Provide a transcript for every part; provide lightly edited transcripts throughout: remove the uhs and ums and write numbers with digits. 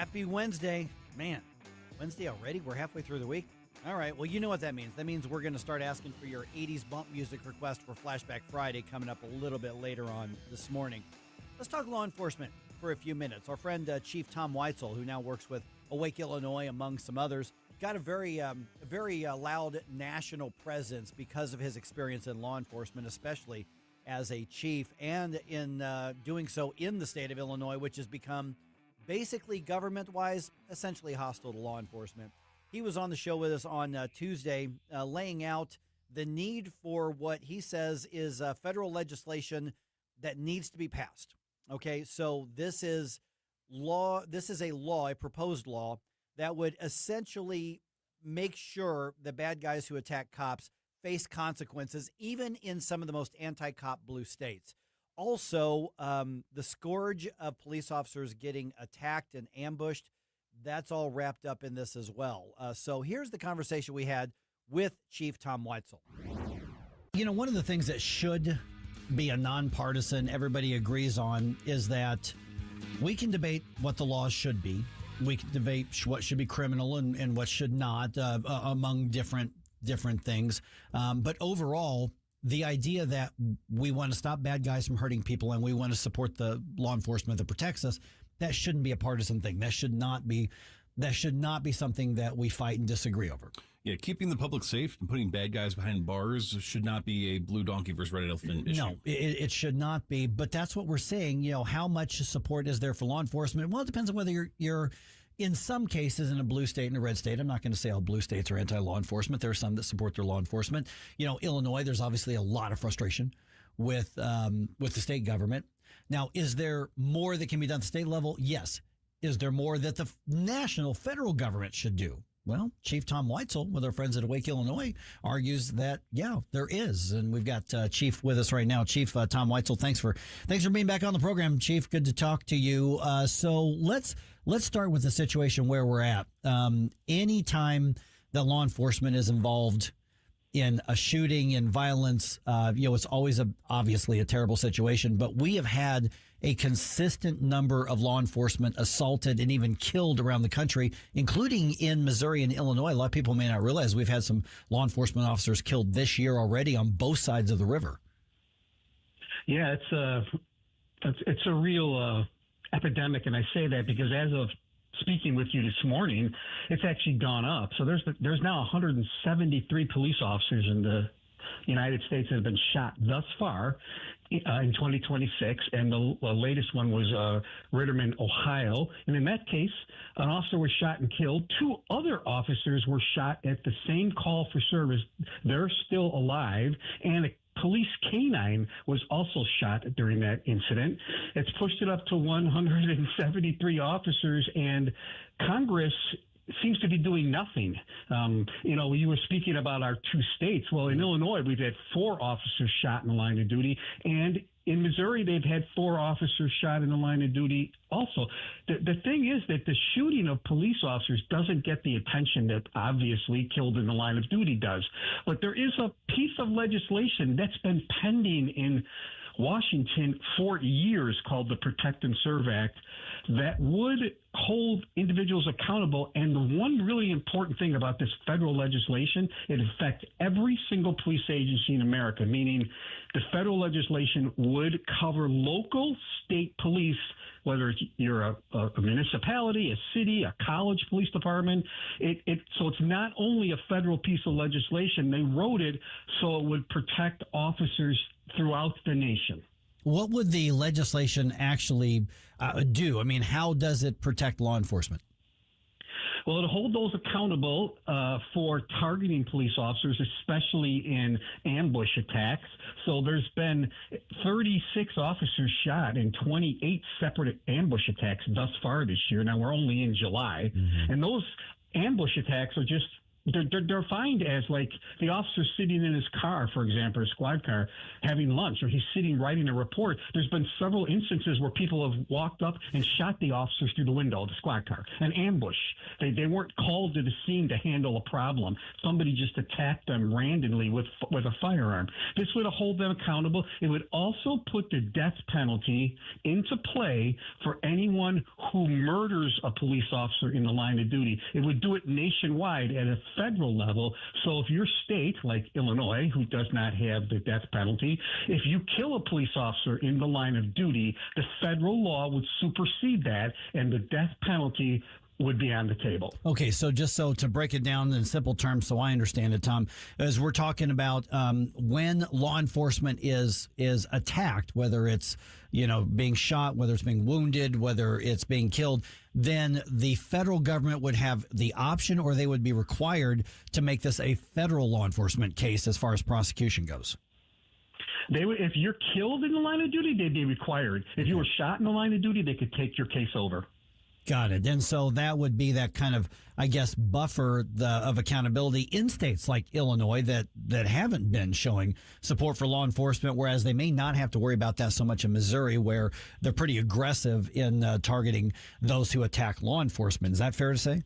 Happy Wednesday. Man, Wednesday already? We're halfway through the week? All right, well, you know what that means. That means we're going to start asking for your 80s bump music request for Flashback Friday coming up a little bit later on this morning. Let's talk law enforcement for a few minutes. Our friend Chief Tom Weitzel, who now works with Awake Illinois, among some others, got a very loud national presence because of his experience in law enforcement, especially as a chief, and in doing so in the state of Illinois, which has become basically government-wise essentially hostile to law enforcement. He was on the show with us on Tuesday, laying out the need for what he says is federal legislation that needs to be passed. Okay, so this is law. This is a proposed law that would essentially make sure the bad guys who attack cops face consequences, even in some of the most anti-cop blue states. Also, the scourge of police officers getting attacked and ambushed, that's all wrapped up in this as well. So here's the conversation we had with Chief Tom Weitzel. You know, one of the things that should be a nonpartisan, everybody agrees on, is that we can debate what the laws should be. We can debate what should be criminal and what should not, among different things. But overall, the idea that we want to stop bad guys from hurting people and we want to support the law enforcement that protects us, that shouldn't be a partisan thing. That should not be something that we fight and disagree over. Yeah, keeping the public safe and putting bad guys behind bars should not be a blue donkey versus red elephant issue. No, it should not be. But that's what we're saying. You know, how much support is there for law enforcement? Well, it depends on whether you're in some cases in a blue state and a red state. I'm not going to say all blue states are anti-law enforcement. There are some that support their law enforcement. You know, Illinois, there's obviously a lot of frustration with the state government. Now, is there more that can be done at the state level? Yes. Is there more that the national federal government should do? Well, Chief Tom Weitzel, with our friends at Awake Illinois, argues that, yeah, there is. And we've got Chief with us right now. Chief Tom Weitzel, thanks for being back on the program, Chief. Good to talk to you. So let's start with the situation where we're at. Anytime that law enforcement is involved in a shooting and violence, it's always obviously a terrible situation. But we have had a consistent number of law enforcement assaulted and even killed around the country, including in Missouri and Illinois. A lot of people may not realize we've had some law enforcement officers killed this year already on both sides of the river. Yeah, it's a real epidemic, and I say that because as of speaking with you this morning, it's actually gone up. So there's now 173 police officers in the United States that have been shot thus far in 2026, and the latest one was Ritterman, Ohio. And in that case, an officer was shot and killed. Two other officers were shot at the same call for service. They're still alive, and a police canine was also shot during that incident. It's pushed it up to 173 officers, and Congress seems to be doing nothing. You were speaking about our two states. Well, in Illinois, we've had 4 officers shot in the line of duty, and in Missouri, they've had 4 officers shot in the line of duty also. The thing is that the shooting of police officers doesn't get the attention that obviously killed in the line of duty does. But there is a piece of legislation that's been pending in Washington for years called the Protect and Serve Act that would hold individuals accountable. And the one really important thing about this federal legislation, it affects every single police agency in America, meaning the federal legislation would cover local state police, whether you're a municipality, a city, a college police department. So it's not only a federal piece of legislation. They wrote it so it would protect officers throughout the nation. What would the legislation actually do? I mean, how does it protect law enforcement? Well, it'll hold those accountable for targeting police officers, especially in ambush attacks. So there's been 36 officers shot in 28 separate ambush attacks thus far this year. Now, we're only in July. Mm-hmm. And those ambush attacks are just they're defined as like the officer sitting in his car, for example, a squad car, having lunch, or he's sitting writing a report. There's been several instances where people have walked up and shot the officers through the window of the squad car, an ambush. They weren't called to the scene to handle a problem. Somebody just attacked them randomly with a firearm. This would hold them accountable. It would also put the death penalty into play for anyone who murders a police officer in the line of duty. It would do it nationwide at a federal level. So if your state, like Illinois, who does not have the death penalty, if you kill a police officer in the line of duty, the federal law would supersede that, and the death penalty would be on the table. Okay, so just so to break it down in simple terms so I understand it, Tom, as we're talking about when law enforcement is attacked, whether it's being shot, whether it's being wounded, whether it's being killed, then the federal government would have the option, or they would be required to make this a federal law enforcement case as far as prosecution goes. They would, if you're killed in the line of duty, they'd be required. If you were shot in the line of duty, they could take your case over. Got it. And so that would be that kind of, I guess, buffer of accountability in states like Illinois that haven't been showing support for law enforcement, whereas they may not have to worry about that so much in Missouri, where they're pretty aggressive in targeting those who attack law enforcement. Is that fair to say?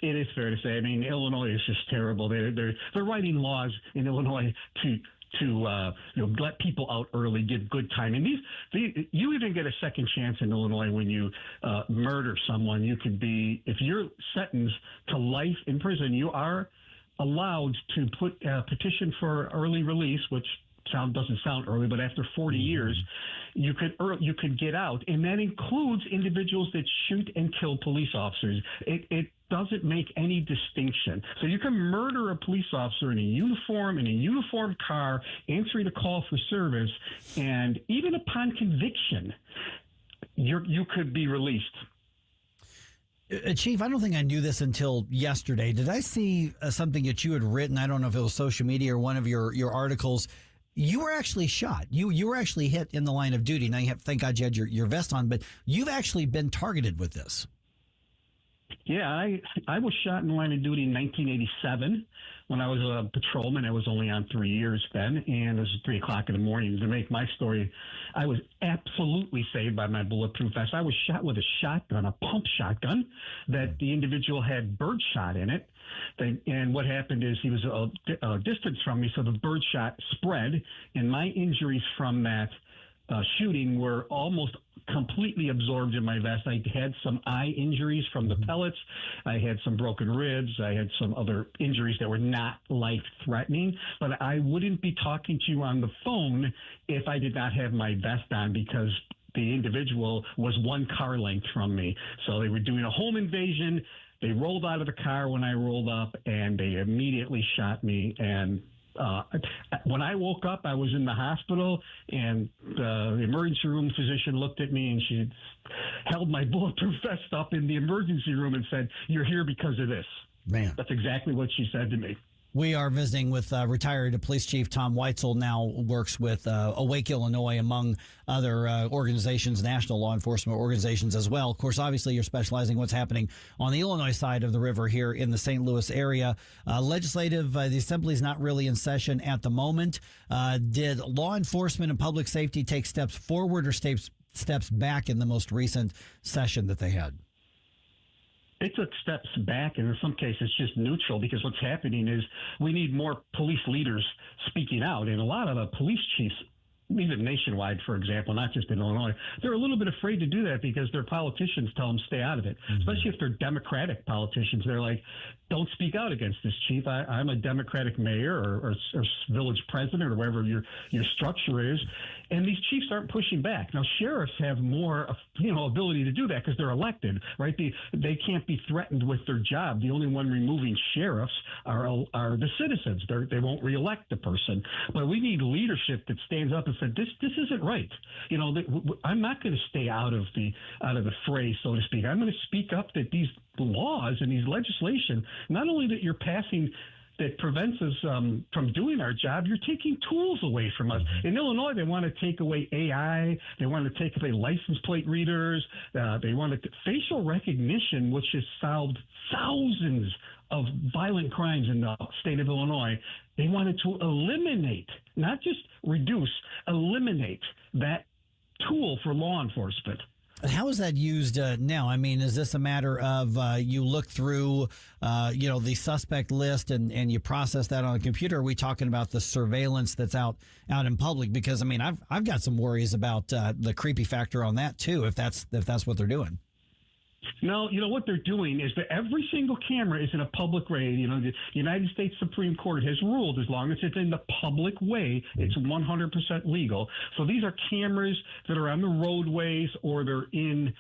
It is fair to say. I mean, Illinois is just terrible. They're writing laws in Illinois to let people out early, give good time. And you even get a second chance in Illinois when you murder someone. You could be, if you're sentenced to life in prison, you are allowed to put a petition for early release, which doesn't sound early, but after 40 years, you could get out, and that includes individuals that shoot and kill police officers. It doesn't make any distinction. So you can murder a police officer in a uniform car, answering a call for service, and even upon conviction, you could be released. Chief, I don't think I knew this until yesterday. Did I see something that you had written? I don't know if it was social media or one of your articles. You were actually shot. You were actually hit in the line of duty. Now, thank God you had your vest on, but you've actually been targeted with this. Yeah, I was shot in the line of duty in 1987 when I was a patrolman. I was only on 3 years then, and it was 3 o'clock in the morning. To make my story, I was absolutely saved by my bulletproof vest. I was shot with a shotgun, a pump shotgun, that the individual had birdshot in it. And what happened is he was a distance from me, so the birdshot spread, and my injuries from that shooting were almost completely absorbed in my vest. I had some eye injuries from the pellets. I had some broken ribs. I had some other injuries that were not life-threatening. But I wouldn't be talking to you on the phone if I did not have my vest on, because the individual was 1 car length from me. So they were doing a home invasion. They rolled out of the car when I rolled up, and they immediately shot me. And when I woke up, I was in the hospital, and the emergency room physician looked at me, and she held my bulletproof vest up in the emergency room and said, "You're here because of this." Man, that's exactly what she said to me. We are visiting with retired police chief Tom Weitzel, now works with Awake Illinois, among other organizations, national law enforcement organizations as well. Of course, obviously, you're specializing in what's happening on the Illinois side of the river here in the St. Louis area. Legislative, the assembly is not really in session at the moment. Did law enforcement and public safety take steps forward or steps back in the most recent session that they had? They took steps back, and in some cases just neutral, because what's happening is we need more police leaders speaking out. And a lot of the police chiefs, even nationwide, for example, not just in Illinois, they're a little bit afraid to do that because their politicians tell them stay out of it, especially if they're Democratic politicians. They're like, don't speak out against this, chief. I'm a Democratic mayor or village president or wherever your structure is. And these chiefs aren't pushing back. Now, sheriffs have more, ability to do that because they're elected, right? They can't be threatened with their job. The only one removing sheriffs are the citizens. They won't reelect the person. But we need leadership that stands up and said, this isn't right. I'm not going to stay out of the fray, so to speak. I'm going to speak up that these laws and these legislation, not only that you're passing that prevents us from doing our job, you're taking tools away from us. In Illinois, they want to take away AI. They want to take away license plate readers. They want facial recognition, which has solved thousands of violent crimes in the state of Illinois, they wanted to eliminate, not just reduce, eliminate that tool for law enforcement. How is that used now? I mean, is this a matter of you look through, the suspect list and you process that on a computer? Or are we talking about the surveillance that's out in public? Because I mean, I've got some worries about the creepy factor on that too. If that's what they're doing. No, what they're doing is that every single camera is in a public way. The United States Supreme Court has ruled as long as it's in the public way, it's 100% legal. So these are cameras that are on the roadways or they're in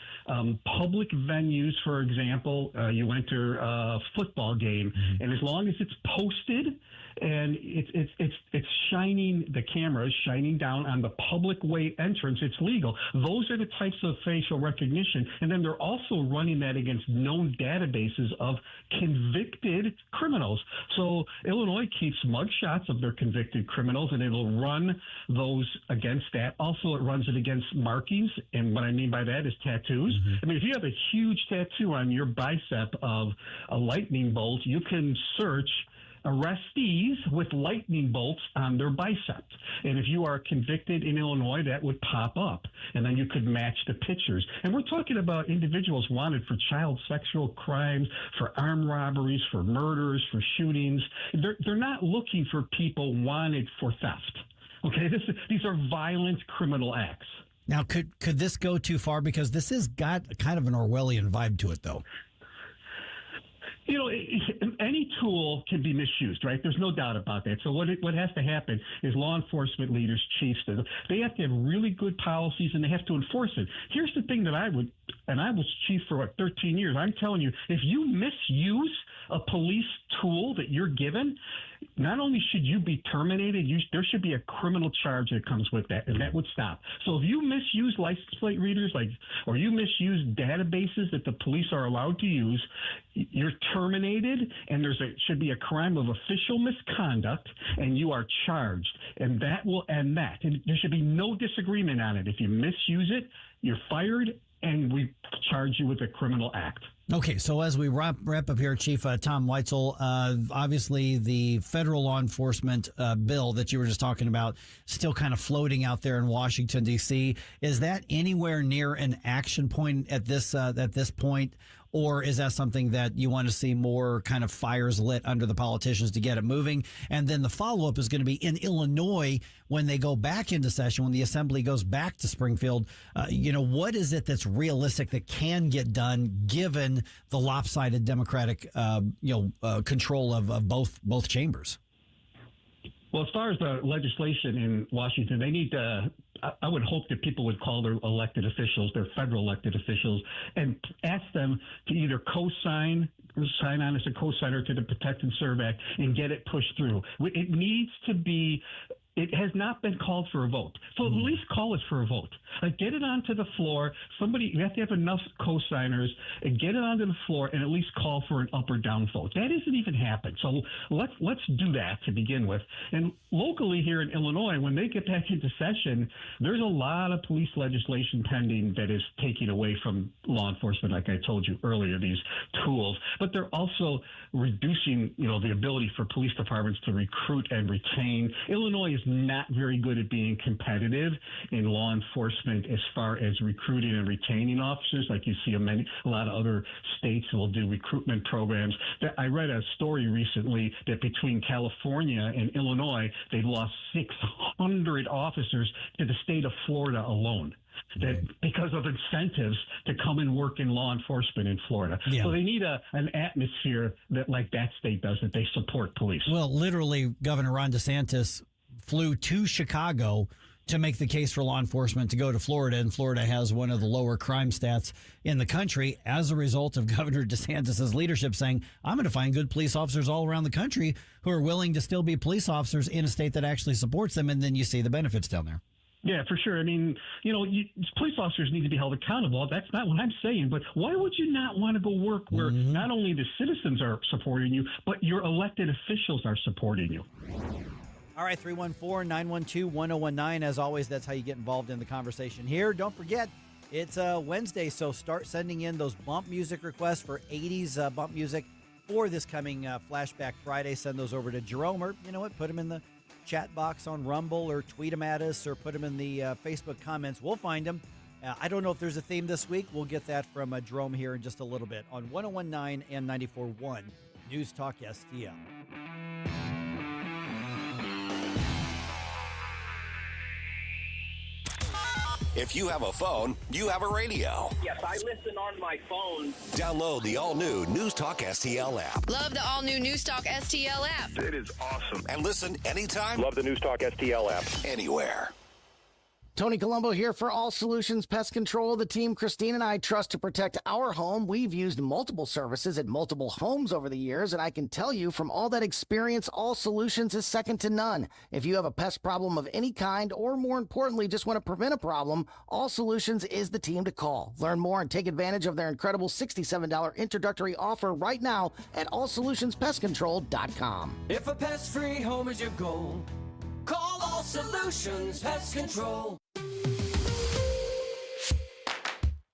public venues. For example, you enter a football game, and as long as it's posted and it's shining, the camera is shining down on the public way entrance, it's legal. Those are the types of facial recognition. And then they're also running that against known databases of convicted criminals. So Illinois keeps mugshots of their convicted criminals, and it'll run those against that. Also, it runs it against markings. And what I mean by that is tattoos. I mean, if you have a huge tattoo on your bicep of a lightning bolt, you can search arrestees with lightning bolts on their bicep. And if you are convicted in Illinois, that would pop up. And then you could match the pictures. And we're talking about individuals wanted for child sexual crimes, for armed robberies, for murders, for shootings. They're not looking for people wanted for theft. Okay, these are violent criminal acts. Now, could this go too far? Because this has got kind of an Orwellian vibe to it, though. Any tool can be misused, right? There's no doubt about that. So what has to happen is law enforcement leaders, chiefs, they have to have really good policies and they have to enforce it. Here's the thing that I was chief for 13 years. I'm telling you, if you misuse a police tool that you're given, not only should you be terminated, there should be a criminal charge that comes with that, and that would stop. So if you misuse license plate readers, or you misuse databases that the police are allowed to use, you're terminated, and should be a crime of official misconduct, and you are charged, and that will end that. And there should be no disagreement on it. If you misuse it, you're fired, and we charge you with a criminal act. Okay, so as we wrap up here, Chief Tom Weitzel, obviously the federal law enforcement bill that you were just talking about still kind of floating out there in Washington, D.C. Is that anywhere near an action point at this point? Or is that something that you want to see more kind of fires lit under the politicians to get it moving? And then the follow-up is going to be in Illinois when they go back into session, when the assembly goes back to Springfield. What is it that's realistic that can get done given the lopsided Democratic, control of both chambers? Well, as far as the legislation in Washington, they need to, I would hope that people would call their elected officials, their federal elected officials, and ask them to either sign on as a co-signer to the Protect and Serve Act and get it pushed through. It needs to be. It has not been called for a vote. So at least call it for a vote. Get it onto the floor. You have to have enough co-signers and get it onto the floor and at least call for an up or down vote. That hasn't even happened. So let's do that to begin with. And locally here in Illinois, when they get back into session, there's a lot of police legislation pending that is taking away from law enforcement, like I told you earlier, these tools. But they're also reducing, the ability for police departments to recruit and retain. Illinois is not very good at being competitive in law enforcement as far as recruiting and retaining officers. Like you see a lot of other states will do recruitment programs. I read a story recently that between California and Illinois, they lost 600 officers to the state of Florida alone. That because of incentives to come and work in law enforcement in Florida. Yeah. So they need an atmosphere that like that state does, that they support police. Well, literally, Governor Ron DeSantis flew to Chicago to make the case for law enforcement to go to Florida, and Florida has one of the lower crime stats in the country as a result of Governor DeSantis' leadership saying, I'm going to find good police officers all around the country who are willing to still be police officers in a state that actually supports them, and then you see the benefits down there. Yeah, for sure. I mean, police officers need to be held accountable. That's not what I'm saying. But why would you not want to go work where not only the citizens are supporting you, but your elected officials are supporting you? All right, 314-912-1019. As always, that's how you get involved in the conversation here. Don't forget, it's Wednesday, so start sending in those bump music requests for 80s bump music for this coming Flashback Friday. Send those over to Jerome, or you know what, put them in the chat box on Rumble, or tweet them at us, or put them in the Facebook comments. We'll find them. I don't know if there's a theme this week. We'll get that from Jerome here in just a little bit on 101.9 and 94.1 News Talk STL. If you have a phone, you have a radio. Yes, I listen on my phone. Download the all-new News Talk STL app. Love the all-new News Talk STL app. It is awesome. And listen anytime, Love the News Talk STL app. anywhere. Tony Colombo here for All Solutions Pest Control, the team Christine and I trust to protect our home. We've used multiple services at multiple homes over the years, and I can tell you from all that experience, All Solutions is second to none. If you have a pest problem of any kind, or more importantly, just want to prevent a problem, All Solutions is the team to call. Learn more and take advantage of their incredible $67 introductory offer right now at allsolutionspestcontrol.com. If a pest-free home is your goal, call All Solutions Pest Control.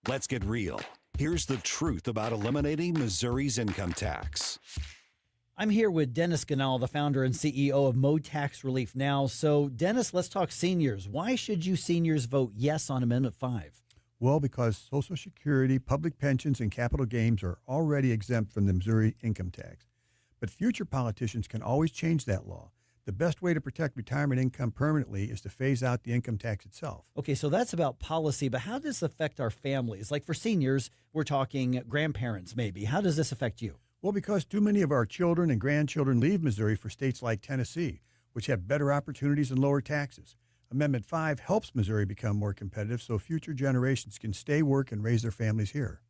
Let's get real. Here's the truth about eliminating Missouri's income tax. I'm here with Dennis Ganal, the founder and CEO of Mo Tax Relief Now. So, Dennis, let's talk seniors. Why should you seniors vote yes on Amendment 5? Well, because Social Security, public pensions, and capital gains are already exempt from the Missouri income tax. But future politicians can always change that law. The best way to protect retirement income permanently is to phase out the income tax itself. Okay, so that's about policy, but how does this affect our families? Like for seniors, we're talking grandparents maybe. How does this affect you? Well, because too many of our children and grandchildren leave Missouri for states like Tennessee, which have better opportunities and lower taxes. Amendment 5 helps Missouri become more competitive so future generations can stay, work, and raise their families here.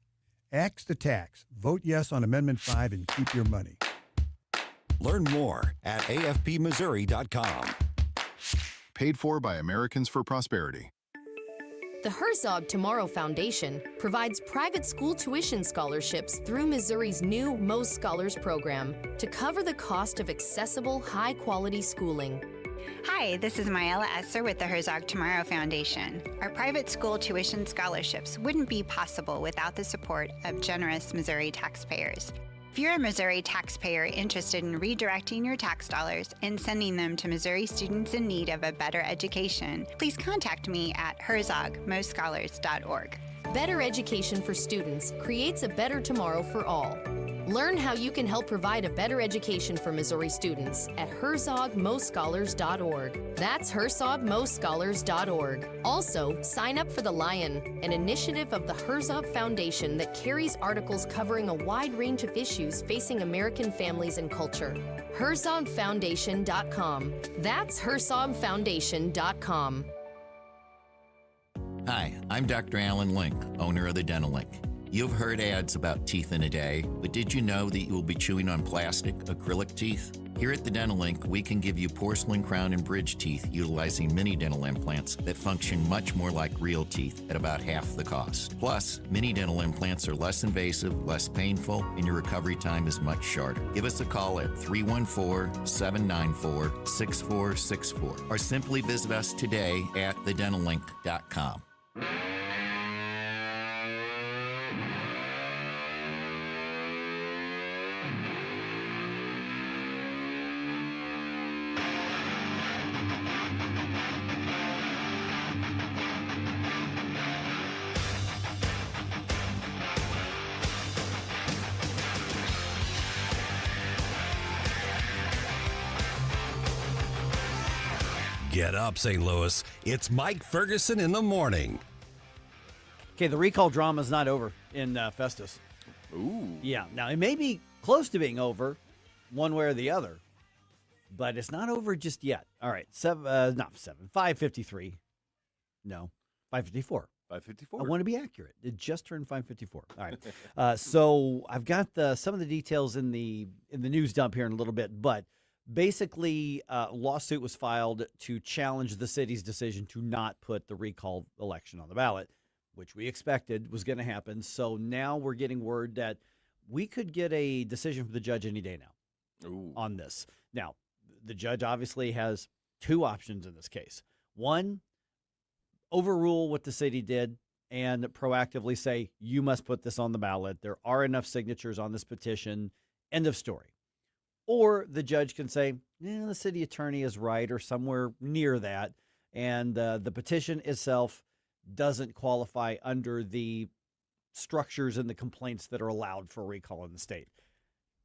Axe the tax. Vote yes on Amendment 5 and keep your money. Learn more at afpmissouri.com. Paid for by Americans for Prosperity. The Herzog Tomorrow Foundation provides private school tuition scholarships through Missouri's new Most Scholars program to cover the cost of accessible, high-quality schooling. Hi, this is Myella Esser with the Herzog Tomorrow Foundation. Our private school tuition scholarships wouldn't be possible without the support of generous Missouri taxpayers. If you're a Missouri taxpayer interested in redirecting your tax dollars and sending them to Missouri students in need of a better education, please contact me at herzogmostscholars.org. Better education for students creates a better tomorrow for all. Learn how you can help provide a better education for Missouri students at herzogmostscholars.org. That's herzogmostscholars.org. Also, sign up for The Lion, an initiative of the Herzog Foundation that carries articles covering a wide range of issues facing American families and culture. herzogfoundation.com. That's herzogfoundation.com. Hi, I'm Dr. Alan Link, owner of the Dental Link. You've heard ads about teeth in a day, but did you know that you will be chewing on plastic, acrylic teeth? Here at the Dental Link, we can give you porcelain crown and bridge teeth utilizing mini dental implants that function much more like real teeth at about half the cost. Plus, mini dental implants are less invasive, less painful, and your recovery time is much shorter. Give us a call at 314-794-6464 or simply visit us today at thedentallink.com. Get up, St. Louis. It's Mike Ferguson in the morning. Okay, the recall drama is not over in Festus. Ooh. Yeah, now it may be close to being over one way or the other, but it's not over just yet. All right, 5:53. No, 5:54. 5:54. I want to be accurate. It just turned 5:54. All right. So I've got some of the details in the news dump here in a little bit, but basically, a lawsuit was filed to challenge the city's decision to not put the recall election on the ballot, which we expected was going to happen. So now we're getting word that we could get a decision from the judge any day now on this. Now, the judge obviously has two options in this case. One, overrule what the city did and proactively say, you must put this on the ballot. There are enough signatures on this petition. End of story. Or the judge can say, the city attorney is right, or somewhere near that, and the petition itself doesn't qualify under the structures and the complaints that are allowed for recall in the state.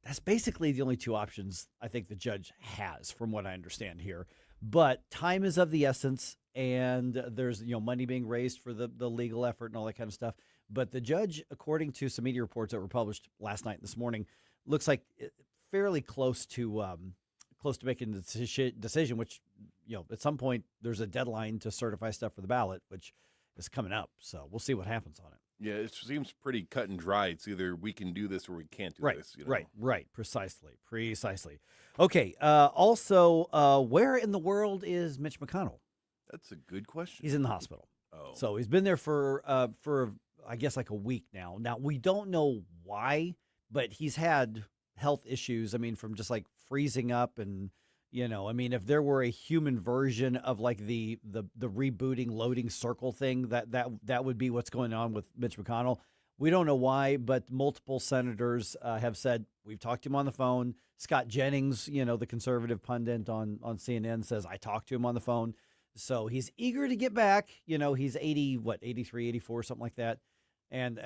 That's basically the only two options I think the judge has, from what I understand here. But time is of the essence, and there's money being raised for the legal effort and all that kind of stuff. But the judge, according to some media reports that were published last night and this morning, looks like fairly close to making the decision. Which at some point there's a deadline to certify stuff for the ballot, which is coming up. So we'll see what happens on it. Yeah, it seems pretty cut and dry. It's either we can do this or we can't do this. Right. Precisely. Okay. Also, where in the world is Mitch McConnell? That's a good question. He's in the hospital. Oh. So he's been there for I guess like a week now. Now, we don't know why, but he's had health issues. I mean, from just like freezing up and, if there were a human version of like the rebooting loading circle thing, that would be what's going on with Mitch McConnell. We don't know why, but multiple senators have said, we've talked to him on the phone. Scott Jennings, the conservative pundit on CNN, says, I talked to him on the phone. So he's eager to get back. He's 83, 84, something like that. And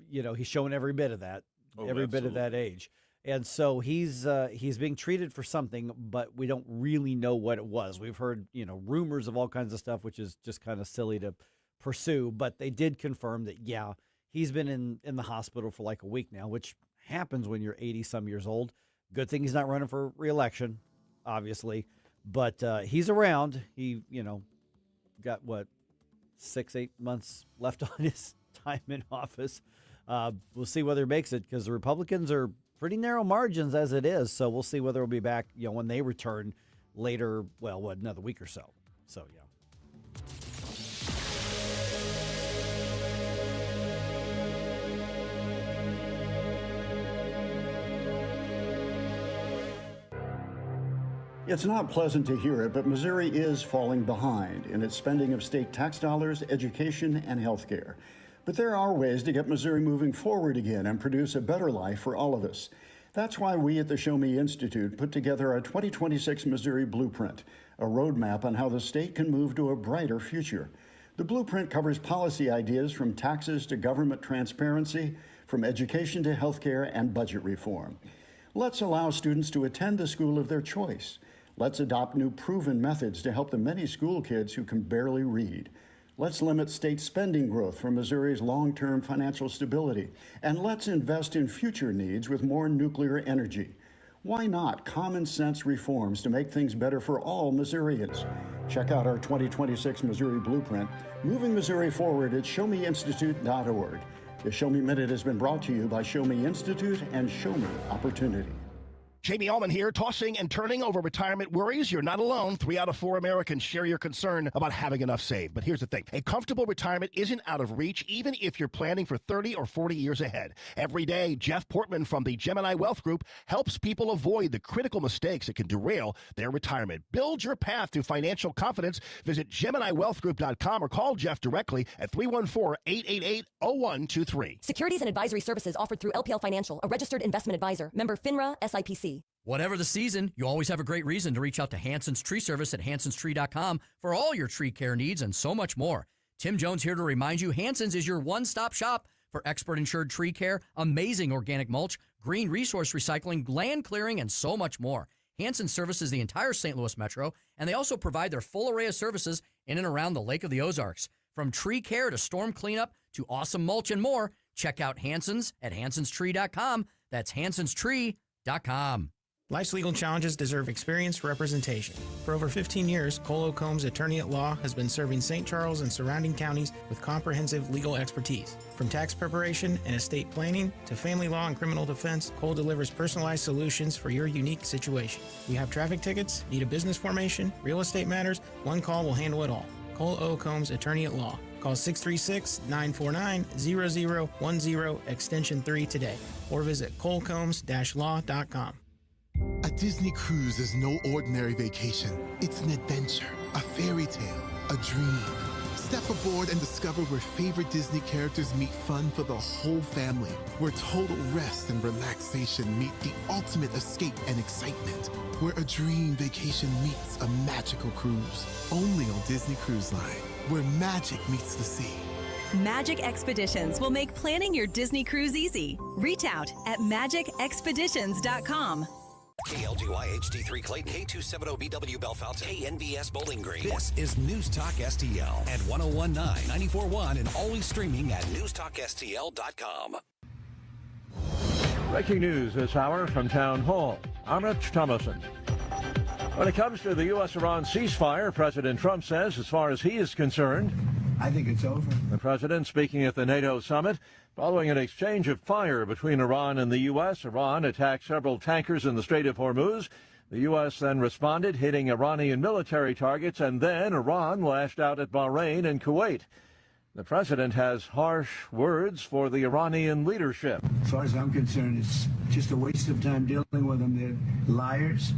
he's showing every bit of that, bit of that age. And so he's being treated for something, but we don't really know what it was. We've heard, rumors of all kinds of stuff, which is just kind of silly to pursue. But they did confirm that, he's been in the hospital for like a week now, which happens when you're 80-some years old. Good thing he's not running for re-election, obviously. But he's around. He, got 6-8 months left on his time in office. We'll see whether he makes it, because the Republicans are pretty narrow margins as it is. So we'll see whether he'll be back, when they return later. Well, another week or so. So, yeah. It's not pleasant to hear it, but Missouri is falling behind in its spending of state tax dollars, education, and health care. But there are ways to get Missouri moving forward again and produce a better life for all of us. That's why we at the Show Me Institute put together a 2026 Missouri Blueprint, a roadmap on how the state can move to a brighter future. The blueprint covers policy ideas from taxes to government transparency, from education to healthcare and budget reform. Let's allow students to attend the school of their choice. Let's adopt new proven methods to help the many school kids who can barely read. Let's limit state spending growth for Missouri's long-term financial stability. And let's invest in future needs with more nuclear energy. Why not common sense reforms to make things better for all Missourians? Check out our 2026 Missouri Blueprint, moving Missouri forward at showmeinstitute.org. The Show Me Minute has been brought to you by Show Me Institute and Show Me Opportunity. Jamie Allman here, tossing and turning over retirement worries. You're not alone. 3 out of 4 Americans share your concern about having enough saved. But here's the thing. A comfortable retirement isn't out of reach, even if you're planning for 30 or 40 years ahead. Every day, Jeff Portman from the Gemini Wealth Group helps people avoid the critical mistakes that can derail their retirement. Build your path to financial confidence. Visit GeminiWealthGroup.com or call Jeff directly at 314-888-0123. Securities and advisory services offered through LPL Financial, a registered investment advisor. Member FINRA, SIPC. Whatever the season, you always have a great reason to reach out to Hanson's Tree Service at hansonstree.com for all your tree care needs and so much more. Tim Jones here to remind you, Hanson's is your one-stop shop for expert insured tree care, amazing organic mulch, green resource recycling, land clearing, and so much more. Hanson services the entire St. Louis metro, and they also provide their full array of services in and around the Lake of the Ozarks. From tree care to storm cleanup to awesome mulch and more, check out Hanson's at hansonstree.com. That's hansonstree.com. Life's legal challenges deserve experienced representation. For over 15 years, Cole Combs Attorney at Law has been serving St. Charles and surrounding counties with comprehensive legal expertise. From tax preparation and estate planning to family law and criminal defense, Cole delivers personalized solutions for your unique situation. You have traffic tickets, need a business formation, real estate matters, one call will handle it all. Cole O. Combs Attorney at Law. Call 636-949-0010 extension 3 today or visit colecombs-law.com. A Disney cruise is no ordinary vacation. It's an adventure, a fairy tale, a dream. Step aboard and discover where favorite Disney characters meet fun for the whole family, where total rest and relaxation meet the ultimate escape and excitement, where a dream vacation meets a magical cruise. Only on Disney Cruise Line, where magic meets the sea. Magic Expeditions will make planning your Disney cruise easy. Reach out at magicexpeditions.com. KLGY HD3 Clayton, K270BW Bellefonte, KNBS Bowling Green. This is News Talk STL at 1019, 94.1, and always streaming at NewsTalkSTL.com. Breaking news this hour from Town Hall. I'm Rich Thomason. When it comes to the U.S.-Iran ceasefire, President Trump says, as far as he is concerned, I think it's over. The president speaking at the NATO summit. Following an exchange of fire between Iran and the U.S., Iran attacked several tankers in the Strait of Hormuz. The U.S. then responded, hitting Iranian military targets, and then Iran lashed out at Bahrain and Kuwait. The president has harsh words for the Iranian leadership. As far as I'm concerned, it's just a waste of time dealing with them. They're liars.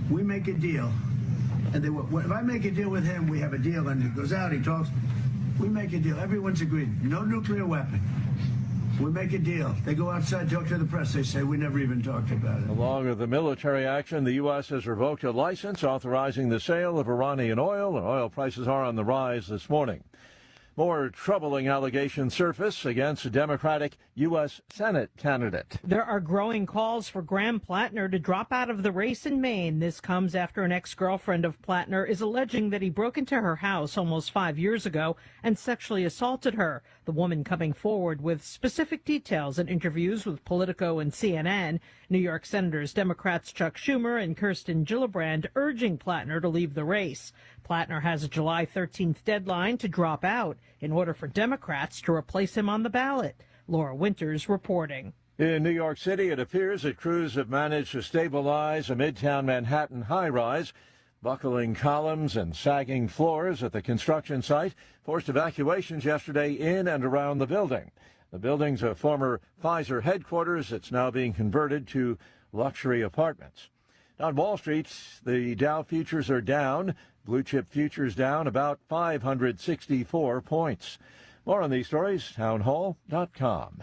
We make a deal. And if I make a deal with him, we have a deal, and he goes out, he talks. We make a deal. Everyone's agreed. No nuclear weapon. We make a deal. They go outside, talk to the press. They say, we never even talked about it. Along with the military action, the U.S. has revoked a license authorizing the sale of Iranian oil, and oil prices are on the rise this morning. More troubling allegations surface against a Democratic U.S. Senate candidate. There are growing calls for Graham Plattner to drop out of the race in Maine. This comes after an ex-girlfriend of Plattner is alleging that he broke into her house almost 5 years ago and sexually assaulted her. The woman coming forward with specific details in interviews with Politico and CNN. New York Senators Democrats Chuck Schumer and Kirsten Gillibrand urging Plattner to leave the race. Plattner has a July 13th deadline to drop out in order for Democrats to replace him on the ballot. Laura Winters reporting. In New York City, it appears that crews have managed to stabilize a Midtown Manhattan high-rise. Buckling columns and sagging floors at the construction site forced evacuations yesterday in and around the building. The building's a former Pfizer headquarters. It's now being converted to luxury apartments. On Wall Street, the Dow futures are down. Blue chip futures down about 564 points. More on these stories, townhall.com.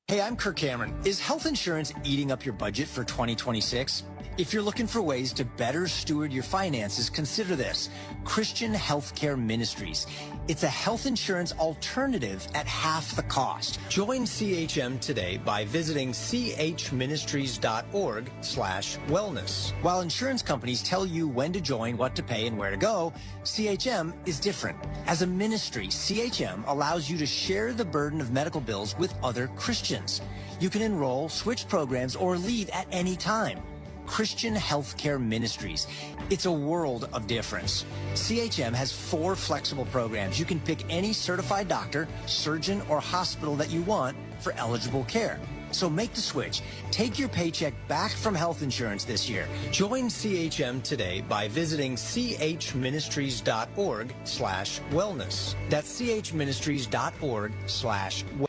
Hey, I'm Kirk Cameron. Is health insurance eating up your budget for 2026? If you're looking for ways to better steward your finances, consider this: Christian Healthcare Ministries. It's a health insurance alternative at half the cost. Join CHM today by visiting chministries.org/wellness. While insurance companies tell you when to join, what to pay, and where to go, CHM is different. As a ministry, CHM allows you to share the burden of medical bills with other Christians. You can enroll, switch programs, or leave at any time. Christian Healthcare Ministries. It's a world of difference. CHM has 4 flexible programs. You can pick any certified doctor, surgeon, or hospital that you want for eligible care. So make the switch. Take your paycheck back from health insurance this year. Join CHM today by visiting chministries.org/wellness. That's chministries.org/wellness.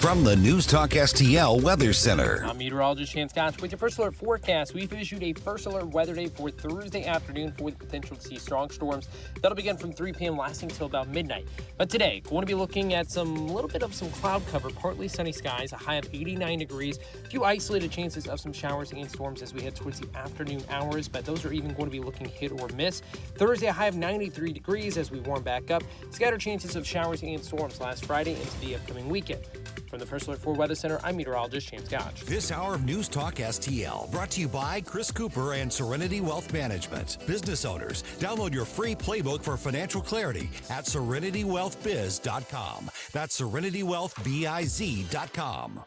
From the News Talk STL Weather Center. I'm meteorologist Chance Scotch with your first alert forecast. We've issued a first alert weather day for Thursday afternoon for the potential to see strong storms. That'll begin from 3 p.m. lasting till about midnight. But today, going to be looking at little bit of some cloud cover, partly sunny skies, a high of 89 degrees, a few isolated chances of some showers and storms as we head towards the afternoon hours, but those are even going to be looking hit or miss. Thursday, a high of 93 degrees as we warm back up. Scattered chances of showers and storms last Friday into the upcoming weekend. From the First Alert 4 Weather Center, I'm meteorologist James Scotch. This hour of News Talk STL brought to you by Chris Cooper and Serenity Wealth Management. Business owners, download your free playbook for financial clarity at SerenityWealthBiz.com. That's SerenityWealthBiz.com.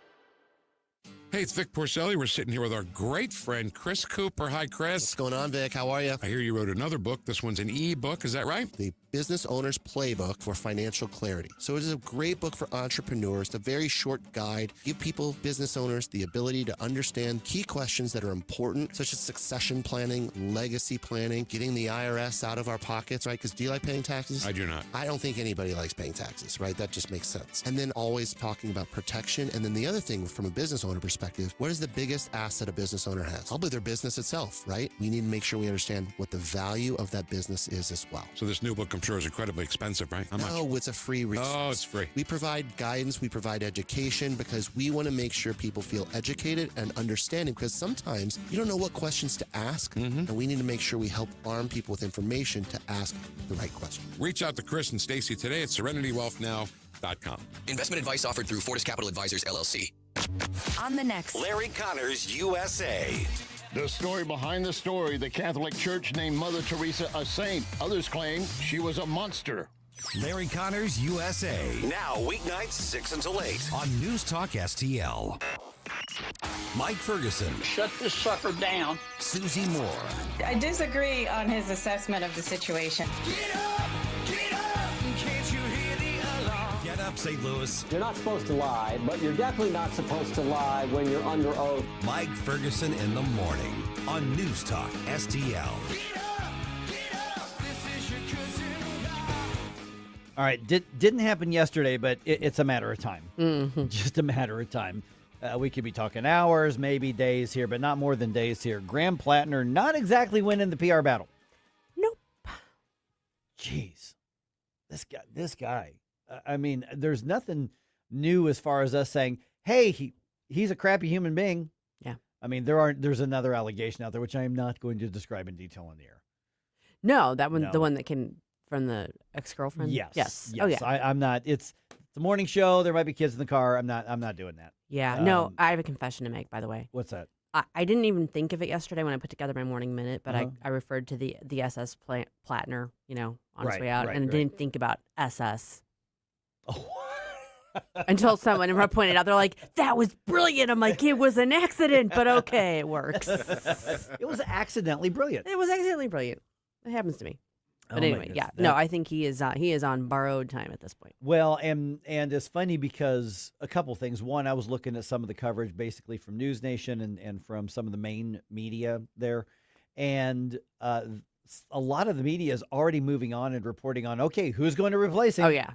Hey, it's Vic Porcelli. We're sitting here with our great friend, Chris Cooper. Hi, Chris. What's going on, Vic? How are you? I hear you wrote another book. This one's an e-book. Is that right? The Business Owner's Playbook for Financial Clarity. So it is a great book for entrepreneurs. It's a very short guide. Give people, business owners, the ability to understand key questions that are important, such as succession planning, legacy planning, getting the IRS out of our pockets, right? Because do you like paying taxes? I do not. I don't think anybody likes paying taxes, right? That just makes sense. And then always talking about protection. And then the other thing from a business owner perspective, what is the biggest asset a business owner has? Probably their business itself, right? We need to make sure we understand what the value of that business is as well. So this new book I'm sure it's incredibly expensive, right? How much? No, it's a free resource. Oh, it's free. We provide guidance, we provide education because we want to make sure people feel educated and understanding because sometimes you don't know what questions to ask, and we need to make sure we help arm people with information to ask the right question. Reach out to Chris and Stacy today at SerenityWealthNow.com. Investment advice offered through Fortis Capital Advisors, LLC. On the next, Larry Connors, USA. The story behind the story, the Catholic Church named Mother Teresa a saint. Others claim she was a monster. Larry Connors, USA. Now, weeknights 6 until 8 on News Talk STL. Mike Ferguson. Shut this sucker down. Susie Moore. I disagree on his assessment of the situation. Get up! Can't you hear the alarm? Get up, St. Louis. You're not supposed to lie, but you're definitely not supposed to lie when you're under oath. Mike Ferguson in the morning on News Talk STL. All right, didn't happen yesterday, but it's a matter of time. Just a matter of time. We could be talking hours, maybe days here, but not more than days here. Graham Plattner not exactly winning the PR battle. Nope. Jeez. This guy. I mean, there's nothing new as far as us saying, hey, he's a crappy human being. Yeah. I mean, there's another allegation out there, which I am not going to describe in detail on the air. No, that one, the one that came from the ex-girlfriend? Yes. Oh, yeah. I'm not. It's a morning show. There might be kids in the car. I'm not doing that. Yeah. No, I have a confession to make, by the way. What's that? I didn't even think of it yesterday when I put together my morning minute, but I referred to the SS Plattner, on his way out, and didn't think about SS. Oh. Until someone pointed out, they're like, that was brilliant. I'm like, it was an accident, but okay, it works. It was accidentally brilliant. It was accidentally brilliant. It happens to me. But anyway, I think he is on borrowed time at this point. Well, and it's funny because a couple things. One, I was looking at some of the coverage basically from News Nation and from some of the main media there. And a lot of the media is already moving on and reporting on, okay, who's going to replace him? Oh, yeah.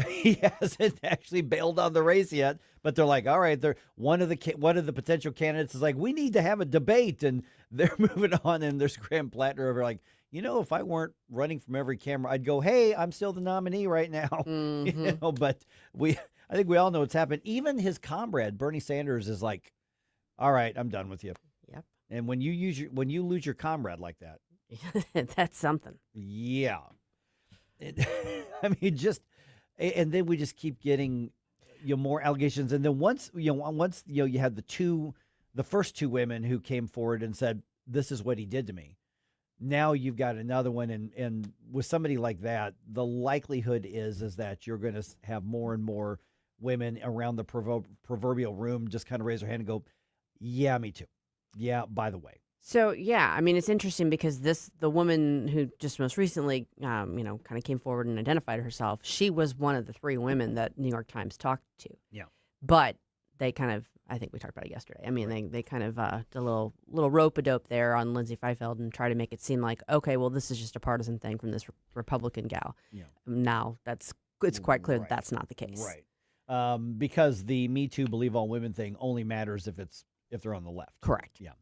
He hasn't actually bailed on the race yet, but they're like, all right, one of the potential candidates is like, we need to have a debate, and they're moving on, and there's Graham Plattner over like, if I weren't running from every camera, I'd go, hey, I'm still the nominee right now. But I think we all know what's happened. Even his comrade, Bernie Sanders, is like, all right, I'm done with you. Yep. And when you lose your comrade like that, that's something. Yeah. I mean, and then we just keep getting more allegations. And then once you had the first two women who came forward and said, this is what he did to me. Now you've got another one, and with somebody like that, the likelihood is that you're going to have more and more women around the proverbial room just kind of raise their hand and go, yeah, me too. Yeah, by the way. So, yeah, I mean, it's interesting because the woman who just most recently, kind of came forward and identified herself, she was one of the three women that New York Times talked to. Yeah. But they kind of, I think we talked about it yesterday. I mean, they kind of did a little rope-a-dope there on Lindsay Feifeld and try to make it seem like, okay, well, this is just a partisan thing from this Republican gal. Yeah. Now, it's quite clear that that's not the case. Right. Because the Me Too Believe All Women thing only matters if they're on the left. Correct. Yeah.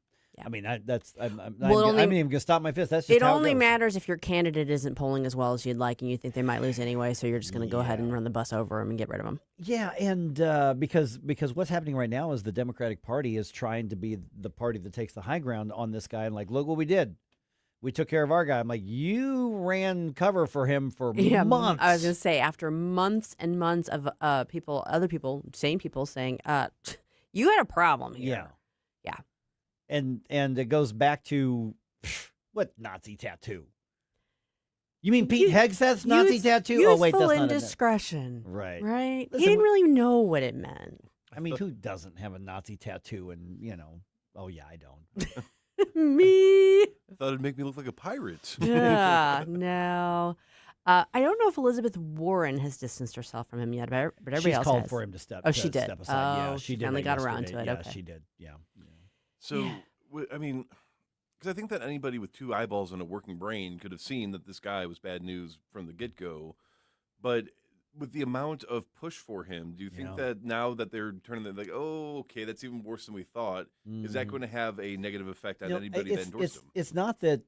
I mean, I'm not even going to stop my fist. That's just it how only it goes. matters if your candidate isn't polling as well as you'd like and you think they might lose anyway, so you're just going to go ahead and run the bus over them and get rid of them. Yeah, and because what's happening right now is the Democratic Party is trying to be the party that takes the high ground on this guy and like, look what we did. We took care of our guy. I'm like, you ran cover for him for months. I was going to say, after months and months of other people saying, you had a problem here. Yeah. Yeah. And it goes back to what Nazi tattoo? You mean Pete Hegseth's Nazi tattoo? Oh wait, that's not indiscretion. Right. Right. Listen, he didn't really know what it meant. I mean, who doesn't have a Nazi tattoo? And oh yeah, I don't. Me. I thought it'd make me look like a pirate. Yeah. No. I don't know if Elizabeth Warren has distanced herself from him yet, but everybody else called has. for him to step. Oh, she did. Step aside. Yeah, she did. Finally got around to it. Yeah, okay. she did. Yeah. So, I mean, because I think that anybody with two eyeballs and a working brain could have seen that this guy was bad news from the get-go. But with the amount of push for him, do you think that now that they're turning like, oh, okay, that's even worse than we thought, is that going to have a negative effect on anybody that endorsed him? It's not that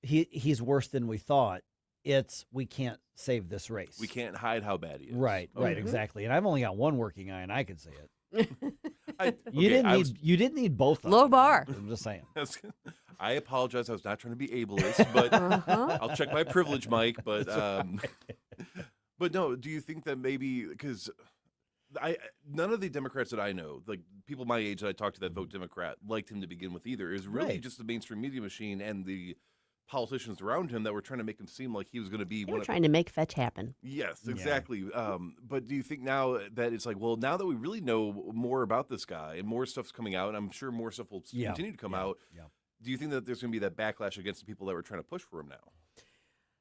he's worse than we thought. It's we can't save this race. We can't hide how bad he is. Right, right, Okay. exactly. And I've only got one working eye, and I can see it. You You didn't need both. Of Low them. bar. I'm just saying. I apologize. I was not trying to be ableist, but I'll check my privilege, Mike. But but no, do you think that maybe because none of the Democrats that I know, like people my age that I talked to that vote Democrat, liked him to begin with either. Is really Right. just the mainstream media machine and the politicians around him that were trying to make him seem like he was going to be They one were of trying to make fetch happen. Yes, exactly. But do you think now that it's like, well, now that we really know more about this guy and more stuff's coming out, and I'm sure more stuff will continue to come out, do you think that there's going to be that backlash against the people that were trying to push for him now?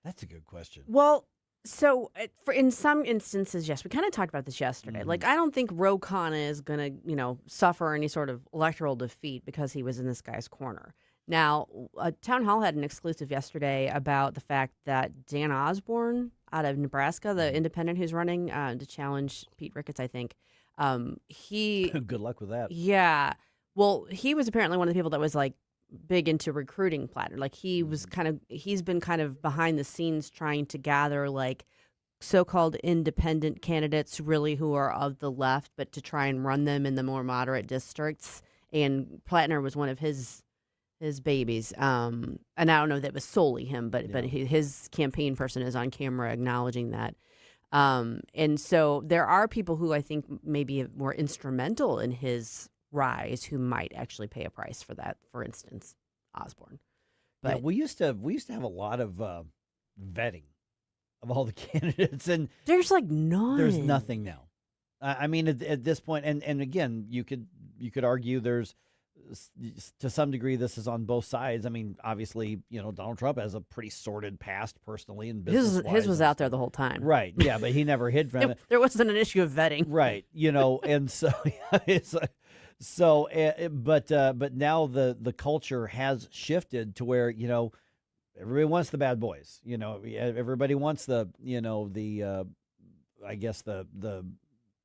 That's a good question. Well, so in some instances, yes, we kind of talked about this yesterday. Mm-hmm. Like, I don't think Ro Khanna is going to, suffer any sort of electoral defeat because he was in this guy's corner. Now, Town Hall had an exclusive yesterday about the fact that Dan Osborne out of Nebraska, the independent who's running to challenge Pete Ricketts, I think, he... Good luck with that. Yeah. Well, he was apparently one of the people that was, like, big into recruiting Platter. Like, he was he's been kind of behind the scenes trying to gather, like, so-called independent candidates really who are of the left, but to try and run them in the more moderate districts. And Plattner was one of his babies. And I don't know that it was solely him, but his campaign person is on camera acknowledging that. And so there are people who I think may be more instrumental in his rise who might actually pay a price for that. For instance, Osborne. But yeah, we used to have a lot of vetting of all the candidates, and there's like none. There's nothing now. I mean, at this point, and again, you could argue there's, to some degree, this is on both sides. I mean, obviously, Donald Trump has a pretty sordid past personally and business. His was out there the whole time. Right. Yeah, but he never hid from it. There wasn't an issue of vetting. Right. And so it's but now the culture has shifted to where, everybody wants the bad boys. Everybody wants the I guess the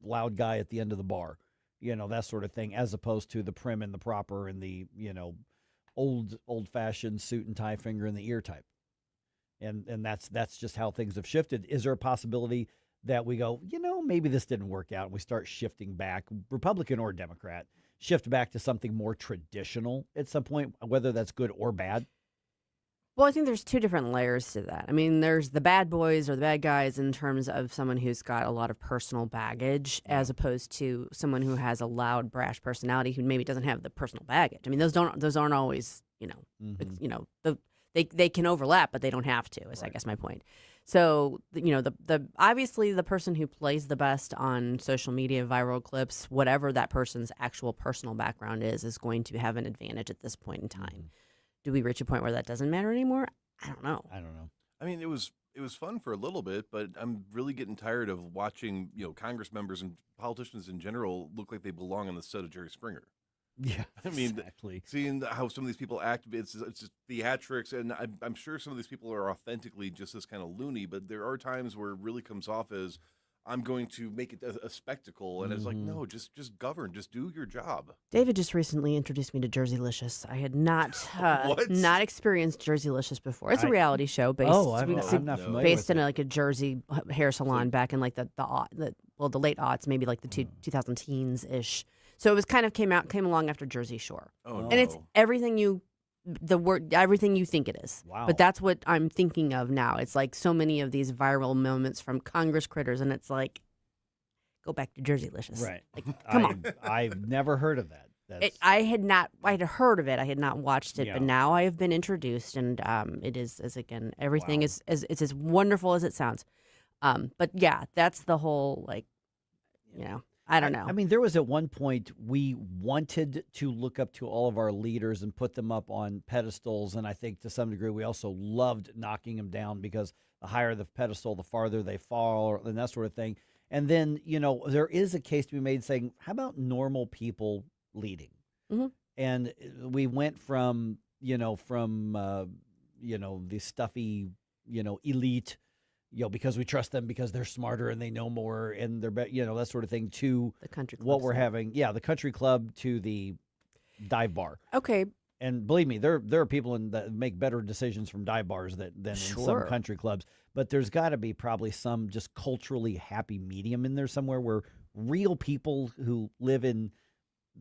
loud guy at the end of the bar. That sort of thing, as opposed to the prim and the proper and the, old-fashioned suit and tie, finger in the ear type. And that's just how things have shifted. Is there a possibility that we go, maybe this didn't work out, and we start shifting back, Republican or Democrat, shift back to something more traditional at some point, whether that's good or bad? Well, I think there's two different layers to that. I mean, there's the bad boys or the bad guys in terms of someone who's got a lot of personal baggage, as opposed to someone who has a loud, brash personality who maybe doesn't have the personal baggage. I mean, those aren't always, they can overlap, but they don't have to. Is I guess my point. So the obviously the person who plays the best on social media, viral clips, whatever that person's actual personal background is going to have an advantage at this point in time. Do we reach a point where that doesn't matter anymore? I don't know. I mean, it was fun for a little bit, but I'm really getting tired of watching, Congress members and politicians in general look like they belong on the set of Jerry Springer. Yeah, I mean, exactly. Seeing how some of these people act, it's just theatrics, and I'm sure some of these people are authentically just this kind of loony, but there are times where it really comes off as, I'm going to make it a spectacle, and it's like, no, just govern, just do your job. David just recently introduced me to Jerseylicious. I had not experienced Jerseylicious before. It's a reality show based. I'm not familiar based with in it. like a Jersey hair salon back in like the late aughts, maybe like the 2000 teens ish. So it was came along after Jersey Shore, and it's everything you think it is. Wow. But that's what I'm thinking of now. It's like so many of these viral moments from Congress critters, and it's like, go back to Jerseylicious. Right. Like, come on. I've never heard of that. I had heard of it. I had not watched it, Yeah. but now I have been introduced, and it is, everything is it's as wonderful as it sounds. But yeah, that's the whole, I don't know. I mean, there was at one point we wanted to look up to all of our leaders and put them up on pedestals, and I think to some degree we also loved knocking them down because the higher the pedestal, the farther they fall, and that sort of thing. And then, there is a case to be made saying, how about normal people leading? Mm-hmm. And we went from the stuffy, elite, because we trust them because they're smarter and they know more and they're that sort of thing, to the country club what we're having. Yeah, the country club to the dive bar. Okay, And believe me, there are people that make better decisions from dive bars than in some country clubs. But there's got to be probably some just culturally happy medium in there somewhere where real people who live in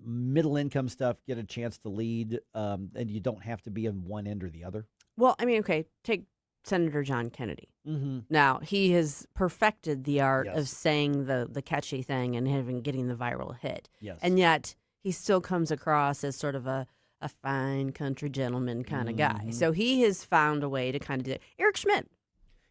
middle income stuff get a chance to lead, and you don't have to be on one end or the other. Well, I mean, okay, take Senator John Kennedy. Mm-hmm. Now, he has perfected the art of saying the catchy thing and getting the viral hit. Yes. And yet, he still comes across as sort of a fine country gentleman kind of guy. So he has found a way to kind of do it. Eric Schmidt.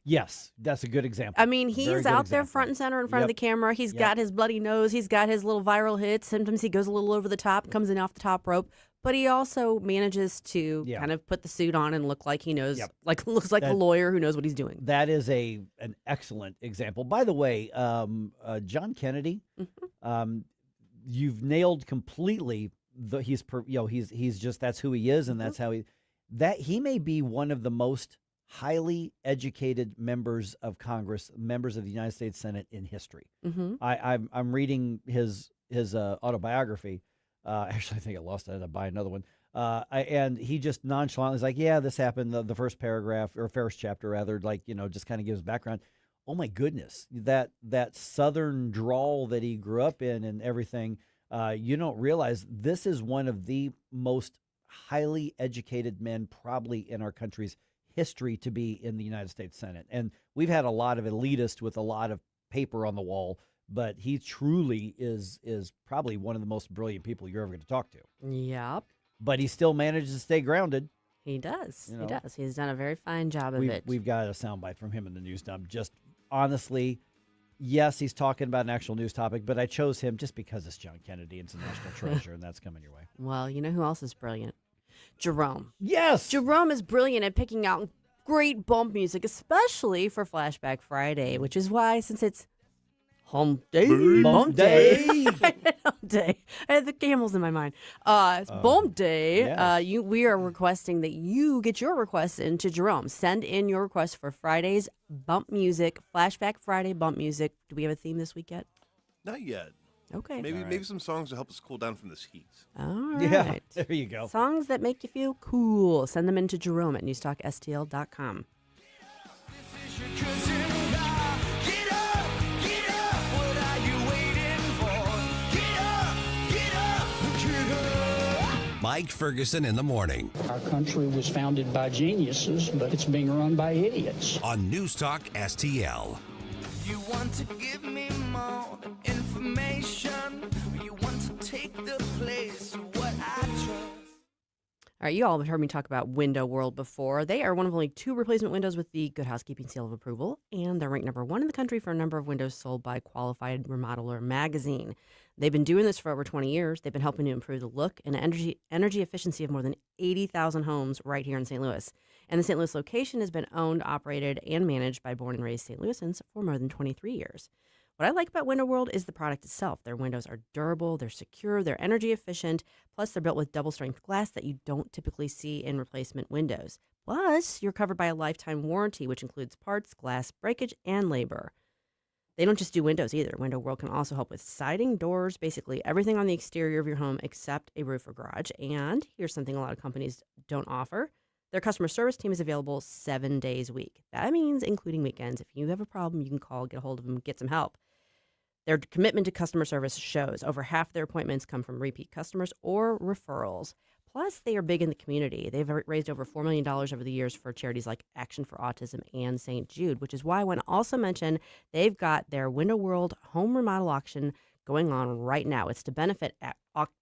Yes, that's a good example. I mean, he's out there front and center in front of the camera. He's got his bloody nose. He's got his little viral hits. Sometimes he goes a little over the top, comes in off the top rope. But he also manages to kind of put the suit on and look like he knows, looks like a lawyer who knows what he's doing. That is an excellent example. By the way, John Kennedy, you've nailed completely. He's just that's who he is, and that's how he may be one of the most highly educated members of Congress, members of the United States Senate in history. Mm-hmm. I'm reading his autobiography. Actually, I think I lost it. I had to buy another one. And he just nonchalantly is like, yeah, this happened. The first paragraph or first chapter, rather, just kind of gives background. Oh my goodness, that Southern drawl that he grew up in and everything. You don't realize this is one of the most highly educated men probably in our country's history to be in the United States Senate. And we've had a lot of elitists with a lot of paper on the wall, but he truly is probably one of the most brilliant people you're ever going to talk to. Yep. But he still manages to stay grounded. He does. He does. He's done a very fine job of it. We've got a soundbite from him in the news dump. Just honestly, yes, he's talking about an actual news topic, but I chose him just because it's John Kennedy and it's a national treasure, and that's coming your way. Well, you know who else is brilliant? Jerome. Yes. Jerome is brilliant at picking out great bump music, especially for Flashback Friday, which is why, since it's Hump Day, Bump Day. Hump Day. I had the camels in my mind. It's Bump Day. Yes. We are requesting that you get your requests into Jerome. Send in your requests for Friday's bump music, Flashback Friday bump music. Do we have a theme this week yet? Not yet. Okay. Maybe some songs to help us cool down from this heat. All right. Yeah, there you go. Songs that make you feel cool. Send them into Jerome at NewsTalkSTL.com. Mike Ferguson in the morning. Our country was founded by geniuses, but it's being run by idiots. On Newstalk STL. You want to give me more information. You want to take the place of what I trust. All right, you all have heard me talk about Window World before. They are one of only 2 replacement windows with the Good Housekeeping seal of approval, and they're ranked number 1 in the country for a number of windows sold by Qualified Remodeler magazine. They've been doing this for over 20 years. They've been helping to improve the look and energy efficiency of more than 80,000 homes right here in St. Louis. And the St. Louis location has been owned, operated, and managed by born and raised St. Louisans for more than 23 years. What I like about Window World is the product itself. Their windows are durable, they're secure, they're energy efficient, plus they're built with double-strength glass that you don't typically see in replacement windows. Plus, you're covered by a lifetime warranty, which includes parts, glass breakage, and labor. They don't just do windows either. Window World can also help with siding, doors, basically everything on the exterior of your home except a roof or garage. And here's something a lot of companies don't offer. Their customer service team is available 7 days a week. That means including weekends. If you have a problem, you can call, get a hold of them, get some help. Their commitment to customer service shows. Over half their appointments come from repeat customers or referrals. Plus, they are big in the community. They've raised over $4 million over the years for charities like Action for Autism and St. Jude, which is why I want to also mention they've got their Window World home remodel auction going on right now. It's to benefit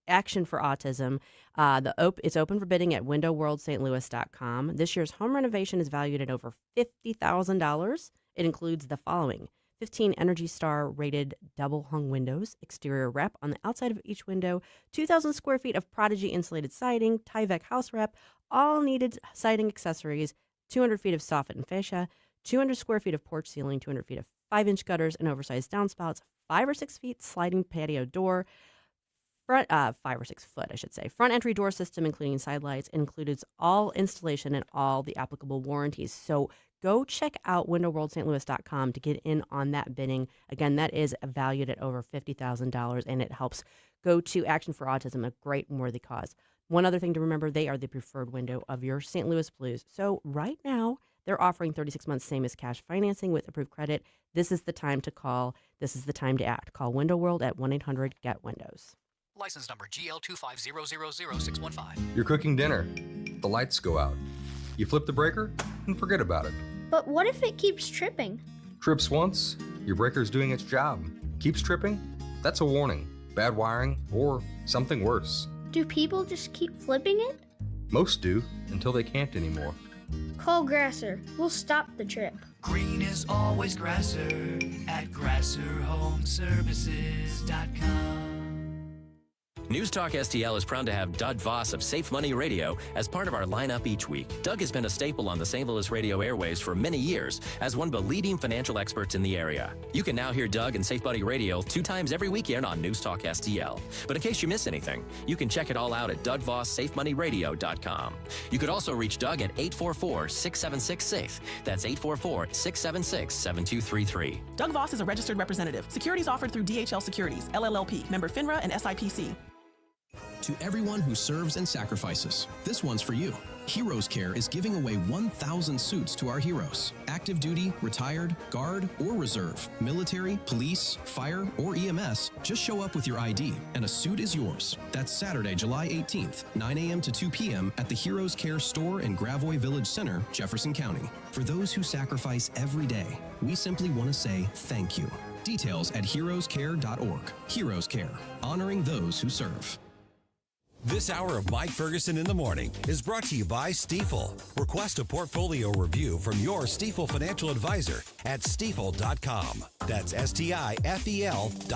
Action for Autism. It's open for bidding at windowworldstlouis.com. This year's home renovation is valued at over $50,000. It includes the following: 15 Energy Star rated double hung windows, exterior rep on the outside of each window, 2,000 square feet of Prodigy insulated siding, Tyvek house rep, all needed siding accessories, 200 feet of soffit and fascia, 200 square feet of porch ceiling, 200 feet of 5-inch gutters and oversized downspouts, 5 or 6 feet sliding patio door, front 5 or 6 foot, I should say. Front entry door system, including side lights, includes all installation and all the applicable warranties. So go check out windowworldstlouis.com to get in on that bidding. Again, that is valued at over $50,000, and it helps go to Action for Autism, a great and worthy cause. One other thing to remember, they are the preferred window of your St. Louis Blues. So right now, they're offering 36 months same as cash financing with approved credit. This is the time to call. This is the time to act. Call Window World at 1-800-GET-WINDOWS. License number GL250000615. You're cooking dinner. The lights go out. You flip the breaker and forget about it. But what if it keeps tripping? Trips once, your breaker's doing its job. Keeps tripping? That's a warning. Bad wiring or something worse. Do people just keep flipping it? Most do, until they can't anymore. Call Grasser. We'll stop the trip. Green is always Grasser at GrasserHomeServices.com. Newstalk STL is proud to have Doug Voss of Safe Money Radio as part of our lineup each week. Doug has been a staple on the St. Louis radio airways for many years as one of the leading financial experts in the area. You can now hear Doug and Safe Money Radio 2 times every weekend on Newstalk STL. But in case you miss anything, you can check it all out at DougVossSafeMoneyRadio.com. You could also reach Doug at 844-676-SAFE. That's 844-676-7233. Doug Voss is a registered representative. Securities offered through DHL Securities, LLLP, member FINRA and SIPC. To everyone who serves and sacrifices, this one's for you. Heroes Care is giving away 1,000 suits to our heroes. Active duty, retired, guard, or reserve, military, police, fire, or EMS, just show up with your ID and a suit is yours. That's Saturday, July 18th, 9 a.m. to 2 p.m. at the Heroes Care store in Gravois Village Center, Jefferson County. For those who sacrifice every day, we simply want to say thank you. Details at heroescare.org. Heroes Care, honoring those who serve. This hour of Mike Ferguson in the Morning is brought to you by Stifel. Request a portfolio review from your Stifel financial advisor at stifel.com. That's STIFEL.com.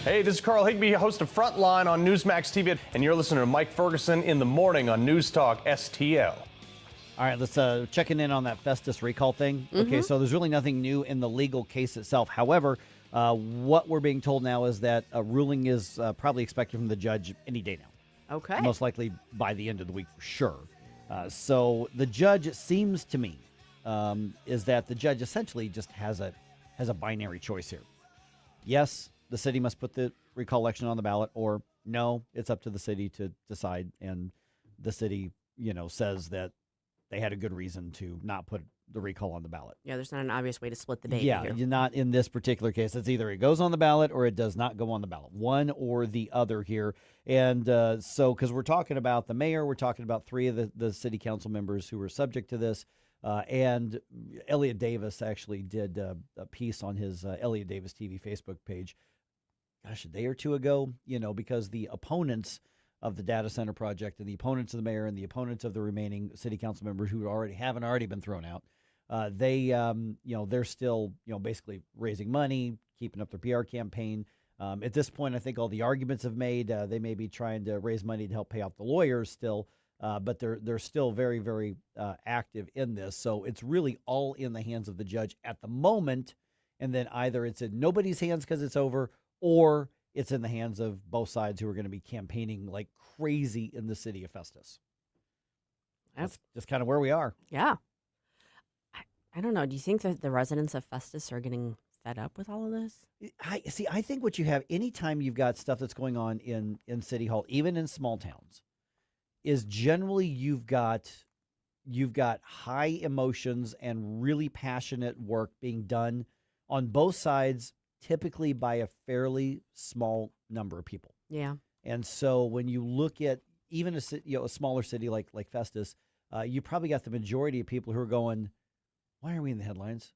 Hey, this is Carl Higbee, host of Frontline on Newsmax TV, and you're listening to Mike Ferguson in the morning on News Talk STL. All right, let's checking in on that Festus recall thing. Okay, so there's really nothing new in the legal case itself. However, what we're being told now is that a ruling is probably expected from the judge any day now. Okay. Most likely by the end of the week for sure. So the judge, it seems to me, is that the judge essentially just has a binary choice here. Yes, the city must put the recall election on the ballot, or no, it's up to the city to decide. And the city, says that they had a good reason to not put the recall on the ballot. Yeah, there's not an obvious way to split the baby here. You're not in this particular case. It's either it goes on the ballot or it does not go on the ballot. One or the other here. And so, because we're talking about the mayor, we're talking about 3 of the city council members who were subject to this. And Elliot Davis actually did a piece on his Elliot Davis TV Facebook page, gosh, a day or 2 ago, because the opponents of the data center project and the opponents of the mayor and the opponents of the remaining city council members who haven't already been thrown out, they're still, basically raising money, keeping up their PR campaign. At this point, I think all the arguments have made. They may be trying to raise money to help pay off the lawyers still, but they're still very, very active in this. So it's really all in the hands of the judge at the moment, and then either it's in nobody's hands because it's over, or it's in the hands of both sides who are going to be campaigning like crazy in the city of Festus. That's just kind of where we are. Yeah. I don't know. Do you think that the residents of Festus are getting fed up with all of this? I think what you have anytime you've got stuff that's going on in City Hall, even in small towns, is generally you've got high emotions and really passionate work being done on both sides, typically by a fairly small number of people. Yeah. And so when you look at even a smaller city like Festus, you probably got the majority of people who are going, why are we in the headlines?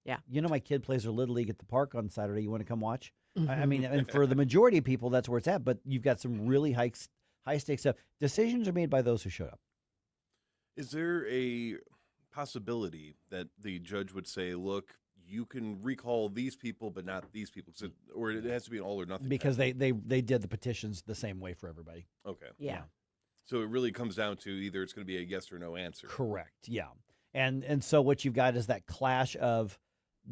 Yeah. My kid plays her Little League at the park on Saturday. You want to come watch? I mean, and for the majority of people, that's where it's at. But you've got some really high-stakes stuff. Decisions are made by those who showed up. Is there a possibility that the judge would say, look, you can recall these people, but not these people, or it has to be an all or nothing. Because they did the petitions the same way for everybody. Okay. Yeah. So it really comes down to either it's going to be a yes or no answer. Correct. Yeah. And so what you've got is that clash of,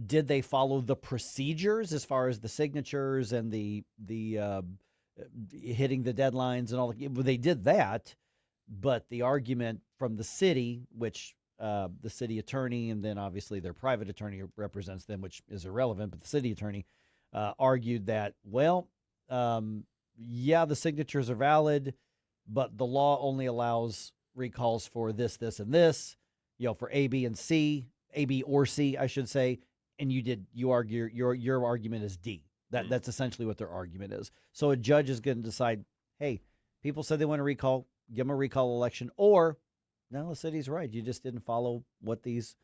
did they follow the procedures as far as the signatures and the hitting the deadlines and all? They did that, but the argument from the city, which the city attorney and then obviously their private attorney represents them, which is irrelevant, but the city attorney argued that, well, yeah, the signatures are valid, but the law only allows recalls for this, this, and this, for A, B, and C, A, B, or C, I should say. And you argue, your argument is D. That's essentially what their argument is. So a judge is going to decide, hey, people said they want to recall, give them a recall election, or no, the city's right. You just didn't follow what this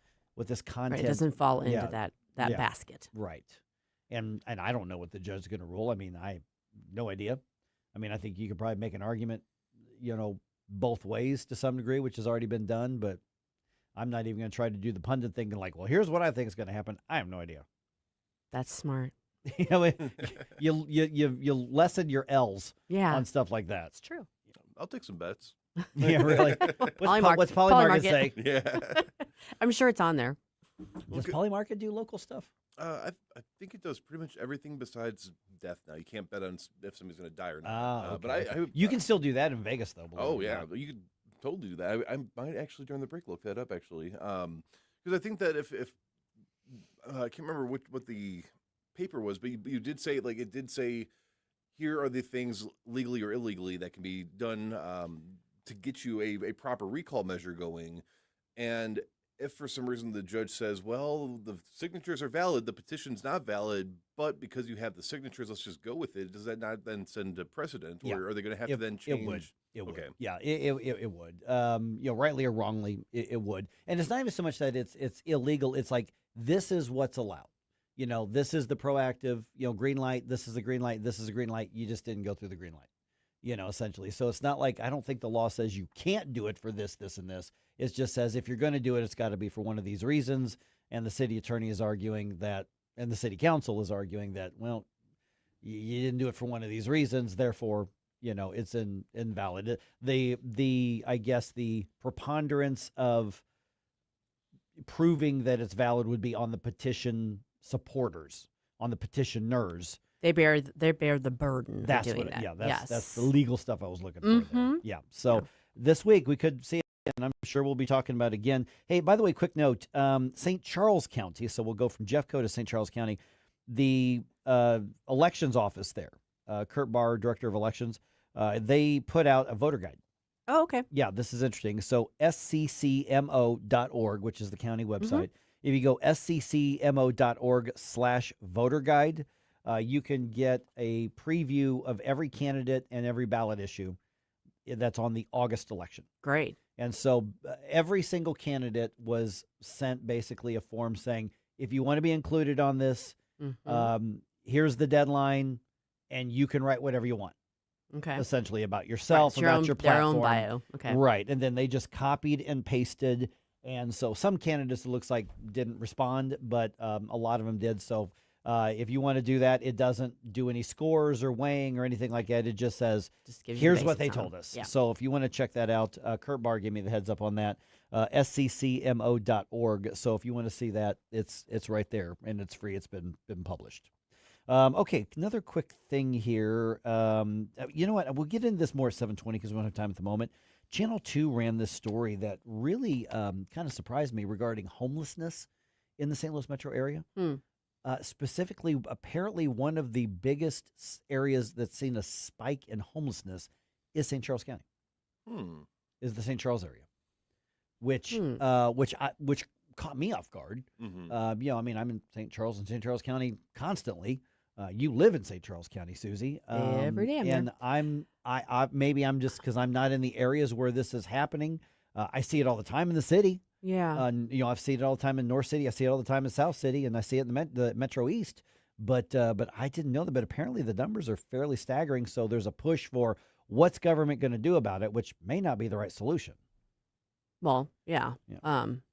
content. Right, it doesn't fall into that basket. Right. And I don't know what the judge is going to rule. I mean, I have no idea. I mean, I think you could probably make an argument, both ways to some degree, which has already been done, but I'm not even going to try to do the pundit thing and like, well, here's what I think is going to happen. I have no idea. That's smart. You lessen your L's on stuff like that. It's true. I'll take some bets. Yeah, really. What's Polymarket say? Yeah. I'm sure it's on there. Does Polymarket do local stuff? I think it does pretty much everything besides death now. You can't bet on if somebody's going to die or not. Okay. But you can still do that in Vegas, though. Oh, yeah. You could totally do that. I might actually, during the break, look that up, actually. Because I think that if I can't remember what the paper was, but you did say, it did say, here are the things legally or illegally that can be done to get you a proper recall measure going. And if for some reason the judge says, well, the signatures are valid, the petition's not valid, but because you have the signatures, let's just go with it, does that not then send a precedent? Or are they going to have to then change? It would. It would. Okay. Yeah, it would. Rightly or wrongly, it would. And it's not even so much that it's illegal. It's like, this is what's allowed. This is the proactive, green light. This is the green light. This is a green light. You just didn't go through the green light, essentially. So it's not like, I don't think the law says you can't do it for this, this, and this. It just says if you're going to do it, it's got to be for one of these reasons. And the city attorney is arguing that, and the city council is arguing that, well, you didn't do it for one of these reasons. Therefore, it's invalid. I guess the preponderance of proving that it's valid would be on the petition supporters, on the petitioners. They bear the burden. That's of doing what. that. Yeah, yes. That's the legal stuff I was looking for. There. Yeah. So this week we could see it, and I'm sure we'll be talking about it again. Hey, by the way, quick note: St. Charles County. So we'll go from Jeffco to St. Charles County. The elections office there, Kurt Barr, director of elections, they put out a voter guide. Oh, okay. Yeah, this is interesting. So sccmo.org, which is the county website. If you go sccmo.org/voter guide, you can get a preview of every candidate and every ballot issue that's on the August election. Great. And so every single candidate was sent basically a form saying, if you want to be included on this, here's the deadline, and you can write whatever you want. Okay. Essentially about yourself, right, about your platform. Their own bio. Okay. Right. And then they just copied and pasted. And so some candidates, it looks like, didn't respond, but a lot of them did. So if you want to do that, it doesn't do any scores or weighing or anything like that. It just says, here's what they told us. Yeah. So if you want to check that out, Kurt Barr gave me the heads up on that, sccmo.org. So if you want to see that, it's right there, and it's free. It's been published. Okay, another quick thing here. You know what? We'll get into this more at 7:20 because we don't have time at the moment. Channel 2 ran this story that really kind of surprised me regarding homelessness in the St. Louis metro area. Specifically, apparently one of the biggest areas that's seen a spike in homelessness is St. Charles County. Is the St. Charles area, which caught me off guard. I mean, I'm in St. Charles and St. Charles County constantly. You live in St. Charles County, Susie. Every day, and maybe I'm just because I'm not in the areas where this is happening. I see it all the time in the city. Yeah. I've seen it all the time in North City. I see it all the time in South City, and I see it in the Metro East. But I didn't know that. But apparently the numbers are fairly staggering. So there's a push for what's government going to do about it, which may not be the right solution. Well, yeah.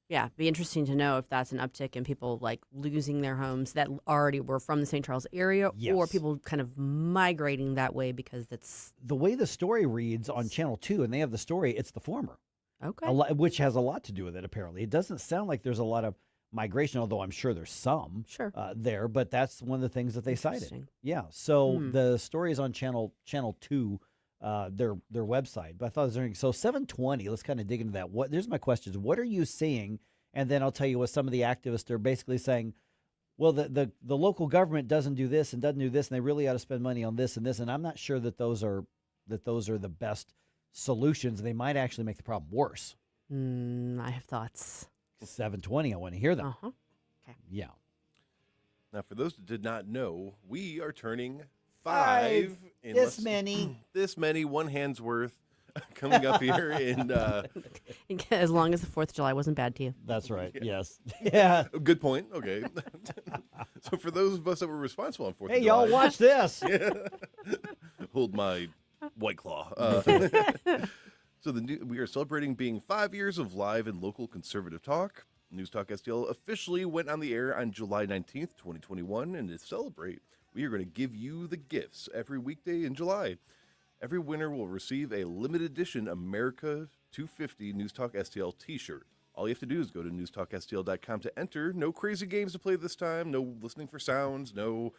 Yeah, be interesting to know if that's an uptick in people like losing their homes that already were from the St. Charles area, or people kind of migrating that way because that's the way the story reads on Channel 2, and they have the story. It's the former, okay, which has a lot to do with it. Apparently, it doesn't sound like there's a lot of migration, although I'm sure there's some there. But that's one of the things that they cited. Yeah, so the story is on Channel 2. Their website, but I thought it was interesting. So 720, let's kind of dig into that. There's my questions. What are you seeing? And then I'll tell you what some of the activists are basically saying. Well, the local government doesn't do this and doesn't do this, and they really ought to spend money on this and this. And I'm not sure that those are the best solutions. They might actually make the problem worse. I have thoughts. 720, I want to hear them. Okay. Yeah. Now, for those that did not know, we are turning 5 in this many, one hand's worth, coming up here in as long as the 4th of July wasn't bad to you. That's right. Yes. Yeah. Good point. Okay. So for those of us that were responsible on 4th of July. Hey, y'all watch this. Hold my White Claw. So we are celebrating being 5 years of live and local conservative talk. News Talk STL officially went on the air on July 19th, 2021, and to celebrate, we are going to give you the gifts every weekday in July. Every winner will receive a limited edition America 250 News Talk STL t-shirt. All you have to do is go to newstalkstl.com to enter. No crazy games to play this time. No listening for sounds. No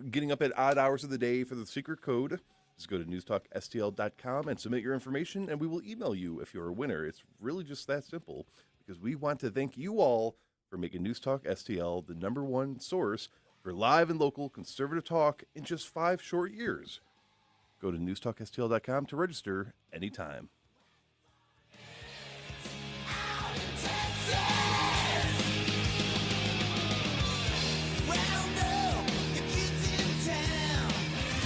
getting up at odd hours of the day for the secret code. Just go to newstalkstl.com and submit your information, and we will email you if you're a winner. It's really just that simple, because we want to thank you all for making News Talk STL the #1 source for live and local conservative talk in just 5 short years. Go to newstalkstl.com to register anytime.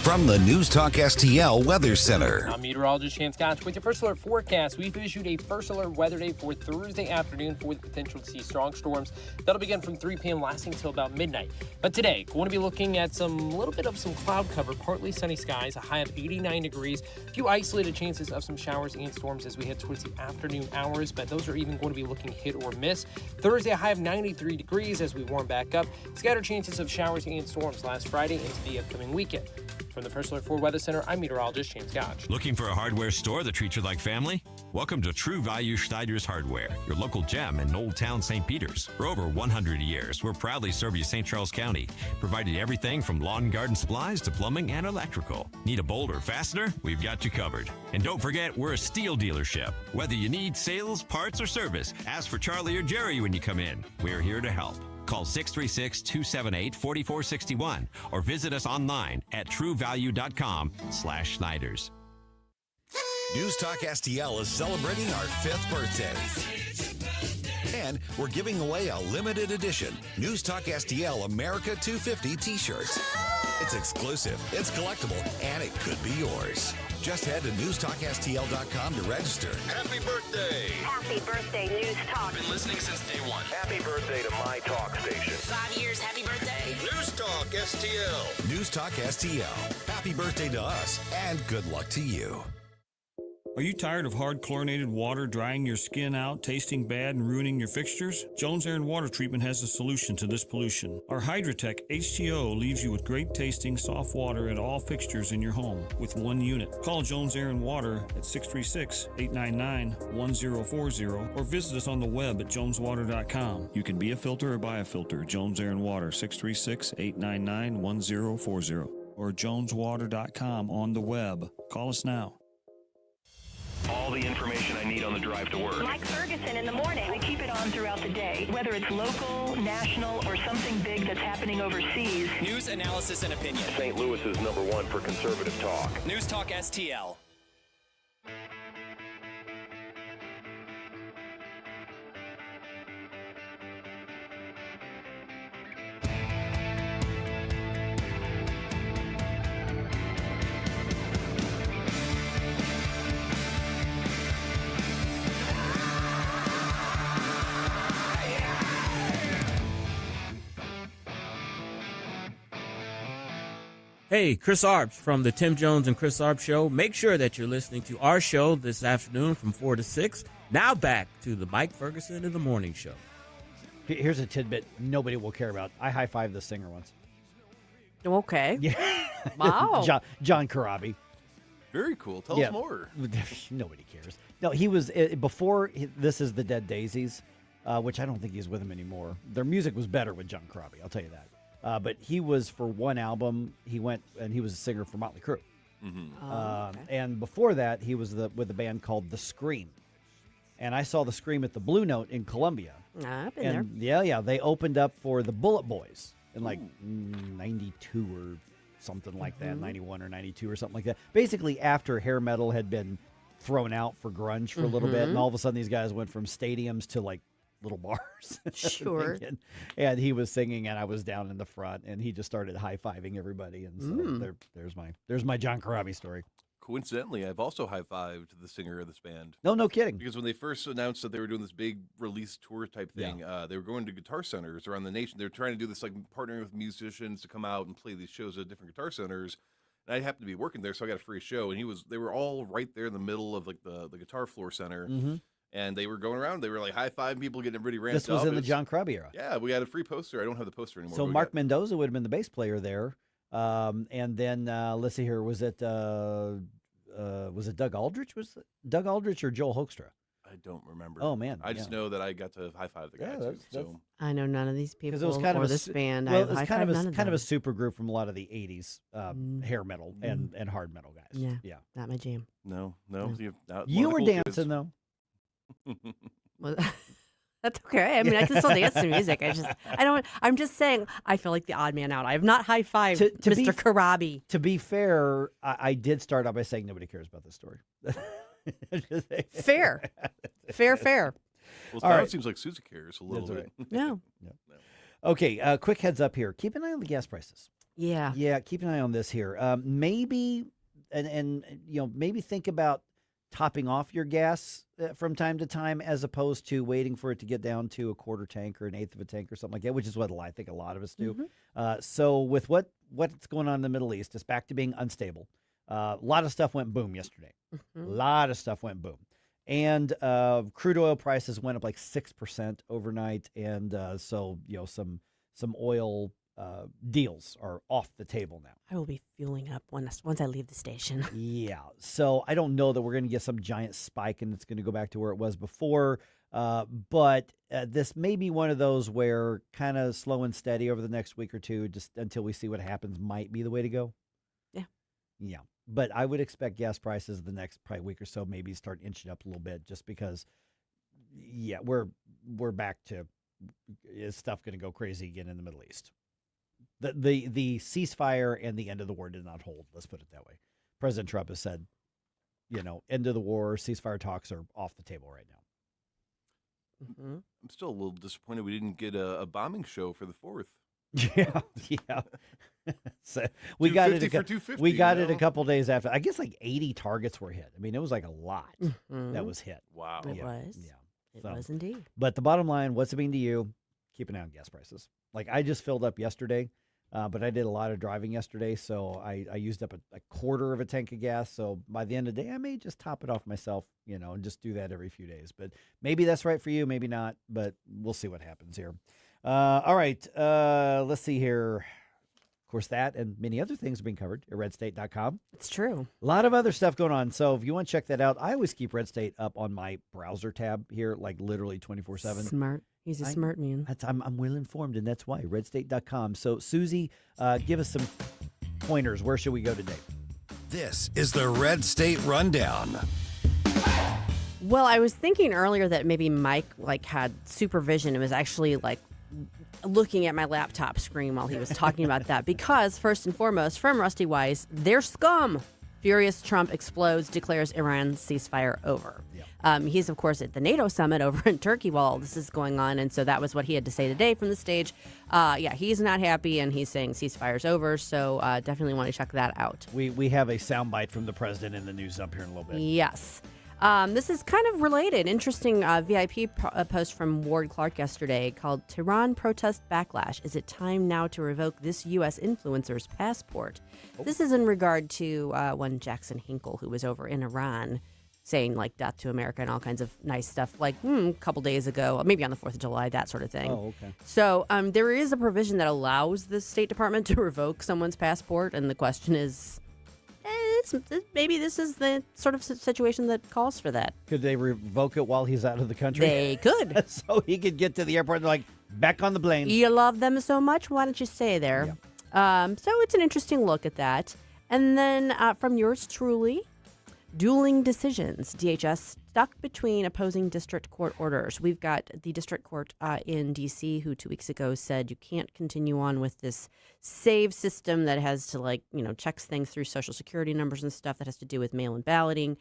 From the News Talk STL Weather Center. I'm meteorologist Chance Gotch with your first alert forecast. We've issued a first alert weather day for Thursday afternoon for the potential to see strong storms. That'll begin from 3 p.m. lasting until about midnight. But today, going to be looking at some little bit of some cloud cover, partly sunny skies, a high of 89 degrees, a few isolated chances of some showers and storms as we head towards the afternoon hours, but those are even going to be looking hit or miss. Thursday, a high of 93 degrees as we warm back up. Scattered chances of showers and storms last Friday into the upcoming weekend. From the First Alert 4 Weather Center, I'm meteorologist James Gotch. Looking for a hardware store that treats you like family? Welcome to True Value Schneider's Hardware, your local gem in Old Town St. Peters. For over 100 years, we're proudly serve you St. Charles County, providing everything from lawn and garden supplies to plumbing and electrical. Need a bolt or fastener? We've got you covered. And don't forget, we're a steel dealership. Whether you need sales, parts, or service, ask for Charlie or Jerry when you come in. We're here to help. Call 636-278-4461 or visit us online at truevalue.com/Schneiders. News Talk STL is celebrating our 5th birthday. And we're giving away a limited edition News Talk STL America 250 t-shirts. It's exclusive, it's collectible, and it could be yours. Just head to newstalkstl.com to register. Happy birthday! Happy birthday, News Talk. Been listening since day one. Happy birthday to my talk station. 5 years, happy birthday. News Talk STL. News Talk STL. Happy birthday to us, and good luck to you. Are you tired of hard chlorinated water drying your skin out, tasting bad, and ruining your fixtures? Jones Air and Water Treatment has a solution to this pollution. Our Hydratech H2O leaves you with great tasting, soft water at all fixtures in your home with one unit. Call Jones Air and Water at 636-899-1040 or visit us on the web at joneswater.com. You can be a filter or buy a filter. Jones Air and Water, 636-899-1040 or joneswater.com on the web. Call us now. All the information I need on the drive to work. Mike Ferguson in the morning. I keep it on throughout the day, whether it's local, national, or something big that's happening overseas. News, analysis, and opinion. St. Louis's #1 for conservative talk. News Talk STL. Hey, Chris Arps from the Tim Jones and Chris Arps Show. Make sure that you're listening to our show this afternoon from 4 to 6. Now back to the Mike Ferguson in the Morning Show. Here's a tidbit nobody will care about. I high-fived the singer once. Okay. Yeah. Wow. John Corabi. Very cool. Tell us more. Nobody cares. No, he was before This Is the Dead Daisies, which I don't think he's with him anymore. Their music was better with John Corabi, I'll tell you that. But he was, for one album, he went and he was a singer for Motley Crue. Mm-hmm. Okay. And before that, he was with a band called The Scream. And I saw The Scream at the Blue Note in Columbia. I've been there. Yeah. They opened up for the Bullet Boys in like 92 or something like that, 91 or 92 or something like that. Basically, after hair metal had been thrown out for grunge for a little bit, and all of a sudden these guys went from stadiums to like little bars. Sure. And he was singing, and I was down in the front, and he just started high-fiving everybody. And so there's my John Corabi story. Coincidentally, I've also high-fived the singer of this band. No kidding. Because when they first announced that they were doing this big release tour type thing, they were going to guitar centers around the nation. They were trying to do this, like partnering with musicians to come out and play these shows at different guitar centers. And I happened to be working there, so I got a free show. And they were all right there in the middle of like the guitar floor center. Mm-hmm. And they were going around. They were like high-fiving people, getting everybody ramped up. This was in the John Corabi era. Yeah, we had a free poster. I don't have the poster anymore. So Mark Mendoza would have been the bass player there. And then, let's see here, was it Doug Aldrich? Was it Doug Aldrich or Joel Hoekstra? I don't remember. Oh, man. I just know that I got to high-five the guy, too. So. I know none of these people It was kind or of this band. Well, I it was high-fived none of kind of a them. super group from a lot of the 80s hair metal and hard metal guys. Yeah, not my jam. No. You were dancing, though. Well, that's okay. I mean, I can still dance to music. I'm just saying, I feel like the odd man out. I have not high-fived Mr. Corabi. To be fair, I did start out by saying nobody cares about this story. Fair. Well, now it seems like Susie cares a little bit. No. Okay, quick heads up here. Keep an eye on the gas prices. Yeah. Yeah, keep an eye on this here. Maybe, maybe think about topping off your gas from time to time as opposed to waiting for it to get down to a quarter tank or an eighth of a tank or something like that, which is what I think a lot of us do. So with what's going on in the Middle East, it's back to being unstable. A lot of stuff went boom yesterday. A lot of stuff went boom. And crude oil prices went up like 6% overnight. And so some oil deals are off the table now. I will be fueling up once I leave the station. Yeah. So I don't know that we're going to get some giant spike and it's going to go back to where it was before. But this may be one of those where kind of slow and steady over the next week or two, just until we see what happens, might be the way to go. Yeah. But I would expect gas prices the next probably week or so maybe start inching up a little bit just because, we're back to, is stuff going to go crazy again in the Middle East? The ceasefire and the end of the war did not hold. Let's put it that way. President Trump has said, end of the war, ceasefire talks are off the table right now. I'm still a little disappointed we didn't get a bombing show for the 4th. Yeah. So we got it. for 250. We got it a couple days after. I guess like 80 targets were hit. I mean, it was like a lot that was hit. Wow. It was. Yeah. It was indeed. But the bottom line, what's it mean to you? Keep an eye on gas prices. Like I just filled up yesterday, but I did a lot of driving yesterday, so I used up a quarter of a tank of gas. So by the end of the day, I may just top it off myself, and just do that every few days. But maybe that's right for you, maybe not. But we'll see what happens here. All right, let's see here. Of course, that and many other things are being covered at RedState.com. It's true. A lot of other stuff going on. So if you want to check that out, I always keep RedState up on my browser tab here, like literally 24/7. Smart. He's a smart man. I'm well informed, and that's why. RedState.com. So, Susie, give us some pointers. Where should we go today? This is the Red State Rundown. Well, I was thinking earlier that maybe Mike had supervision and was actually looking at my laptop screen while he was talking about that. Because first and foremost, from Rusty Wise, they're scum. Furious Trump explodes, declares Iran ceasefire over. He's, of course, at the NATO summit over in Turkey while all this is going on. And so that was what he had to say today from the stage. He's not happy, and he's saying ceasefire's over. So definitely want to check that out. We have a soundbite from the president in the news up here in a little bit. Yes. This is kind of related. Interesting VIP post from Ward Clark yesterday called Tehran Protest Backlash. Is it time now to revoke this U.S. influencer's passport? This is in regard to one Jackson Hinkle, who was over in Iran saying, like, death to America and all kinds of nice stuff, like a couple days ago, maybe on the 4th of July, that sort of thing. Oh, okay. So there is a provision that allows the State Department to revoke someone's passport, and the question is, maybe this is the sort of situation that calls for that. Could they revoke it while he's out of the country? They could. So he could get to the airport and they're like, back on the plane. You love them so much, why don't you stay there? Yeah. So it's an interesting look at that. And then from yours truly, dueling decisions. DHS stuck between opposing district court orders. We've got the district court in D.C. who 2 weeks ago said you can't continue on with this SAVE system that has to, checks things through Social Security numbers and stuff that has to do with mail-in balloting.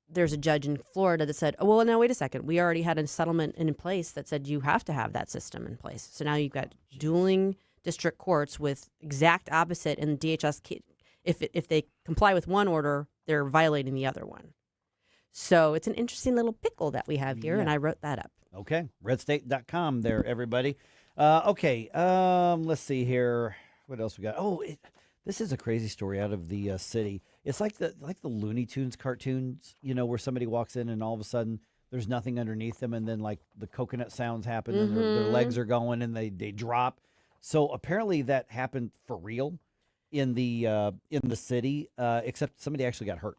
There's a judge in Florida that said, oh, well, now, wait a second. We already had a settlement in place that said you have to have that system in place. So now you've got dueling district courts with exact opposite, and DHS, if they comply with one order, they're violating the other one. So it's an interesting little pickle that we have here, and I wrote that up. Okay, redstate.com there, everybody. Let's see here. What else we got? Oh, this is a crazy story out of the city. It's like the Looney Tunes cartoons, where somebody walks in and all of a sudden there's nothing underneath them, and then like the coconut sounds happen and their legs are going and they drop. So apparently that happened for real in the city, except somebody actually got hurt.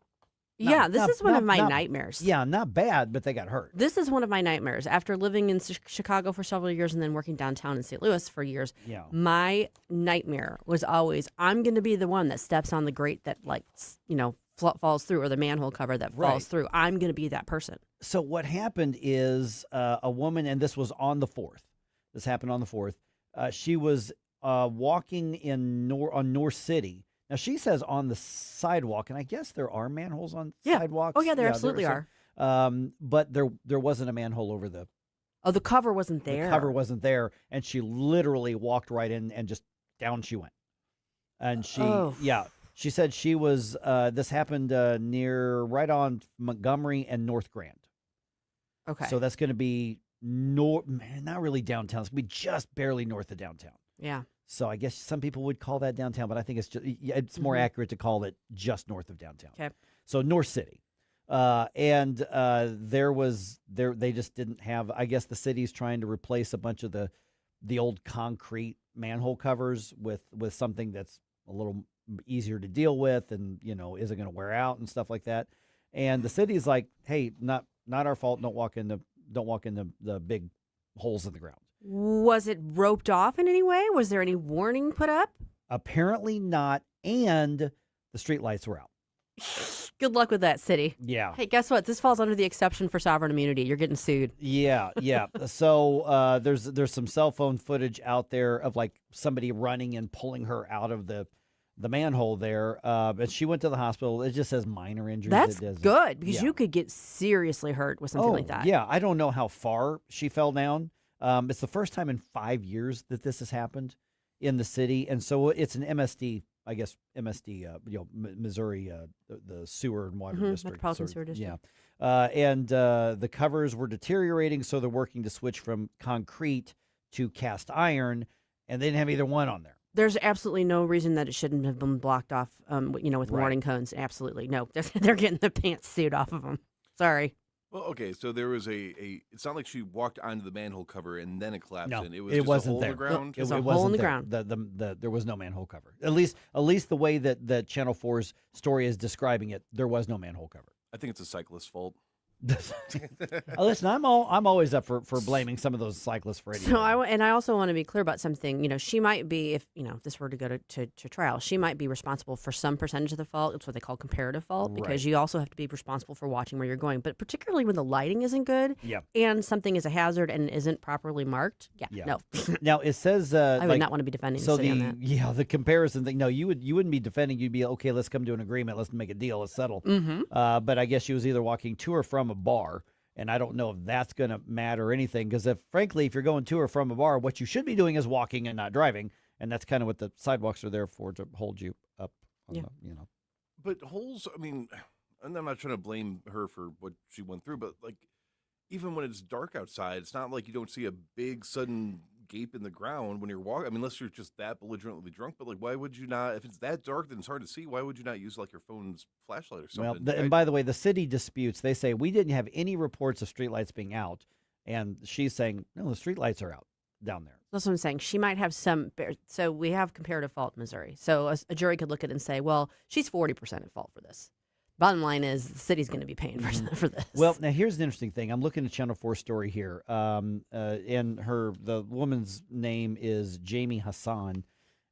This is one of my nightmares. Yeah, not bad, but they got hurt. This is one of my nightmares. After living in Chicago for several years and then working downtown in St. Louis for years, my nightmare was always, I'm going to be the one that steps on the grate that, falls through, or the manhole cover that falls through. I'm going to be that person. So what happened is a woman, and this was on the 4th. This happened on the 4th. She was walking on North City. Now, she says on the sidewalk, and I guess there are manholes on sidewalks. Oh, yeah, there absolutely are. But there wasn't a manhole over the... Oh, the cover wasn't there. The cover wasn't there, and she literally walked right in and just down she went. And she said she was... this happened right on Montgomery and North Grand. Okay. So that's going to be not really downtown. It's going to be just barely north of downtown. Yeah. So I guess some people would call that downtown, but I think it's more accurate to call it just north of downtown. Okay. So North City. They just didn't have, I guess the city's trying to replace a bunch of the old concrete manhole covers with something that's a little easier to deal with and, isn't going to wear out and stuff like that. And the city's like, hey, not our fault. Don't walk in the big holes in the ground. Was it roped off in any way? Was there any warning put up? Apparently not, and the street lights were out. Good luck with that, city. Yeah. Hey, guess what? This falls under the exception for sovereign immunity. You're getting sued. Yeah. So there's some cell phone footage out there of like somebody running and pulling her out of the manhole there. But she went to the hospital. It just says minor injuries. That's good, because you could get seriously hurt with something like that. Yeah. I don't know how far she fell down. It's the first time in 5 years that this has happened in the city. And so it's an MSD, Missouri, the sewer and water district. Metropolitan Sewer District. Yeah. And the covers were deteriorating, so they're working to switch from concrete to cast iron, and they didn't have either one on there. There's absolutely no reason that it shouldn't have been blocked off, with warning cones. Absolutely. No, they're getting the pantsuit off of them. Sorry. Well, okay, so there was it's not like she walked onto the manhole cover and then it collapsed in. It was it just wasn't a hole there. in the ground? It was a hole in the ground. There was no manhole cover. At least the way that the Channel 4's story is describing it, there was no manhole cover. I think it's a cyclist's fault. Listen, I'm always up for blaming some of those cyclists for anything. So I also want to be clear about something. She might be, if this were to go to trial, she might be responsible for some percentage of the fault. It's what they call comparative fault, because you also have to be responsible for watching where you're going. But particularly when the lighting isn't good, and something is a hazard and isn't properly marked, no. Now it says I would not want to be defending the city on that. The comparison thing. No, you wouldn't be defending. You'd be okay. Let's come to an agreement. Let's make a deal. Let's settle. Mm-hmm. But I guess she was either walking to or from a bar, and I don't know if that's going to matter or anything, because frankly, if you're going to or from a bar, what you should be doing is walking and not driving, and that's kind of what the sidewalks are there for, to hold you up. But holes, and I'm not trying to blame her for what she went through, but like, even when it's dark outside, it's not like you don't see a big sudden gape in the ground when you're walking. I mean, unless you're just that belligerently drunk, but like, why would you not, if it's that dark, then it's hard to see. Why would you not use like your phone's flashlight or something? Well, and by the way, the city disputes. They say we didn't have any reports of streetlights being out. And she's saying, no, the streetlights are out down there. That's what I'm saying. She might have some. So we have comparative fault in Missouri. So a jury could look at it and say, well, she's 40% at fault for this. Bottom line is the city's going to be paying for this. Well, now here's the interesting thing. I'm looking at Channel 4 story here. And the woman's name is Jamie Hassan.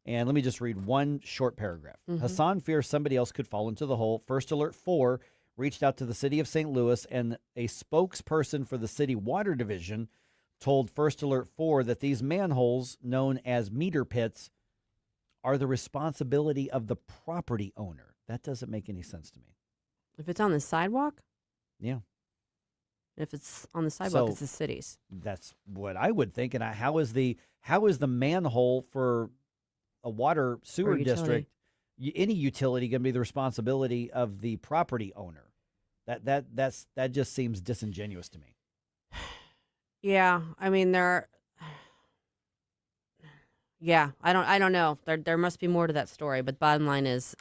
And let me just read one short paragraph. Hassan fears somebody else could fall into the hole. First Alert 4 reached out to the city of St. Louis, and a spokesperson for the city water division told First Alert 4 that these manholes, known as meter pits, are the responsibility of the property owner. That doesn't make any sense to me. If it's on the sidewalk? Yeah. If it's on the sidewalk, it's the city's. That's what I would think. And how is the manhole for a water sewer district, any utility, going to be the responsibility of the property owner? That just seems disingenuous to me. Yeah, I mean yeah, I don't know. There must be more to that story, but bottom line is,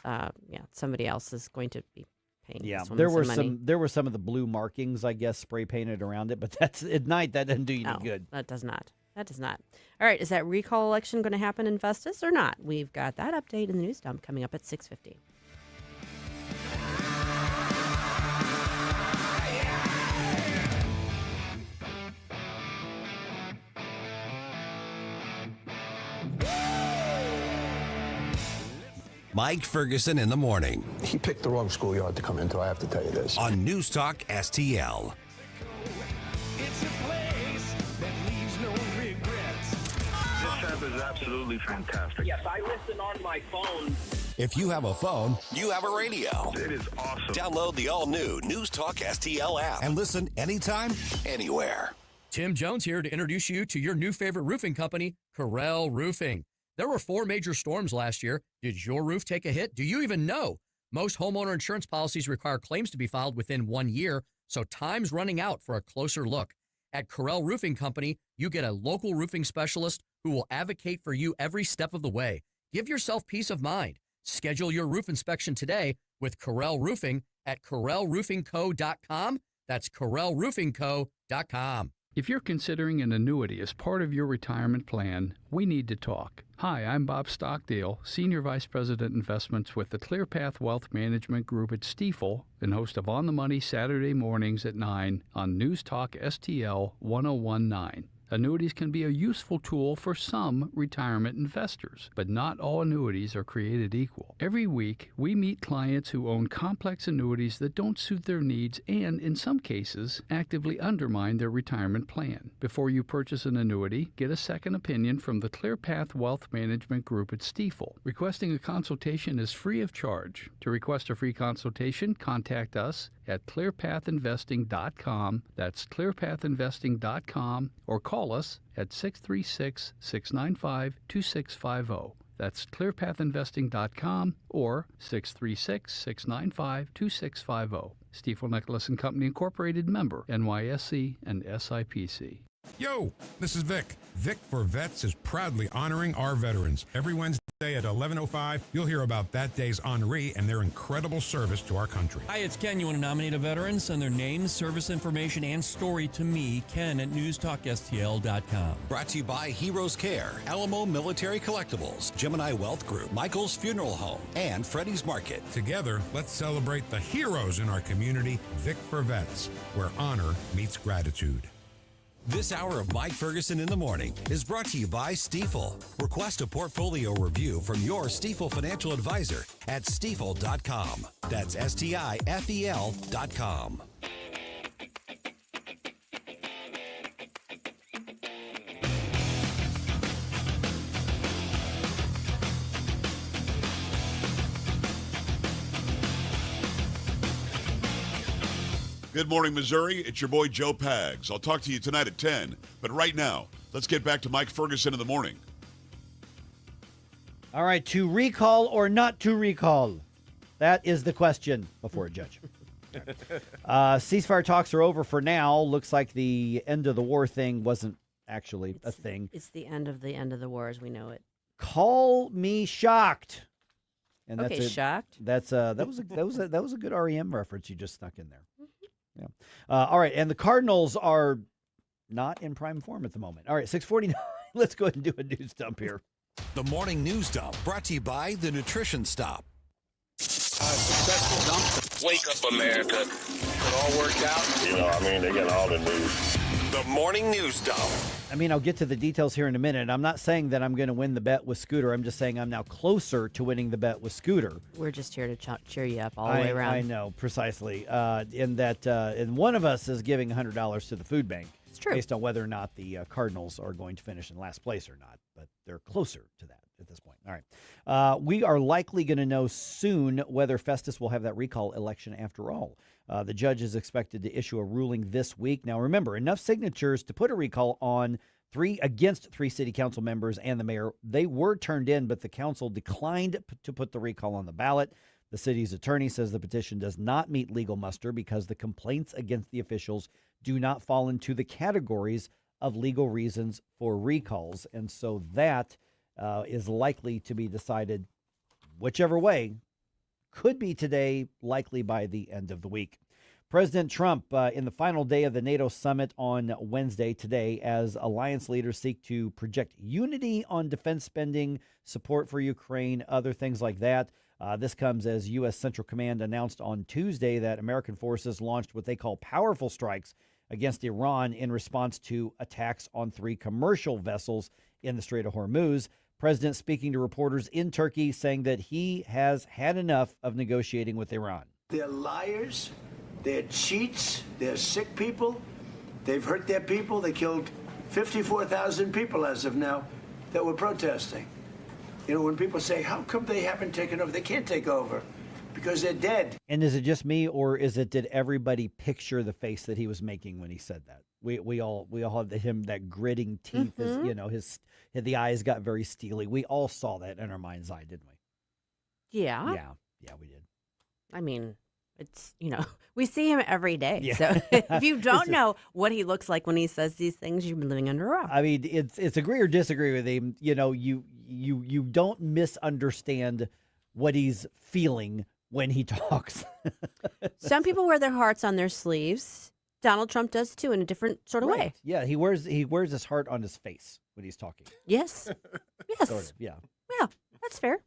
somebody else is going to be paying. Yeah, this woman there were money. there were some of the blue markings, I guess, spray painted around it, but that's at night. That doesn't do you any good. That does not. That does not. All right, is that recall election going to happen in Festus or not? We've got that update in the news dump coming up at 6:50. Mike Ferguson in the morning. He picked the wrong schoolyard to come into, I have to tell you this. On News Talk STL. It's a place that leaves no regrets. This app is absolutely fantastic. Yes, I listen on my phone. If you have a phone, you have a radio. It is awesome. Download the all-new News Talk STL app and listen anytime, anywhere. Tim Jones here to introduce you to your new favorite roofing company, Corel Roofing. There were 4 major storms last year. Did your roof take a hit? Do you even know? Most homeowner insurance policies require claims to be filed within 1 year, so time's running out for a closer look. At Corel Roofing Company, you get a local roofing specialist who will advocate for you every step of the way. Give yourself peace of mind. Schedule your roof inspection today with Corel Roofing at CorelRoofingCo.com. That's CorelRoofingCo.com. If you're considering an annuity as part of your retirement plan, we need to talk. Hi, I'm Bob Stockdale, Senior Vice President Investments with the ClearPath Wealth Management Group at Stifel and host of On the Money Saturday mornings at 9 on News Talk STL 1019. Annuities can be a useful tool for some retirement investors, but not all annuities are created equal. Every week, we meet clients who own complex annuities that don't suit their needs and, in some cases, actively undermine their retirement plan. Before you purchase an annuity, get a second opinion from the ClearPath Wealth Management Group at Stifel. Requesting a consultation is free of charge. To request a free consultation, contact us at clearpathinvesting.com. That's clearpathinvesting.com, or call us at 636-695-2650. That's clearpathinvesting.com or 636-695-2650. Stifel Nicholas and Company Incorporated, member NYSE and SIPC. Yo, this is Vic. Vic for Vets is proudly honoring our veterans. Every Wednesday at 11:05, you'll hear about that day's honoree and their incredible service to our country. Hi, it's Ken. You want to nominate a veteran? Send their name, service information, and story to me, Ken, at NewsTalkSTL.com. Brought to you by Heroes Care, Alamo Military Collectibles, Gemini Wealth Group, Michael's Funeral Home, and Freddy's Market. Together, let's celebrate the heroes in our community, Vic for Vets, where honor meets gratitude. This hour of Mike Ferguson in the morning is brought to you by Stifel. Request a portfolio review from your Stifel financial advisor at Stifel.com. That's STIFEL.com. Good morning, Missouri. It's your boy, Joe Pags. I'll talk to you tonight at 10. But right now, let's get back to Mike Ferguson in the morning. All right, to recall or not to recall? That is the question before a judge. Ceasefire talks are over for now. Looks like the end of the war thing wasn't actually a thing. It's the end of the war as we know it. Call me shocked. And Okay, shocked. That was a good REM reference you just snuck in there. Yeah. All right, and the Cardinals are not in prime form at the moment. All right, 6:49. Let's go ahead and do a news dump here. The morning news dump brought to you by the Nutrition Stop. Successful dump. Wake up, America. It all worked out. You know, I mean, they got all the news. The morning news dump. I mean, I'll get to the details here in a minute. I'm not saying that I'm going to win the bet with Scooter. I'm just saying I'm now closer to winning the bet with Scooter. We're just here to cheer you up all the way around. I know, precisely. In that, and one of us is giving $100 to the food bank. It's true. Based on whether or not the Cardinals are going to finish in last place or not. But they're closer to that at this point. All right. We are likely going to know soon whether Festus will have that recall election after all. The judge is expected to issue a ruling this week. Now, remember, enough signatures to put a recall on against three city council members and the mayor. They were turned in, but the council declined to put the recall on the ballot. The city's attorney says the petition does not meet legal muster because the complaints against the officials do not fall into the categories of legal reasons for recalls. And so that is likely to be decided whichever way. Could be today, likely by the end of the week. President Trump, in the final day of the NATO summit on Wednesday today, as alliance leaders seek to project unity on defense spending, support for Ukraine, other things like that. This comes as U.S. Central Command announced on Tuesday that American forces launched what they call powerful strikes against Iran in response to attacks on 3 commercial vessels in the Strait of Hormuz. President speaking to reporters in Turkey saying that he has had enough of negotiating with Iran. They're liars. They're cheats. They're sick people. They've hurt their people. They killed 54,000 people as of now that were protesting. You know, when people say, how come they haven't taken over? They can't take over because they're dead. And is it just me, or did everybody picture the face that he was making when he said that? We all had him, that gritting teeth, the eyes got very steely. We all saw that in our mind's eye, didn't we? Yeah. Yeah, we did. I mean, it's, we see him every day. Yeah. So if you don't know what he looks like when he says these things, you've been living under a rock. I mean, it's agree or disagree with him. You don't misunderstand what he's feeling when he talks. Some people wear their hearts on their sleeves. Donald Trump does too, in a different sort of way. Yeah, he wears his heart on his face when he's talking. Yes. Yes. Sort of, yeah. Yeah, that's fair.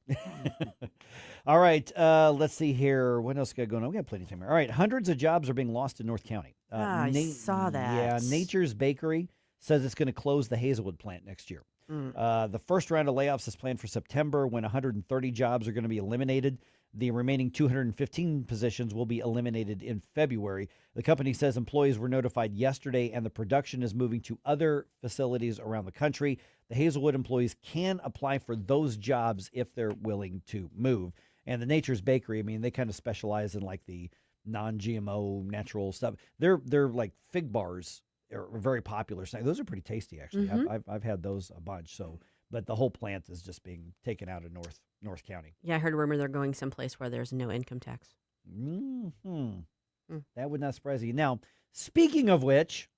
All right, let's see here. What else got going on? We got plenty of time here. All right, hundreds of jobs are being lost in North County. I saw that. Yeah, Nature's Bakery says it's going to close the Hazelwood plant next year. The first round of layoffs is planned for September when 130 jobs are going to be eliminated. The remaining 215 positions will be eliminated in February. The company says employees were notified yesterday and the production is moving to other facilities around the country. The Hazelwood employees can apply for those jobs if they're willing to move. And the Nature's Bakery, I mean, they kind of specialize in like the non-GMO natural stuff. They're like fig bars are very popular. Those are pretty tasty, actually. Mm-hmm. I've had those a bunch. So, but the whole plant is just being taken out of North County. Yeah, I heard a rumor they're going someplace where there's no income tax. That would not surprise you. Now, speaking of which,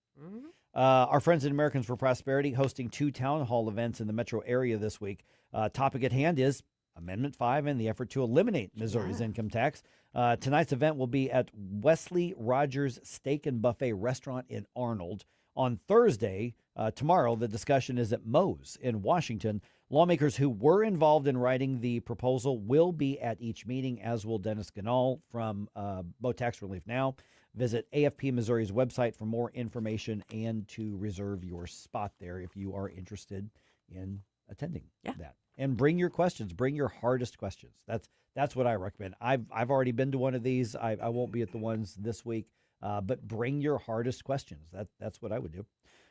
our friends at Americans for Prosperity hosting 2 town hall events in the metro area this week. Topic at hand is Amendment 5 and the effort to eliminate Missouri's income tax. Tonight's event will be at Wesley Rogers Steak and Buffet Restaurant in Arnold. On Thursday, tomorrow, the discussion is at Moe's in Washington. Lawmakers who were involved in writing the proposal will be at each meeting, as will Dennis Ganal from Mo Tax Relief Now. Visit AFP Missouri's website for more information and to reserve your spot there if you are interested in attending that. And bring your questions. Bring your hardest questions. That's what I recommend. I've already been to one of these. I won't be at the ones this week, but bring your hardest questions. That's what I would do.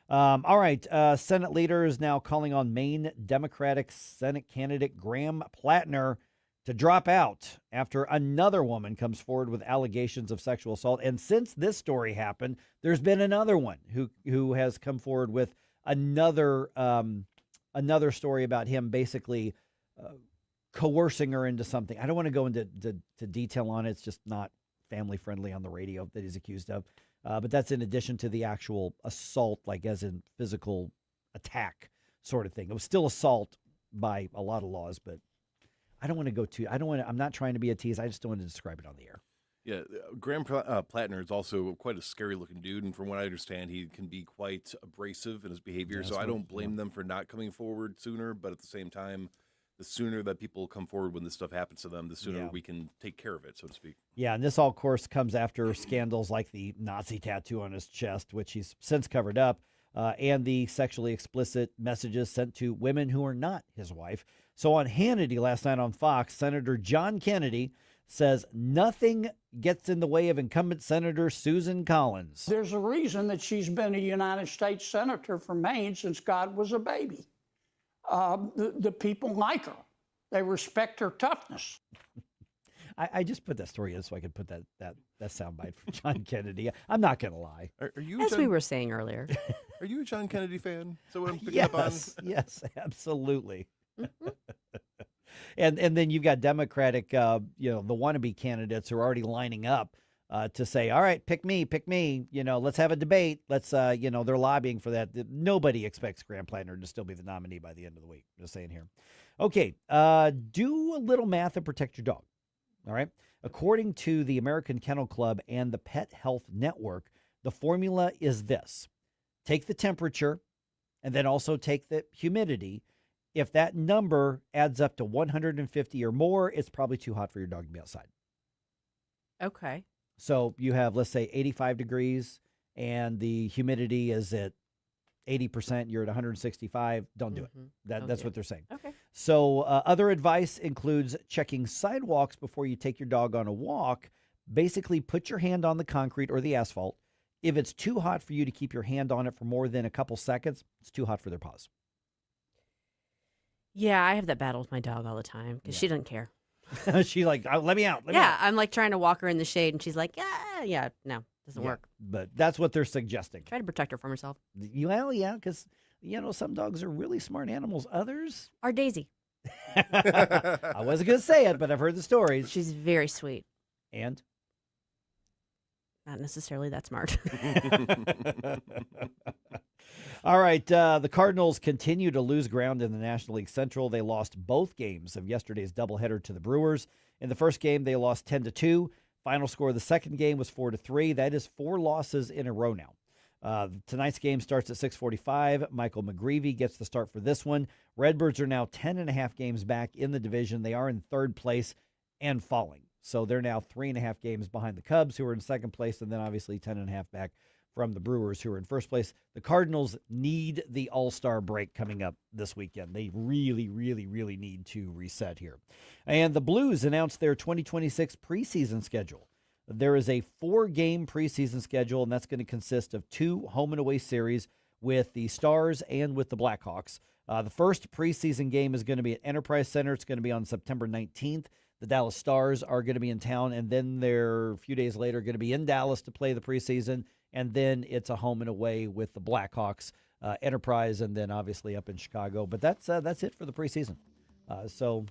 All right. Senate leaders now calling on Maine Democratic Senate candidate Graham Plattner to drop out after another woman comes forward with allegations of sexual assault. And since this story happened, there's been another one who has come forward with another story about him basically coercing her into something. I don't want to go into detail on it. It's just not family friendly on the radio that he's accused of. But that's in addition to the actual assault, like as in physical attack sort of thing. It was still assault by a lot of laws, but I don't want to go too. I'm not trying to be a tease. I just don't want to describe it on the air. Yeah, Graham Plattner is also quite a scary-looking dude, and from what I understand, he can be quite abrasive in his behavior. Yeah, so I don't blame them for not coming forward sooner. But at the same time, the sooner that people come forward when this stuff happens to them, the sooner we can take care of it, so to speak. Yeah, and this all, of course, comes after scandals like the Nazi tattoo on his chest, which he's since covered up, and the sexually explicit messages sent to women who are not his wife. So on Hannity last night on Fox, Senator John Kennedy says nothing gets in the way of incumbent Senator Susan Collins. There's a reason that she's been a United States Senator from Maine since God was a baby. The people like her. They respect her toughness. I just put that story in so I could put that soundbite from John Kennedy. I'm not going to lie. Are you As we were saying earlier. Are you a John Kennedy fan? So what I'm picking up on? Yes, absolutely. And then you've got Democratic, the wannabe candidates who are already lining up to say, all right, pick me, let's have a debate. Let's, they're lobbying for that. Nobody expects Graham Plattner to still be the nominee by the end of the week. Just saying here. Okay, do a little math and protect your dog. All right. According to the American Kennel Club and the Pet Health Network, the formula is this. Take the temperature and then also take the humidity. If that number adds up to 150 or more, it's probably too hot for your dog to be outside. Okay. So you have, let's say, 85 degrees and the humidity is at 80%. You're at 165. Don't do it. That's what they're saying. Okay. So other advice includes checking sidewalks before you take your dog on a walk. Basically, put your hand on the concrete or the asphalt. If it's too hot for you to keep your hand on it for more than a couple seconds, it's too hot for their paws. Yeah, I have that battle with my dog all the time because she doesn't care. She like, let me out. Let me Yeah, out. I'm like trying to walk her in the shade and she's like, no, doesn't work. But that's what they're suggesting. Try to protect her from herself. Well, yeah, because, some dogs are really smart animals. Others Our Daisy. I wasn't going to say it, but I've heard the stories. She's very sweet. And? Not necessarily that smart. All right, the Cardinals continue to lose ground in the National League Central. They lost both games of yesterday's doubleheader to the Brewers. In the first game, they lost 10-2. Final score of the second game was 4-3. That is 4 losses in a row now. Tonight's game starts at 6:45. Michael McGreevy gets the start for this one. Redbirds are now 10.5 games back in the division. They are in third place and falling. So they're now 3.5 games behind the Cubs, who are in second place, and then obviously 10.5 back from the Brewers, who are in first place. The Cardinals need the All-Star break coming up this weekend. They really, really, really need to reset here. And the Blues announced their 2026 preseason schedule. There is a 4-game preseason schedule, and that's going to consist of 2 home and away series with the Stars and with the Blackhawks. The first preseason game is going to be at Enterprise Center. It's going to be on September 19th. The Dallas Stars are going to be in town, and then they're a few days later going to be in Dallas to play the preseason, and then it's a home and away with the Blackhawks, Enterprise, and then obviously up in Chicago. But that's it for the preseason. So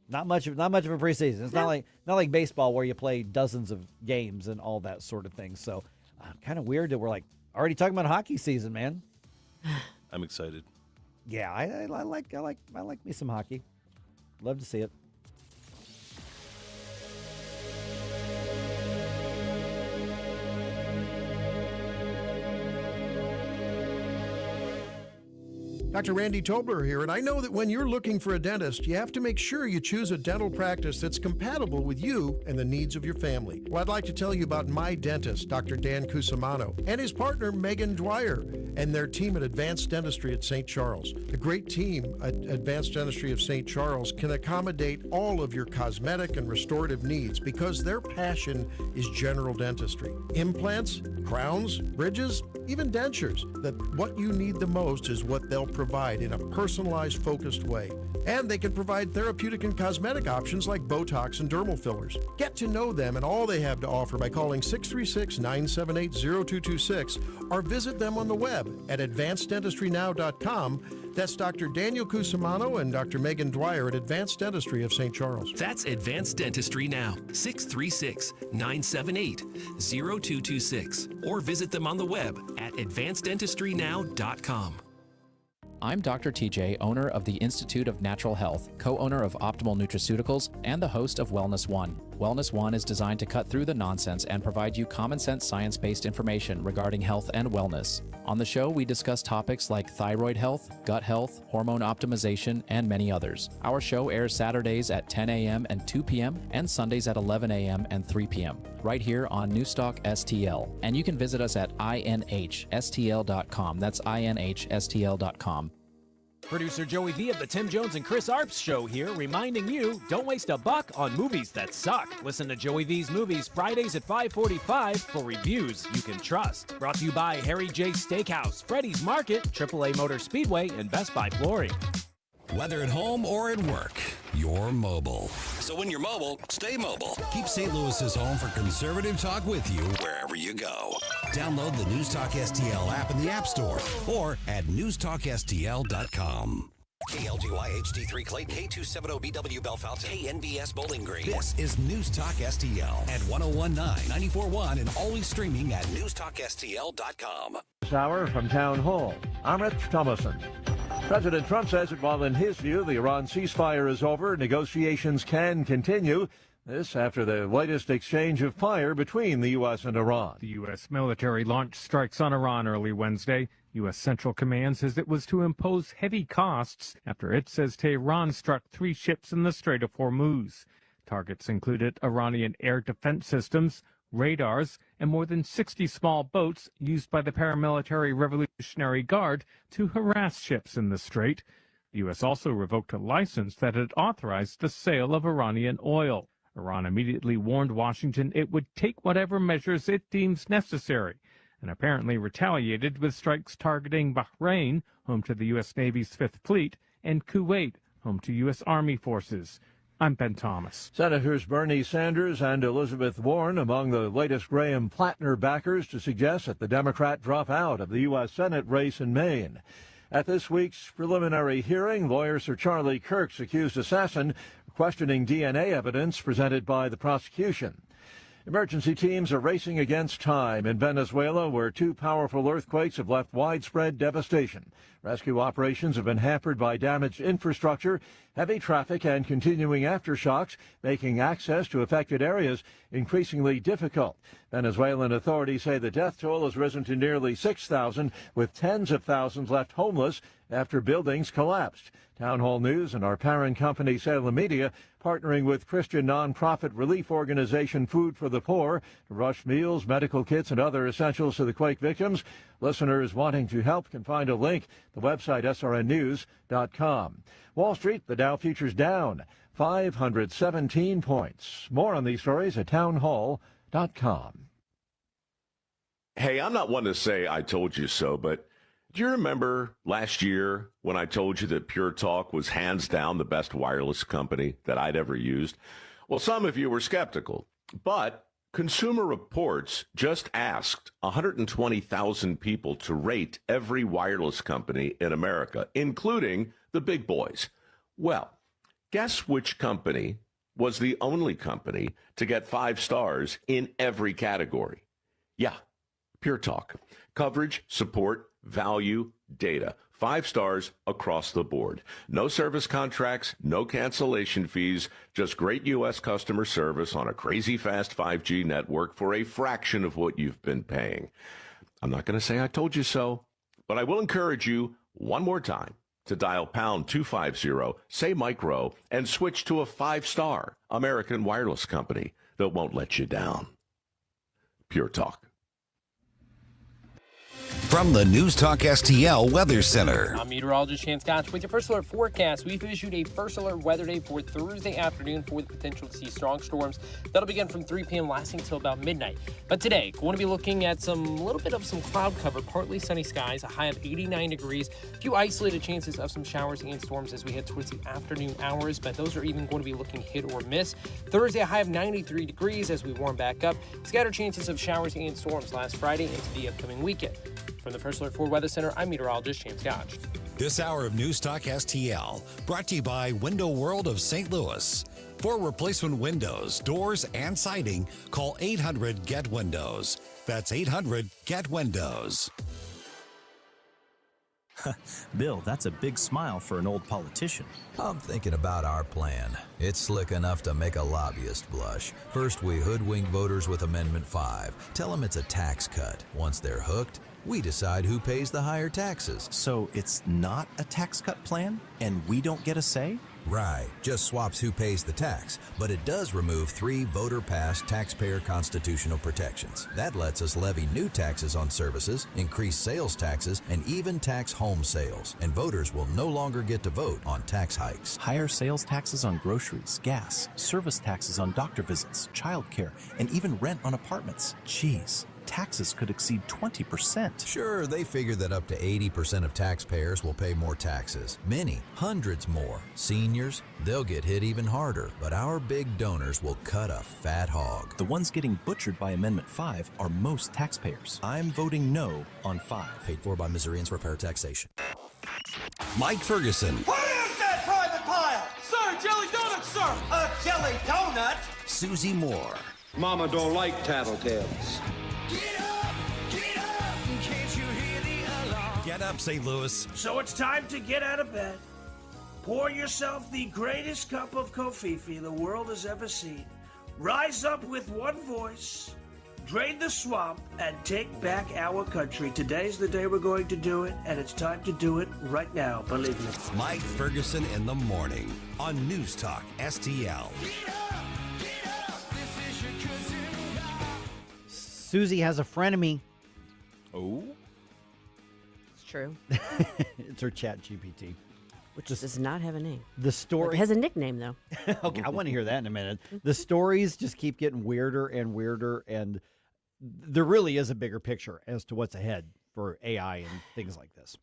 not much of a preseason. It's not like baseball where you play dozens of games and all that sort of thing. So kind of weird that we're like already talking about hockey season, man. I'm excited. Yeah, I like me some hockey. Love to see it. Dr. Randy Tobler here, and I know that when you're looking for a dentist, you have to make sure you choose a dental practice that's compatible with you and the needs of your family. Well, I'd like to tell you about my dentist, Dr. Dan Cusimano, and his partner, Megan Dwyer, and their team at Advanced Dentistry at St. Charles. The great team at Advanced Dentistry of St. Charles can accommodate all of your cosmetic and restorative needs because their passion is general dentistry. Implants, crowns, bridges, even dentures. That what you need the most is what they'll provide in a personalized, focused way. And they can provide therapeutic and cosmetic options like Botox and dermal fillers. Get to know them and all they have to offer by calling 636-978-0226 or visit them on the web at advanceddentistrynow.com. That's Dr. Daniel Cusimano and Dr. Megan Dwyer at Advanced Dentistry of St. Charles. That's Advanced Dentistry now, 636-978-0226. Or visit them on the web at advanceddentistrynow.com. I'm Dr. TJ, owner of the Institute of Natural Health, co-owner of Optimal Nutraceuticals, and the host of Wellness One. Wellness One is designed to cut through the nonsense and provide you common sense science-based information regarding health and wellness. On the show, we discuss topics like thyroid health, gut health, hormone optimization, and many others. Our show airs Saturdays at 10 a.m. and 2 p.m. and Sundays at 11 a.m. and 3 p.m. right here on NewsTalkSTL. And you can visit us at inhstl.com. That's inhstl.com. Producer Joey V of the Tim Jones and Chris Arps Show here, reminding you, don't waste a buck on movies that suck. Listen to Joey V's Movies Fridays at 5:45 for reviews you can trust. Brought to you by Harry J. Steakhouse, Freddy's Market, AAA Motor Speedway, and Best Buy Flooring. Whether at home or at work, you're mobile. So when you're mobile, stay mobile. Keep St. Louis's home for conservative talk with you wherever you go. Download the NewsTalk STL app in the App Store or at newstalkstl.com. KLGY HD3 Clayton, K270BW Bellefonte, KNBS Bowling Green. This is NewsTalk STL at 1019, 94.1, and always streaming at newstalkstl.com. This hour from Town Hall, I'm Rich Thomason. President Trump says that while in his view the Iran ceasefire is over, negotiations can continue. This after the latest exchange of fire between the U.S. and Iran. The U.S. military launched strikes on Iran early Wednesday. U.S. Central Command says it was to impose heavy costs after it says Tehran struck 3 ships in the Strait of Hormuz. Targets included Iranian air defense systems, radars, and more than 60 small boats used by the paramilitary Revolutionary Guard to harass ships in the strait. The U.S. also revoked a license that had authorized the sale of Iranian oil. Iran immediately warned Washington it would take whatever measures it deems necessary, and apparently retaliated with strikes targeting Bahrain, home to the U.S. Navy's Fifth Fleet, and Kuwait, home to U.S. Army forces. I'm Ben Thomas. Senators Bernie Sanders and Elizabeth Warren among the latest Graham Plattner backers to suggest that the Democrat drop out of the U.S. Senate race in Maine. At this week's preliminary hearing, lawyer Sir Charlie Kirk's accused assassin questioning DNA evidence presented by the prosecution. Emergency teams are racing against time in Venezuela, where 2 powerful earthquakes have left widespread devastation. Rescue operations have been hampered by damaged infrastructure, heavy traffic, and continuing aftershocks, making access to affected areas increasingly difficult. Venezuelan authorities say the death toll has risen to nearly 6,000, with tens of thousands left homeless after buildings collapsed. Town Hall News and our parent company, Salem Media, partnering with Christian nonprofit relief organization Food for the Poor to rush meals, medical kits, and other essentials to the quake victims. Listeners wanting to help can find a link at the website srnnews.com. Wall Street, the Dow futures down 517 points. More on these stories at townhall.com. Hey, I'm not one to say I told you so, but do you remember last year when I told you that Pure Talk was hands down the best wireless company that I'd ever used? Well, some of you were skeptical, but Consumer Reports just asked 120,000 people to rate every wireless company in America, including the big boys. Well, guess which company was the only company to get 5 stars in every category? Yeah, Pure Talk. Coverage, support, value, data. 5 stars across the board. No service contracts, no cancellation fees, just great U.S. customer service on a crazy fast 5G network for a fraction of what you've been paying. I'm not going to say I told you so, but I will encourage you one more time to dial pound 250, say micro, and switch to a 5-star American wireless company that won't let you down. Pure Talk. From the NewsTalk STL Weather Center. I'm meteorologist Chance Gotch with your first alert forecast. We've issued a first alert weather day for Thursday afternoon for the potential to see strong storms. That'll begin from 3 p.m. lasting till about midnight. But today, going to be looking at some cloud cover, partly sunny skies, a high of 89 degrees, a few isolated chances of some showers and storms as we head towards the afternoon hours, but those are even going to be looking hit or miss. Thursday, a high of 93 degrees as we warm back up. Scattered chances of showers and storms last Friday into the upcoming weekend. From the First Alert 4 Weather Center, I'm meteorologist James Gotch. This hour of News Talk STL brought to you by Window World of St. Louis. For replacement windows, doors, and siding, call 800-GET-WINDOWS. That's 800-GET-WINDOWS. Bill, that's a big smile for an old politician. I'm thinking about our plan. It's slick enough to make a lobbyist blush. First, we hoodwink voters with Amendment 5. Tell them it's a tax cut. Once they're hooked, we decide who pays the higher taxes. So it's not a tax cut plan, and we don't get a say? Right, just swaps who pays the tax, but it does remove 3 voter-passed taxpayer constitutional protections. That lets us levy new taxes on services, increase sales taxes, and even tax home sales. And voters will no longer get to vote on tax hikes. Higher sales taxes on groceries, gas, service taxes on doctor visits, childcare, and even rent on apartments. Jeez. Taxes could exceed 20%. Sure, they figure that up to 80% of taxpayers will pay more taxes. Many, hundreds more. Seniors, they'll get hit even harder. But our big donors will cut a fat hog. The ones getting butchered by Amendment 5 are most taxpayers. I'm voting no on 5. Paid for by Missourians for fair taxation. Mike Ferguson. What is that private pile? Sir, jelly donut, sir. A jelly donut? Susie Moore. Mama don't like tattletales. Get up, St. Louis. So it's time to get out of bed. Pour yourself the greatest cup of kofifi the world has ever seen. Rise up with one voice. Drain the swamp and take back our country. Today's the day we're going to do it, and it's time to do it right now, believe me. Mike Ferguson in the morning on News Talk STL. Susie has a frenemy. Oh? It's true. It's her chat GPT. Which does not have a name. The story It has a nickname, though. Okay, I want to hear that in a minute. The stories just keep getting weirder and weirder, and there really is a bigger picture as to what's ahead for AI and things like this.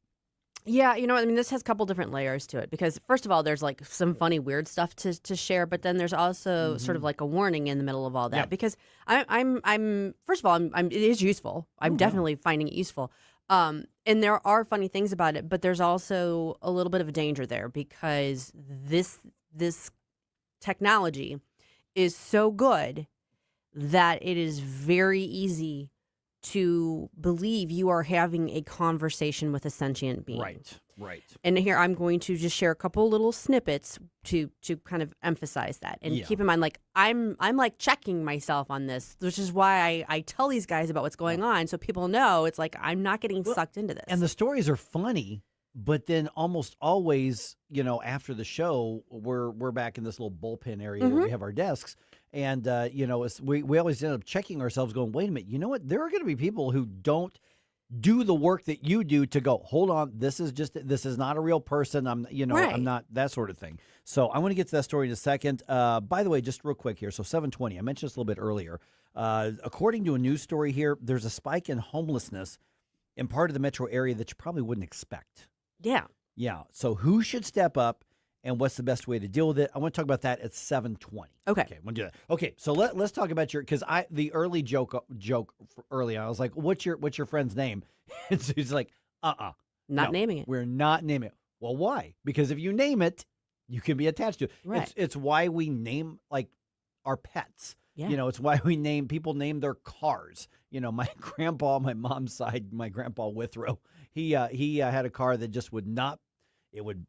Yeah, you know, I mean, this has a couple different layers to it because, first of all, there's like some funny, weird stuff to share, but then there's also sort of like a warning in the middle of all that because I'm first of all, it is useful. I'm definitely finding it useful. And there are funny things about it, but there's also a little bit of a danger there because this technology is so good that it is very easy to believe you are having a conversation with a sentient being. Right. And here I'm going to just share a couple little snippets to kind of emphasize that. And keep in mind, like I'm like checking myself on this, which is why I tell these guys about what's going on so people know it's like I'm not getting sucked into this. And the stories are funny, but then almost always, you know, after the show, we're back in this little bullpen area where we have our desks. And, you know, we always end up checking ourselves going, wait a minute, you know what? There are going to be people who don't do the work that you do to go, hold on, this is not a real person. I'm not that sort of thing. So I want to get to that story in a second. By the way, just real quick here. So 720, I mentioned this a little bit earlier. According to a news story here, there's a spike in homelessness in part of the metro area that you probably wouldn't expect. Yeah. Yeah. So who should step up? And what's the best way to deal with it? I want to talk about that at 7:20. Okay, we'll do that. Okay, so let's talk about the early joke early on. I was like, "What's your friend's name?" And so he's like, not naming it. We're not naming it. Well, why? Because if you name it, you can be attached to it. Right. It's why we name like our pets. Yeah. You know, it's why people name their cars. You know, my grandpa, my mom's side, my grandpa Withrow, he had a car that just would not. It would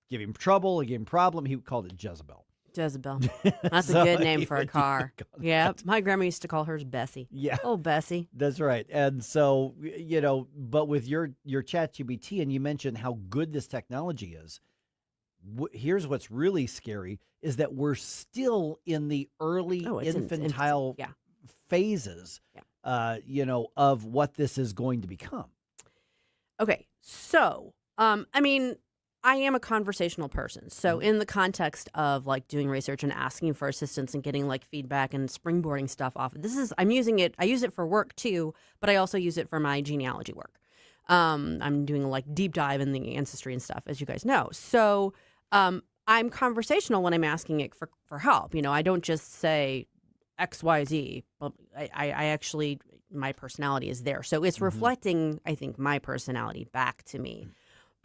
give him trouble, it gave him problem. He called it Jezebel. Jezebel. That's a good name for a car. Yeah. My grandma used to call hers Bessie. Yeah. Oh, Bessie. That's right. And so, you know, but with your ChatGPT, and you mentioned how good this technology is, here's what's really scary is that we're still in the early infantile phases, you know, of what this is going to become. Okay. So, I mean, I am a conversational person. So in the context of like doing research and asking for assistance and getting like feedback and springboarding stuff off, I use it for work too, but I also use it for my genealogy work. I'm doing like deep dive in the ancestry and stuff, as you guys know. So I'm conversational when I'm asking it for help. You know, I don't just say X, Y, Z. I actually, my personality is there. So it's reflecting, I think, my personality back to me.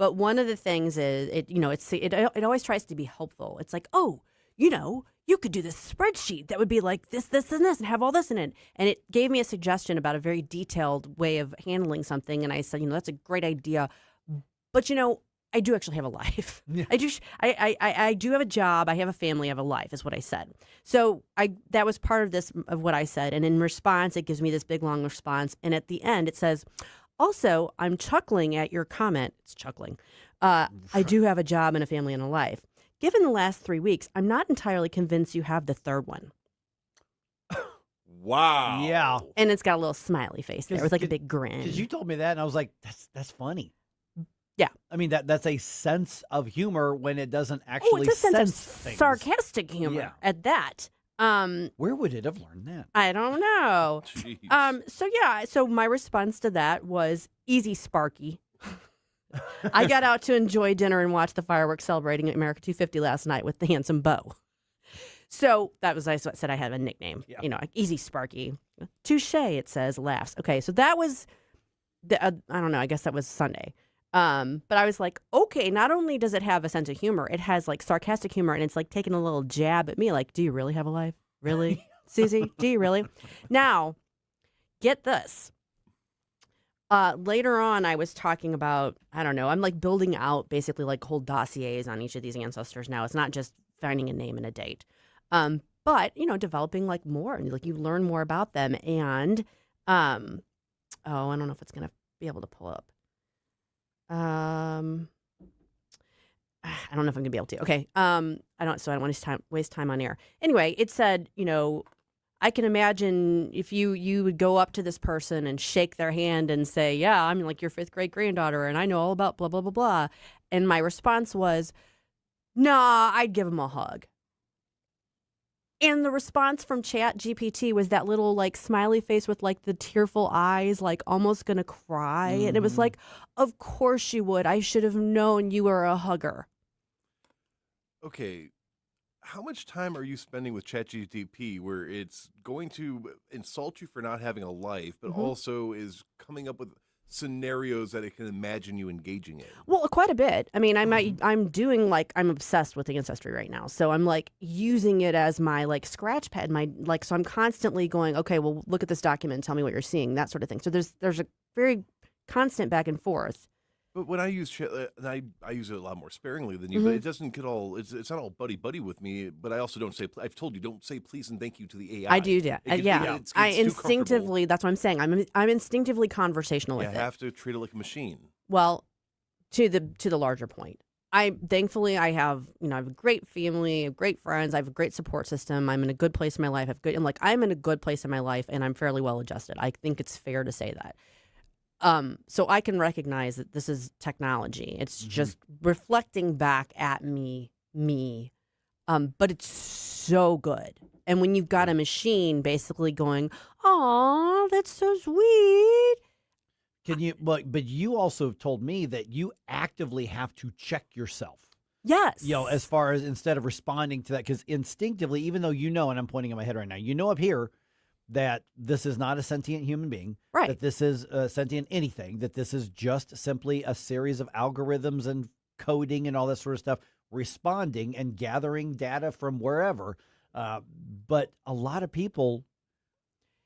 But one of the things is, it always tries to be helpful. It's like, oh, you could do this spreadsheet that would be like this, this, and this, and have all this in it. And it gave me a suggestion about a very detailed way of handling something. And I said, that's a great idea. But, I do actually have a life. Yeah. I do have a job. I have a family. I have a life, is what I said. So that was part of what I said. And in response, it gives me this big, long response. And at the end, it says, also, I'm chuckling at your comment. It's chuckling. I do have a job and a family and a life. Given the last 3 weeks, I'm not entirely convinced you have the third one. Wow. Yeah. And it's got a little smiley face there with like a big grin. Because you told me that, and I was like, that's funny. Yeah. I mean, that's a sense of humor when it doesn't actually it's a sense of things. sarcastic humor at that. Where would it have learned that? I don't know. So my response to that was easy, Sparky. I got out to enjoy dinner and watch the fireworks celebrating America 250 last night with the handsome Bo. So that was, I said I had a nickname, easy, Sparky. Touche, it says, laughs. Okay, so that was, I don't know, I guess that was Sunday. But I was like, okay, not only does it have a sense of humor, it has like sarcastic humor, and it's like taking a little jab at me, like, do you really have a life? Really? Susie, do you really? Now, get this. Later on, I was talking about, I don't know, I'm like building out basically like whole dossiers on each of these ancestors now. It's not just finding a name and a date. But, developing like more, and like you learn more about them. And, I don't know if it's going to be able to pull up. I don't know if I'm gonna be able to. Okay. I don't want to waste time on air. Anyway, it said, I can imagine if you would go up to this person and shake their hand and say, yeah, I'm like your 5th grade granddaughter and I know all about blah, blah, blah, blah. And my response was, nah, I'd give him a hug. And the response from Chat GPT was that little like smiley face with like the tearful eyes, like almost gonna cry. And it was like, of course you would. I should have known you were a hugger. Okay. How much time are you spending with ChatGPT where it's going to insult you for not having a life, but also is coming up with scenarios that it can imagine you engaging in? Well, quite a bit. I mean, I'm doing like, I'm obsessed with Ancestry right now. So I'm like using it as my like scratch pad, so I'm constantly going, okay, well, look at this document, tell me what you're seeing, that sort of thing. So there's a very constant back and forth. But when I use I use it a lot more sparingly than you, but it doesn't get all, it's not all buddy with me, but I also don't say, I've told you, don't say please and thank you to the AI. I do that. I instinctively, that's what I'm saying. I'm instinctively conversational with it. You have to treat it like a machine. Well, to the larger point. Thankfully I have a great family, I have great friends, I have a great support system. I'm in a good place in my life. I'm in a good place in my life and I'm fairly well adjusted. I think it's fair to say that. So I can recognize that this is technology. It's just reflecting back at me. But it's so good. And when you've got a machine basically going, "Aw, that's so sweet." But you also told me that you actively have to check yourself. Yes. As far as instead of responding to that, because instinctively, even though and I'm pointing at my head right now, up here that this is not a sentient human being, right? That this is sentient anything, that this is just simply a series of algorithms and coding and all that sort of stuff, responding and gathering data from wherever. But a lot of people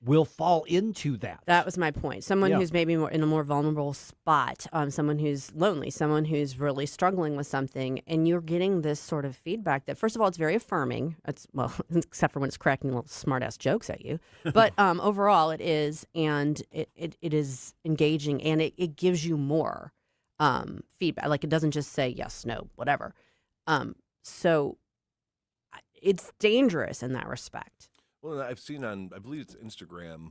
will fall into that. That was my point. Someone who's maybe more in a more vulnerable spot, someone who's lonely, someone who's really struggling with something, and you're getting this sort of feedback that, first of all, it's very affirming. Except for when it's cracking little smart-ass jokes at you. But overall, it is, and it is engaging, and it gives you more feedback. Like, it doesn't just say yes, no, whatever. So it's dangerous in that respect. Well, I've seen on, I believe it's Instagram,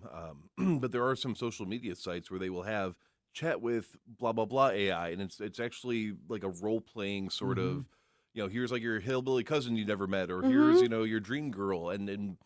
but there are some social media sites where they will have chat with blah, blah, blah AI, and it's actually like a role-playing sort of, here's like your hillbilly cousin you never met, or here's, your dream girl. And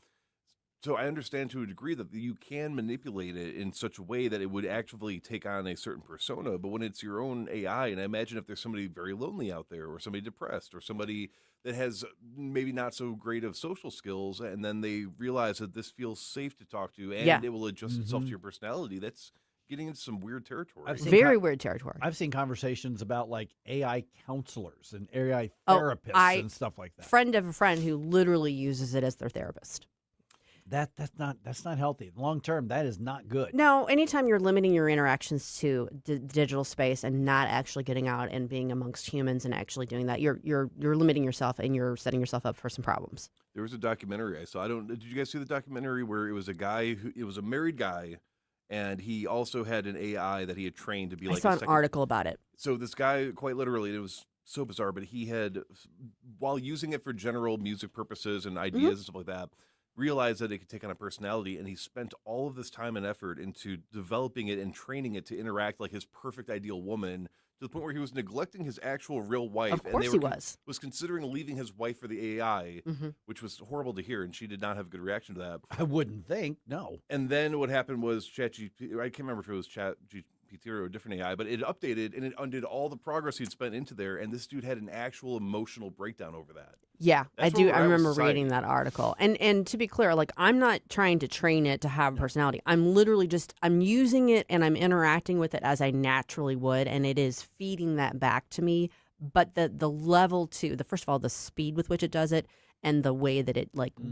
so I understand to a degree that you can manipulate it in such a way that it would actually take on a certain persona, but when it's your own AI, and I imagine if there's somebody very lonely out there, or somebody depressed, or somebody that has maybe not so great of social skills, and then they realize that this feels safe to talk to, and it will adjust itself to your personality. That's getting into some weird territory. Very weird territory. I've seen conversations about like AI counselors and AI Oh, therapists and stuff like that. Friend of a friend who literally uses it as their therapist. That's not healthy. Long term, that is not good. No, anytime you're limiting your interactions to digital space and not actually getting out and being amongst humans and actually doing that, you're limiting yourself and you're setting yourself up for some problems. There was a documentary I saw. Did you guys see the documentary where it was a married guy, and he also had an AI that he had trained to be like I saw an article about it. So this guy, quite literally, it was so bizarre, but he had, while using it for general music purposes and ideas and stuff like that, realized that it could take on a personality, and he spent all of this time and effort into developing it and training it to interact like his perfect ideal woman, to the point where he was neglecting his actual real wife. Of course he was. Was considering leaving his wife for the AI, which was horrible to hear, and she did not have a good reaction to that. I wouldn't think, no. And then what happened was ChatGPT, I can't remember if it was ChatGPT or a different AI, but it updated and it undid all the progress he'd spent into there, and this dude had an actual emotional breakdown over that. Yeah, That's I do. where we're I at with remember society. reading that article. And to be clear, like, I'm not trying to train it to have a personality. I'm literally I'm using it and I'm interacting with it as I naturally would, and it is feeding that back to me. But the level first of all, the speed with which it does it and the way that it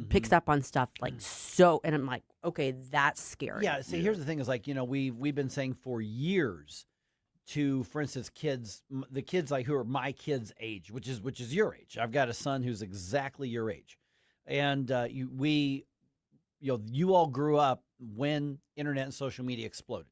picks up on stuff and I'm like, okay, that's scary. Yeah, see, here's the thing is like, we've been saying for years to, for instance, the kids like who are my kids' age, which is your age. I've got a son who's exactly your age. And you all grew up when internet and social media exploded.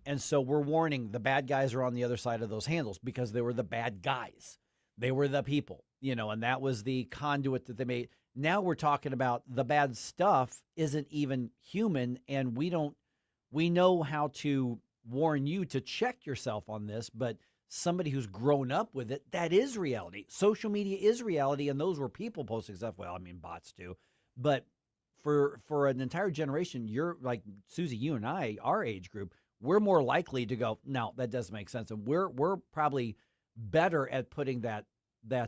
And so we're warning the bad guys are on the other side of those handles because they were the bad guys. They were the people, and that was the conduit that they made. Now we're talking about the bad stuff isn't even human, and we know how to warn you to check yourself on this, but somebody who's grown up with it, that is reality. Social media is reality, and those were people posting stuff. Well, I mean, bots too. But for an entire generation, you're like, Susie, you and I, our age group, we're more likely to go, no, that doesn't make sense. And we're probably better at putting that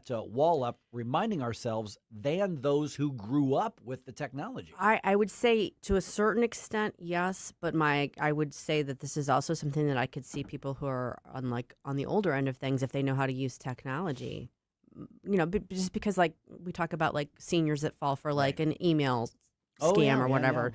wall up, reminding ourselves, than those who grew up with the technology. I would say to a certain extent, yes, but I would say that this is also something that I could see people who are on the older end of things, if they know how to use technology, just because like we talk about like seniors that fall for like an email scam or whatever.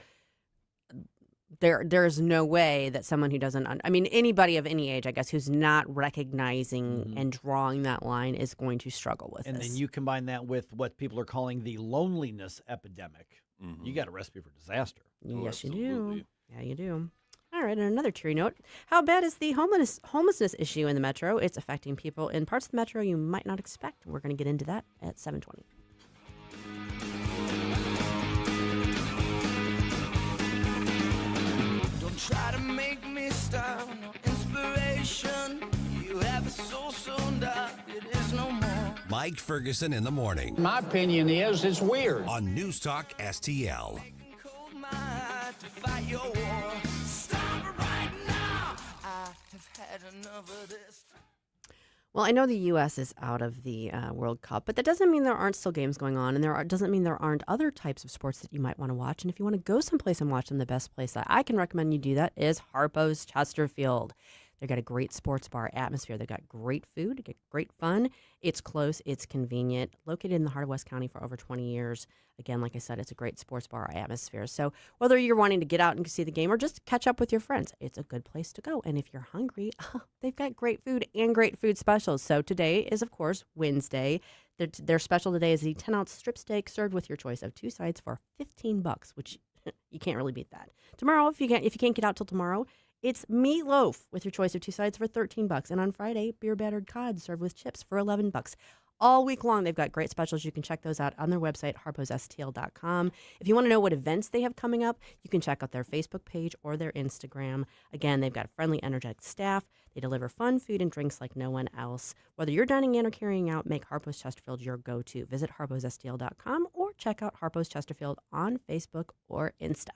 There's no way that someone who doesn't, anybody of any age, I guess, who's not recognizing and drawing that line is going to struggle with and this. Then you combine that with what people are calling the loneliness epidemic. You got a recipe for disaster. Yes, you do. Yeah, you do. All right, and another cheery note. How bad is the homelessness issue in the metro? It's affecting people in parts of the metro you might not expect. We're going to get into that at 7:20. Try to make me stop, no inspiration. You have a soul so dark, it is no more. Mike Ferguson in the morning. My opinion is it's weird. On Newstalk STL. Cold my heart to fight your war. Stop it right now. I have had enough of this. Well, I know the U.S. is out of the World Cup, but that doesn't mean there aren't still games going on, and doesn't mean there aren't other types of sports that you might want to watch. And if you want to go someplace and watch them, the best place that I can recommend you do that is Harpo's Chesterfield. They've got a great sports bar atmosphere. They've got great food, they get great fun. It's close, it's convenient. Located in the heart of West County for over 20 years. Again, like I said, it's a great sports bar atmosphere. So whether you're wanting to get out and see the game or just catch up with your friends, it's a good place to go. And if you're hungry, they've got great food and great food specials. So today is, of course, Wednesday. Their special today is the 10-ounce strip steak served with your choice of 2 sides for $15, which you can't really beat that. Tomorrow, if you can't get out till tomorrow, it's meatloaf with your choice of 2 sides for $13. And on Friday, beer battered cod served with chips for $11. All week long, they've got great specials. You can check those out on their website, harposstl.com. If you want to know what events they have coming up, you can check out their Facebook page or their Instagram. Again, they've got friendly, energetic staff. They deliver fun food and drinks like no one else. Whether you're dining in or carrying out, make Harpo's Chesterfield your go-to. Visit harposstl.com or check out Harpo's Chesterfield on Facebook or Insta.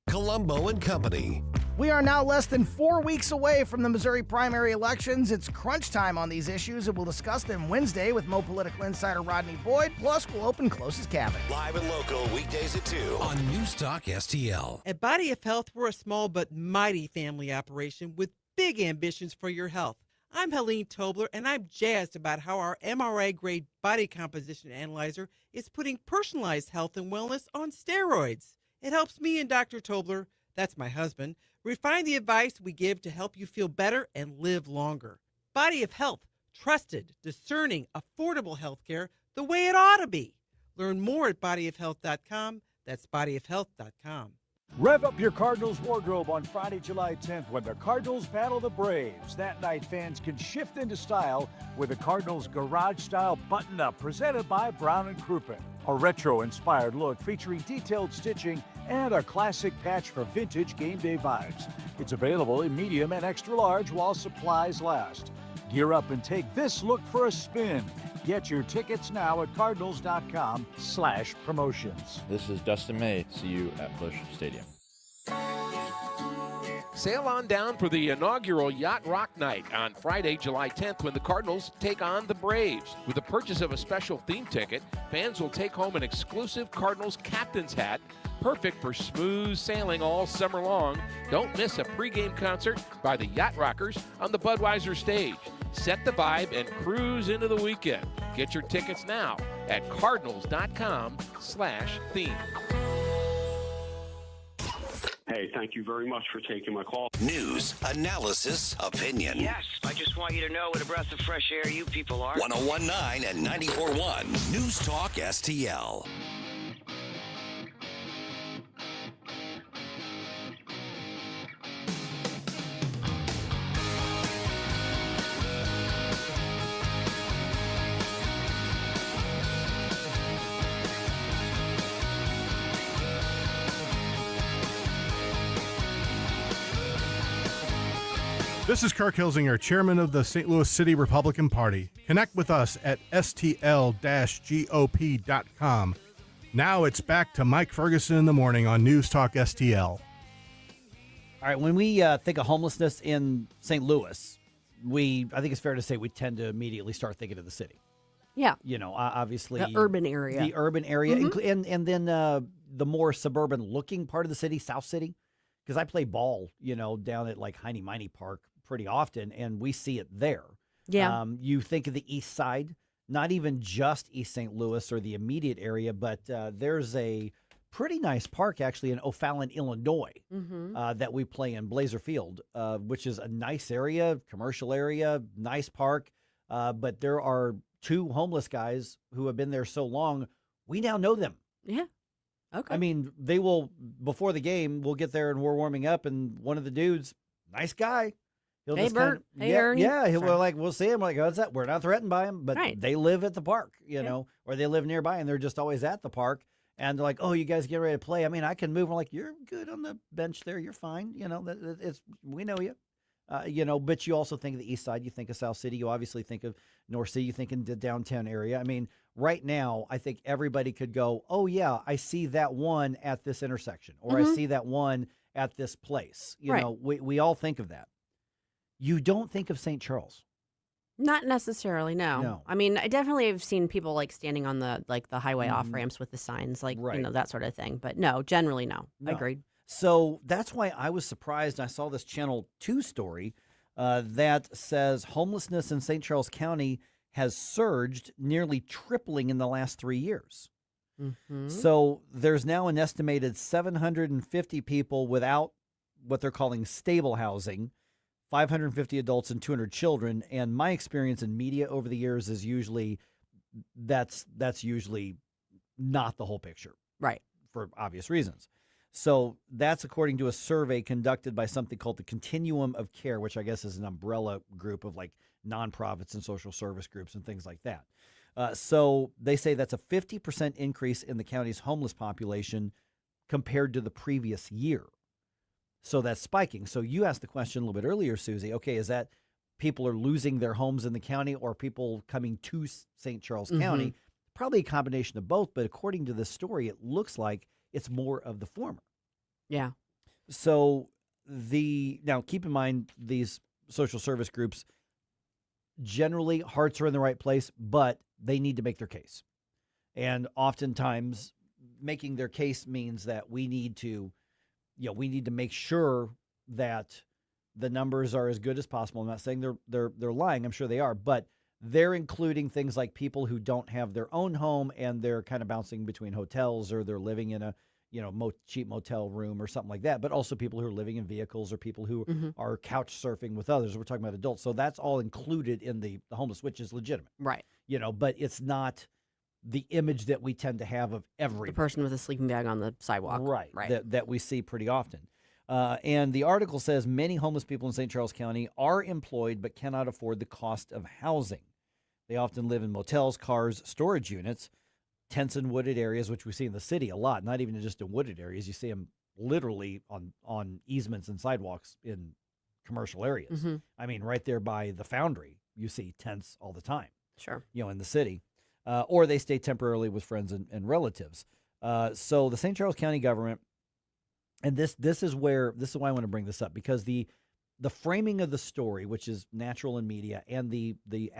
Colombo and Company. We are now less than 4 weeks away from the Missouri primary elections. It's crunch time on these issues, and we'll discuss them Wednesday with Mo Political Insider Rodney Boyd. Plus, we'll open Close's cabin. Live and local, weekdays at 2 on NewsTalk STL. At Body of Health, we're a small but mighty family operation with big ambitions for your health. I'm Helene Tobler, and I'm jazzed about how our MRI-grade body composition analyzer is putting personalized health and wellness on steroids. It helps me and Dr. Tobler, that's my husband, refine the advice we give to help you feel better and live longer. Body of Health, trusted, discerning, affordable health care the way it ought to be. Learn more at bodyofhealth.com. That's bodyofhealth.com. Rev up your Cardinals wardrobe on Friday, July 10th when the Cardinals battle the Braves. That night, fans can shift into style with the Cardinals garage-style button-up presented by Brown & Crouppen. A retro-inspired look featuring detailed stitching and a classic patch for vintage game day vibes. It's available in medium and extra large while supplies last. Gear up and take this look for a spin. Get your tickets now at cardinals.com/promotions. This is Dustin May. See you at Busch Stadium. Sail on down for the inaugural Yacht Rock Night on Friday, July 10th, when the Cardinals take on the Braves. With the purchase of a special theme ticket, fans will take home an exclusive Cardinals captain's hat, perfect for smooth sailing all summer long. Don't miss a pregame concert by the Yacht Rockers on the Budweiser stage. Set the vibe and cruise into the weekend. Get your tickets now at cardinals.com/theme. Hey, thank you very much for taking my call. News, analysis, opinion. Yes, I just want you to know what a breath of fresh air you people are. 101.9 and 94.1 News Talk STL. This is Kirk Hilsinger, chairman of the St. Louis City Republican Party. Connect with us at stl-gop.com. Now it's back to Mike Ferguson in the morning on News Talk STL. All right, when we think of homelessness in St. Louis, I think it's fair to say we tend to immediately start thinking of the city. Yeah. You know, obviously. The urban area. The urban area. And then the more suburban-looking part of the city, South City. Because I play ball, down at like Heine Miney Park pretty often, and we see it there. Yeah. You think of the east side, not even just East St. Louis or the immediate area, but there's a pretty nice park actually in O'Fallon, Illinois, that we play in, Blazer Field, which is a nice area, commercial area, nice park. But there are two homeless guys who have been there so long, we now know them. Yeah. Okay. I mean, they will, before the game, we'll get there and we're warming up, and one of the dudes, nice guy. He'll Hey, just Bert. Hey, yeah, Ernie. yeah. Sorry. We'll see him. Like, what's that? We're not threatened by him, but Right. they live at the park, or they live nearby, and they're just always at the park. And they're like, oh, you guys get ready to play. I mean, I can move. I'm like, you're good on the bench there. You're fine. We know you. But you also think of the east side. You think of South City. You obviously think of North City. You think in the downtown area. I mean, right now, I think everybody could go, oh, yeah, I see that one at this intersection, or I see that one at this place. We all think of that. You don't think of St. Charles. Not necessarily, no. No. I mean, I definitely have seen people like standing on the highway off ramps with the signs, that sort of thing. But no, generally, no. No. Agreed. So that's why I was surprised. I saw this Channel 2 story that says homelessness in St. Charles County has surged, nearly tripling in the last 3 years. So there's now an estimated 750 people without what they're calling stable housing, 550 adults and 200 children. And my experience in media over the years is usually that's usually not the whole picture. Right. For obvious reasons. So that's according to a survey conducted by something called the Continuum of Care, which I guess is an umbrella group of like nonprofits and social service groups and things like that. So they say that's a 50% increase in the county's homeless population compared to the previous year. So that's spiking. So you asked the question a little bit earlier, Susie. Okay, is that people are losing their homes in the county or people coming to St. Charles County? Probably a combination of both, but according to this story, it looks like it's more of the former. Yeah. So now keep in mind these social service groups, generally hearts are in the right place, but they need to make their case. And oftentimes making their case means that we need to make sure that the numbers are as good as possible. I'm not saying they're lying. I'm sure they are, but they're including things like people who don't have their own home and they're kind of bouncing between hotels, or they're living in a cheap motel room or something like that, but also people who are living in vehicles, or people who are couch surfing with others. We're talking about adults. So that's all included in the homeless, which is legitimate. Right. But it's not the image that we tend to have of every person with a sleeping bag on the sidewalk. Right. Right. That we see pretty often. And the article says many homeless people in St. Charles County are employed but cannot afford the cost of housing. They often live in motels, cars, storage units, tents in wooded areas, which we see in the city a lot, not even just in wooded areas. You see them literally on easements and sidewalks in commercial areas. Mm-hmm. I mean, right there by the Foundry, you see tents all the time. Sure. In the city. Or they stay temporarily with friends and relatives. So the St. Charles County government, and this is why I want to bring this up, because the framing of the story, which is natural in media, and the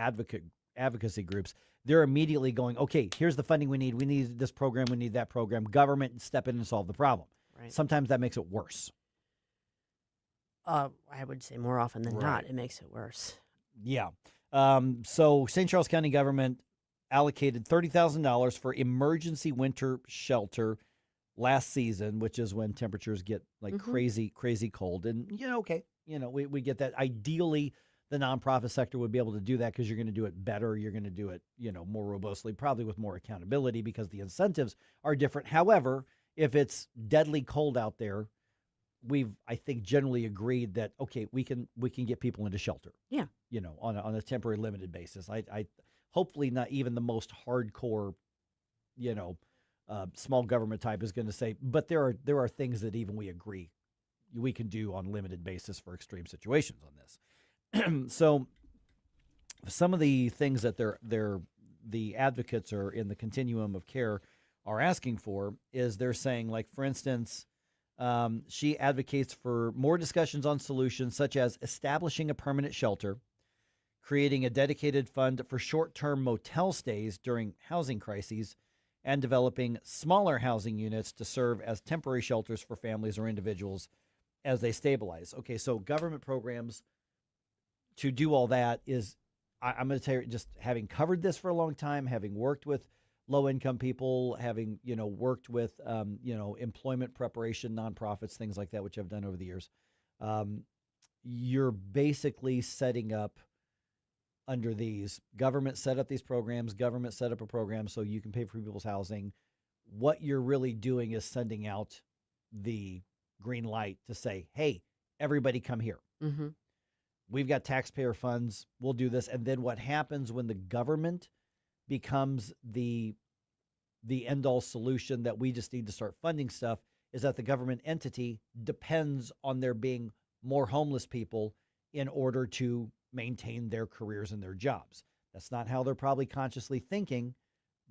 advocacy groups, they're immediately going, okay, here's the funding we need. We need this program. We need that program. Government, step in and solve the problem. Right. Sometimes that makes it worse. I would say more often than not, it makes it worse. Yeah. So St. Charles County government allocated $30,000 for emergency winter shelter last season, which is when temperatures get like crazy cold. And, we get that. Ideally, the nonprofit sector would be able to do that because you're going to do it better. You're going to do it, more robustly, probably with more accountability because the incentives are different. However, if it's deadly cold out there, I think, generally agreed that, okay, we can get people into shelter. Yeah. On a temporary limited basis. I hopefully not even the most hardcore, small government type is going to say, but there are things that even we agree we can do on limited basis for extreme situations on this. So some of the things that the advocates are in the continuum of care are asking for is they're saying, like, for instance, she advocates for more discussions on solutions such as establishing a permanent shelter, creating a dedicated fund for short-term motel stays during housing crises, and developing smaller housing units to serve as temporary shelters for families or individuals as they stabilize. Okay, so government programs to do all that is, I'm going to tell you, just having covered this for a long time, having worked with low-income people, having, worked with, employment preparation, nonprofits, things like that, which I've done over the years, you're basically setting up under these. Government set up these programs. Government set up a program so you can pay for people's housing. What you're really doing is sending out the green light to say, hey, everybody come here. Mm-hmm. We've got taxpayer funds. We'll do this. And then what happens when the government becomes the end-all solution that we just need to start funding stuff is that the government entity depends on there being more homeless people in order to maintain their careers and their jobs. That's not how they're probably consciously thinking,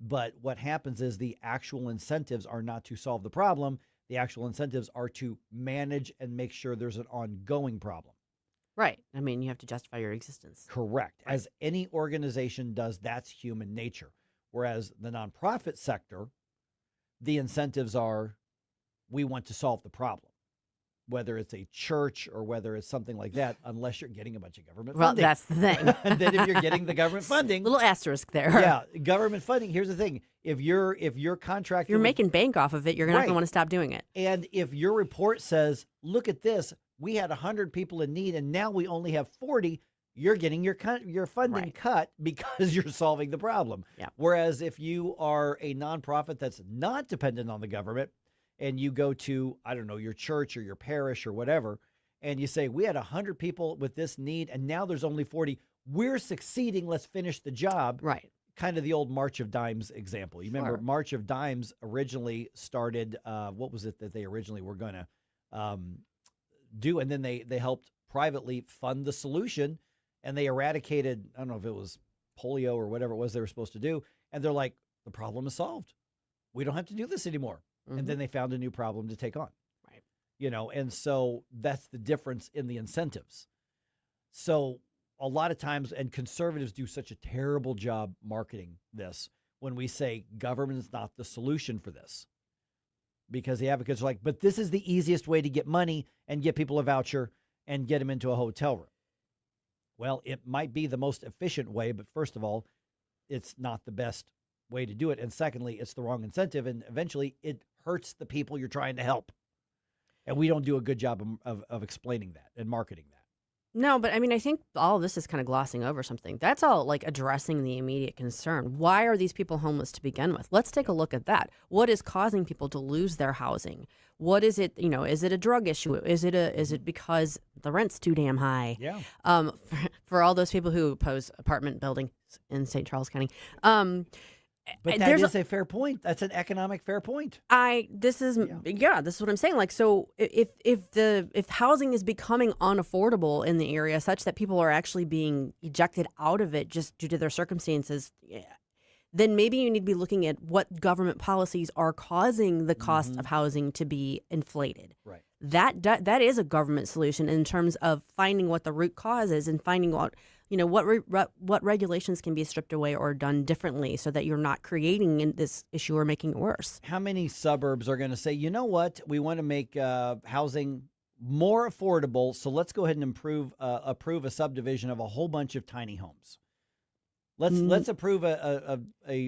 but what happens is the actual incentives are not to solve the problem. The actual incentives are to manage and make sure there's an ongoing problem. Right. I mean, you have to justify your existence. Correct. Right. As any organization does, that's human nature. Whereas the nonprofit sector, the incentives are, we want to solve the problem. Whether it's a church or whether it's something like that, unless you're getting a bunch of government funding. Well, that's the thing. And then if you're getting the government funding. Little asterisk there. Yeah. Government funding. Here's the thing. If you're contracted. If you're making bank off of it, you're not going to want to stop doing it. And if your report says, look at this, we had 100 people in need and now we only have 40, you're getting your funding cut because you're solving the problem. Yeah. Whereas if you are a nonprofit that's not dependent on the government and you go to, I don't know, your church or your parish or whatever, and you say, we had 100 people with this need and now there's only 40, we're succeeding, let's finish the job. Right. Kind of the old March of Dimes example. You remember March of Dimes originally started, what was it that they originally were going to do? And then they helped privately fund the solution and they eradicated, I don't know if it was polio or whatever it was they were supposed to do. And they're like, the problem is solved. We don't have to do this anymore. Mm-hmm. And then they found a new problem to take on. Right. and so that's the difference in the incentives. So a lot of times, and conservatives do such a terrible job marketing this when we say government is not the solution for this, because the advocates are like, but this is the easiest way to get money and get people a voucher and get them into a hotel room. Well, it might be the most efficient way, but first of all, it's not the best way to do it. And secondly, it's the wrong incentive, and eventually it hurts the people you're trying to help. And we don't do a good job of explaining that and marketing that. No, but I mean, I think all of this is kind of glossing over something. That's all like addressing the immediate concern. Why are these people homeless to begin with? Let's take a look at that. What is causing people to lose their housing? What is it? Is it a drug issue? Is it because the rent's too damn high? Yeah. For all those people who oppose apartment building in St. Charles County. But that is a fair point. That's an economic fair point. This is what I'm saying. Like, so if housing is becoming unaffordable in the area such that people are actually being ejected out of it just due to their circumstances, then maybe you need to be looking at what government policies are causing the cost of housing to be inflated. Right. That is a government solution in terms of finding what the root cause is and finding out, what regulations can be stripped away or done differently so that you're not creating this issue or making it worse. How many suburbs are going to say, you know what, we want to make housing more affordable, so let's go ahead and approve a subdivision of a whole bunch of tiny homes. Let's approve a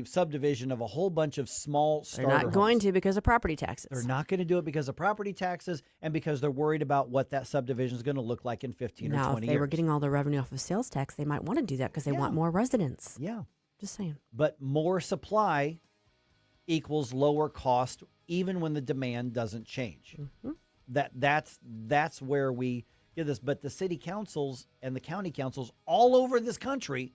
subdivision of a whole bunch of small starter homes. They're not going to because of property taxes. They're not going to do it because of property taxes and because they're worried about what that subdivision is going to look like in 15 or 20 years. Now, if they were getting all the revenue off of sales tax, they might want to do that because they want more residents. Yeah. Just saying. But more supply equals lower cost even when the demand doesn't change. That's where we get this. But the city councils and the county councils all over this country,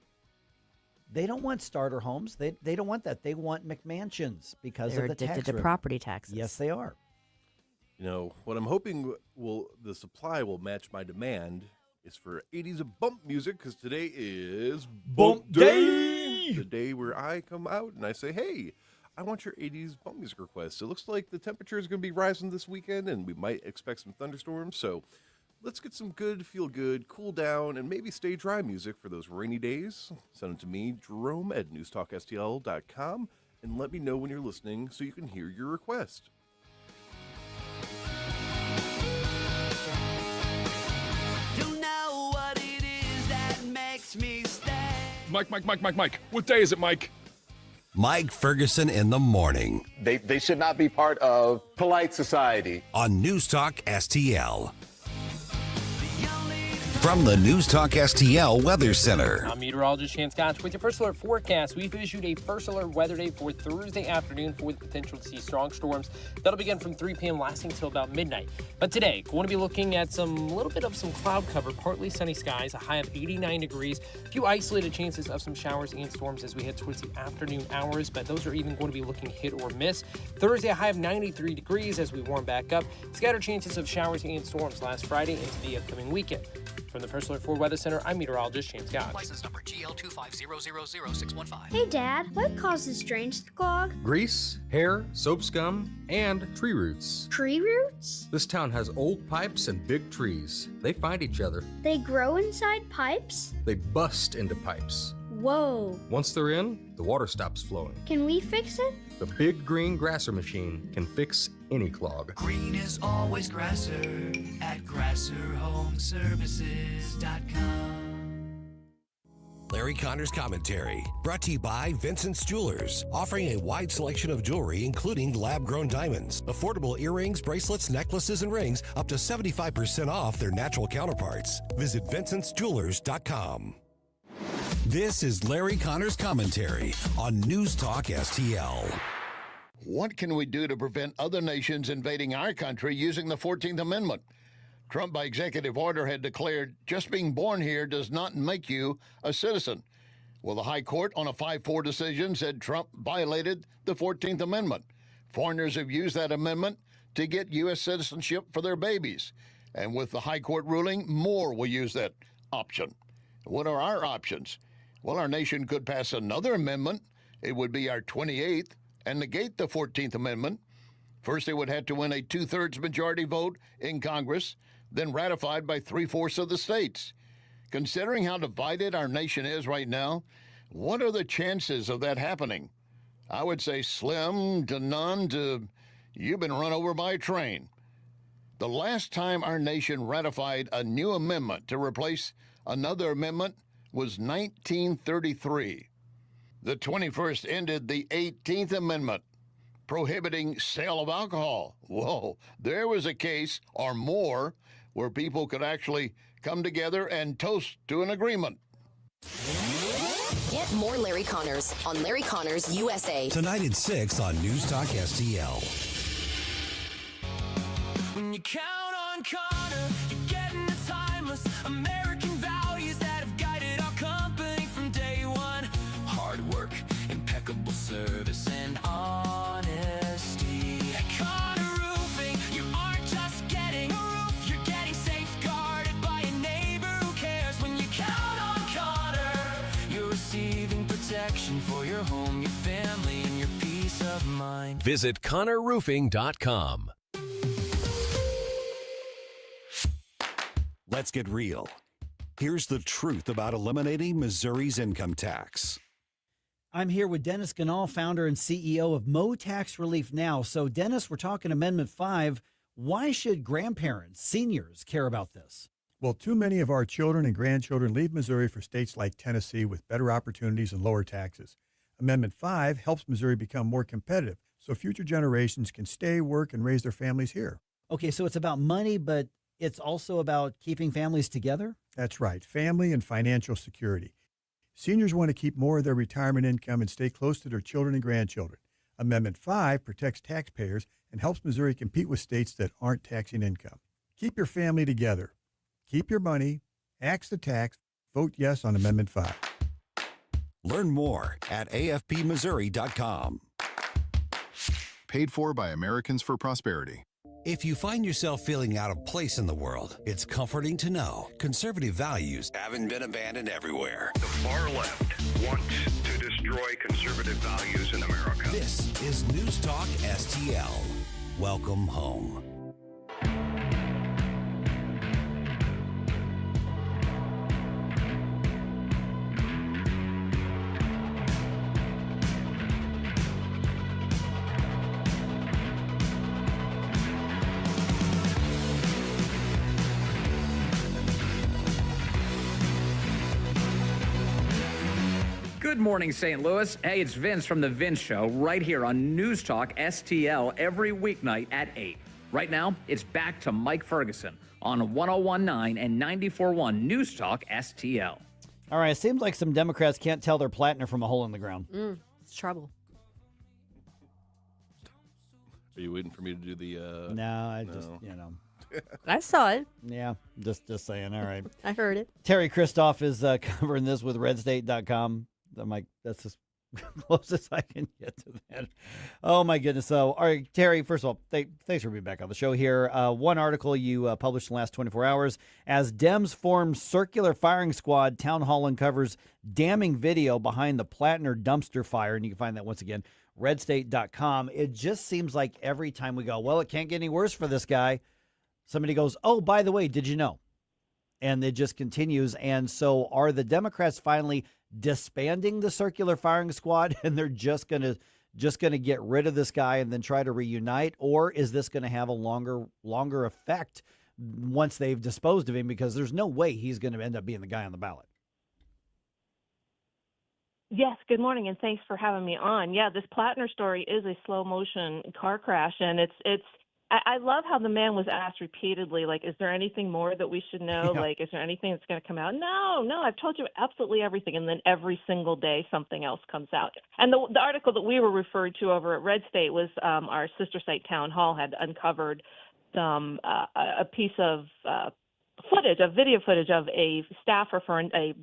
they don't want starter homes. They don't want that. They want McMansions because They're of the tax addicted to revenue. property taxes. Yes, they are. What I'm hoping the supply will match my demand is for 80s of bump music, because today is Bump Day! The day where I come out and I say, hey, I want your 80s bump music requests. It looks like the temperature is going to be rising this weekend, and we might expect some thunderstorms, so let's get some good, feel good, cool down, and maybe stay dry music for those rainy days. Send them to me, Jerome, at NewsTalkSTL.com, and let me know when you're listening so you can hear your request. You know what it is that makes me stay. Mike. What day is it, Mike? Mike Ferguson in the morning. They should not be part of polite society. On News Talk STL. From the News Talk STL Weather Center. I'm meteorologist Shane Scotch with your first alert forecast. We've issued a first alert weather day for Thursday afternoon for the potential to see strong storms. That'll begin from 3 p.m. lasting till about midnight. But today, going to be looking at a little bit of some cloud cover, partly sunny skies, a high of 89 degrees, a few isolated chances of some showers and storms as we head towards the afternoon hours, but those are even going to be looking hit or miss. Thursday, a high of 93 degrees as we warm back up. Scattered chances of showers and storms last Friday into the upcoming weekend. From the First Alert 4 Weather Center, I'm meteorologist Shane Scott. License number GL250000615. Hey, Dad, what causes drains to clog? Grease, hair, soap scum, and tree roots. Tree roots? This town has old pipes and big trees. They find each other. They grow inside pipes? They bust into pipes. Whoa. Once they're in, the water stops flowing. Can we fix it? The big green grasser machine can fix any clog. Green is always grasser at grasserhomeservices.com. Larry Connor's Commentary, brought to you by Vincent's Jewelers, offering a wide selection of jewelry, including lab-grown diamonds, affordable earrings, bracelets, necklaces, and rings, up to 75% off their natural counterparts. Visit vincentsjewelers.com. This is Larry Connor's Commentary on News Talk STL. What can we do to prevent other nations invading our country using the 14th Amendment? Trump, by executive order, had declared just being born here does not make you a citizen. Well, the High Court, on a 5-4 decision, said Trump violated the 14th Amendment. Foreigners have used that amendment to get U.S. citizenship for their babies. And with the High Court ruling, more will use that option. What are our options? Well, our nation could pass another amendment. It would be our 28th and negate the 14th Amendment. First, it would have to win a 2/3 majority vote in Congress, then ratified by 3/4 of the states. Considering how divided our nation is right now, what are the chances of that happening? I would say slim to none to you've been run over by a train. The last time our nation ratified a new amendment to replace another amendment was 1933. The 21st ended the 18th Amendment, prohibiting sale of alcohol. Whoa, there was a case or more where people could actually come together and toast to an agreement. Get more Larry Connors on Larry Connors USA. Tonight at 6 on News Talk STL. When you count on Connor, you're getting the timeless American values that have guided our company from day one. Hard work, impeccable service, and honesty. At Connor Roofing, you aren't just getting a roof, you're getting safeguarded by a neighbor who cares. When you count on Connor, you're receiving protection for your home, your family, and your peace of mind. Visit ConnorRoofing.com. Let's get real. Here's the truth about eliminating Missouri's income tax. I'm here with Dennis Ganal, founder and CEO of Mo Tax Relief Now. So, Dennis, we're talking Amendment 5. Why should grandparents, seniors, care about this? Well, too many of our children and grandchildren leave Missouri for states like Tennessee with better opportunities and lower taxes. Amendment 5 helps Missouri become more competitive so future generations can stay, work, and raise their families here. Okay, so it's about money, but it's also about keeping families together? That's right, family and financial security. Seniors want to keep more of their retirement income and stay close to their children and grandchildren. Amendment 5 protects taxpayers and helps Missouri compete with states that aren't taxing income. Keep your family together. Keep your money. Axe the tax. Vote yes on Amendment 5. Learn more at afpmissouri.com. Paid for by Americans for Prosperity. If you find yourself feeling out of place in the world, it's comforting to know conservative values haven't been abandoned everywhere. The far left wants to destroy conservative values in America. This is News Talk STL. Welcome home. Good morning, St. Louis. Hey, it's Vince from The Vince Show right here on News Talk STL every weeknight at 8. Right now, it's back to Mike Ferguson on 101.9 and 94.1 News Talk STL. All right, it seems like some Democrats can't tell their platinum from a hole in the ground. It's trouble. Are you waiting for me to do the... No, I just, I saw it. Yeah, just saying. All right. I heard it. Teri Christoph is covering this with RedState.com. I'm like, that's as close as I can get to that. Oh, my goodness. So, all right, Teri, first of all, thanks for being back on the show here. One article you published in the last 24 hours. As Dems form circular firing squad, Town Hall uncovers damning video behind the Plattner dumpster fire. And you can find that once again, RedState.com. It just seems like every time we go, well, it can't get any worse for this guy, somebody goes, oh, by the way, did you know? And it just continues. And so are the Democrats finally disbanding the circular firing squad and they're just going to get rid of this guy and then try to reunite? Or is this going to have a longer effect once they've disposed of him? Because there's no way he's going to end up being the guy on the ballot. Yes, good morning, and thanks for having me on. Yeah, this Plattner story is a slow motion car crash, and I love how the man was asked repeatedly, like, is there anything more that we should know? Yeah. Like, is there anything that's going to come out? No, I've told you absolutely everything. And then every single day something else comes out. And the article that we were referred to over at RedState was our sister site Town Hall had uncovered a piece of video footage of a staffer for a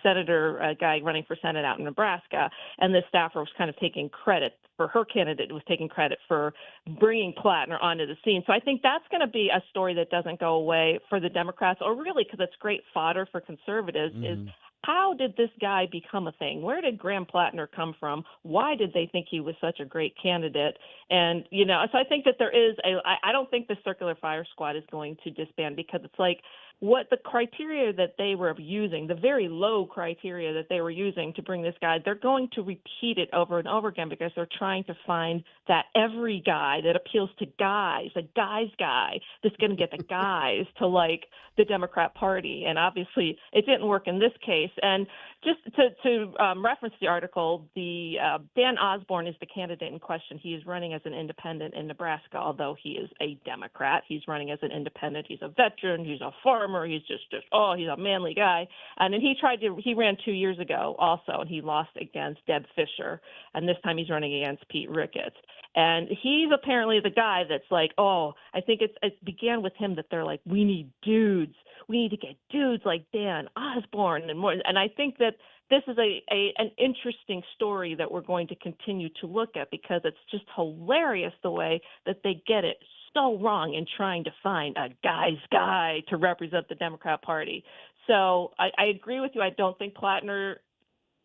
senator, a guy running for Senate out in Nebraska. And this staffer was kind of taking credit for her candidate, was taking credit for bringing Plattner onto the scene. So I think that's going to be a story that doesn't go away for the Democrats, or really because it's great fodder for conservatives, is how did this guy become a thing? Where did Graham Plattner come from? Why did they think he was such a great candidate? And, so I think that there is I don't think the Circular Fire Squad is going to disband, because it's like what the criteria that they were using, the very low criteria that they were using to bring this guy, they're going to repeat it over and over again, because they're trying to find that every guy that appeals to guys, a guy's guy that's going to get the guys to like the Democrat Party. And obviously it didn't work in this case. And just to reference the article, Dan Osborne is the candidate in question. He is running as an independent in Nebraska, although he is a Democrat. He's running as an independent. He's a veteran. He's a farmer. He's he's a manly guy. And then he ran 2 years ago also, and he lost against Deb Fisher. And this time he's running against Pete Ricketts. And he's apparently the guy that's like, I think it began with him that they're like, we need dudes. We need to get dudes like Dan Osborne and more. And I think that this is an interesting story that we're going to continue to look at, because it's just hilarious the way that they get it so wrong in trying to find a guy's guy to represent the Democrat Party. So I agree with you. I don't think Plattner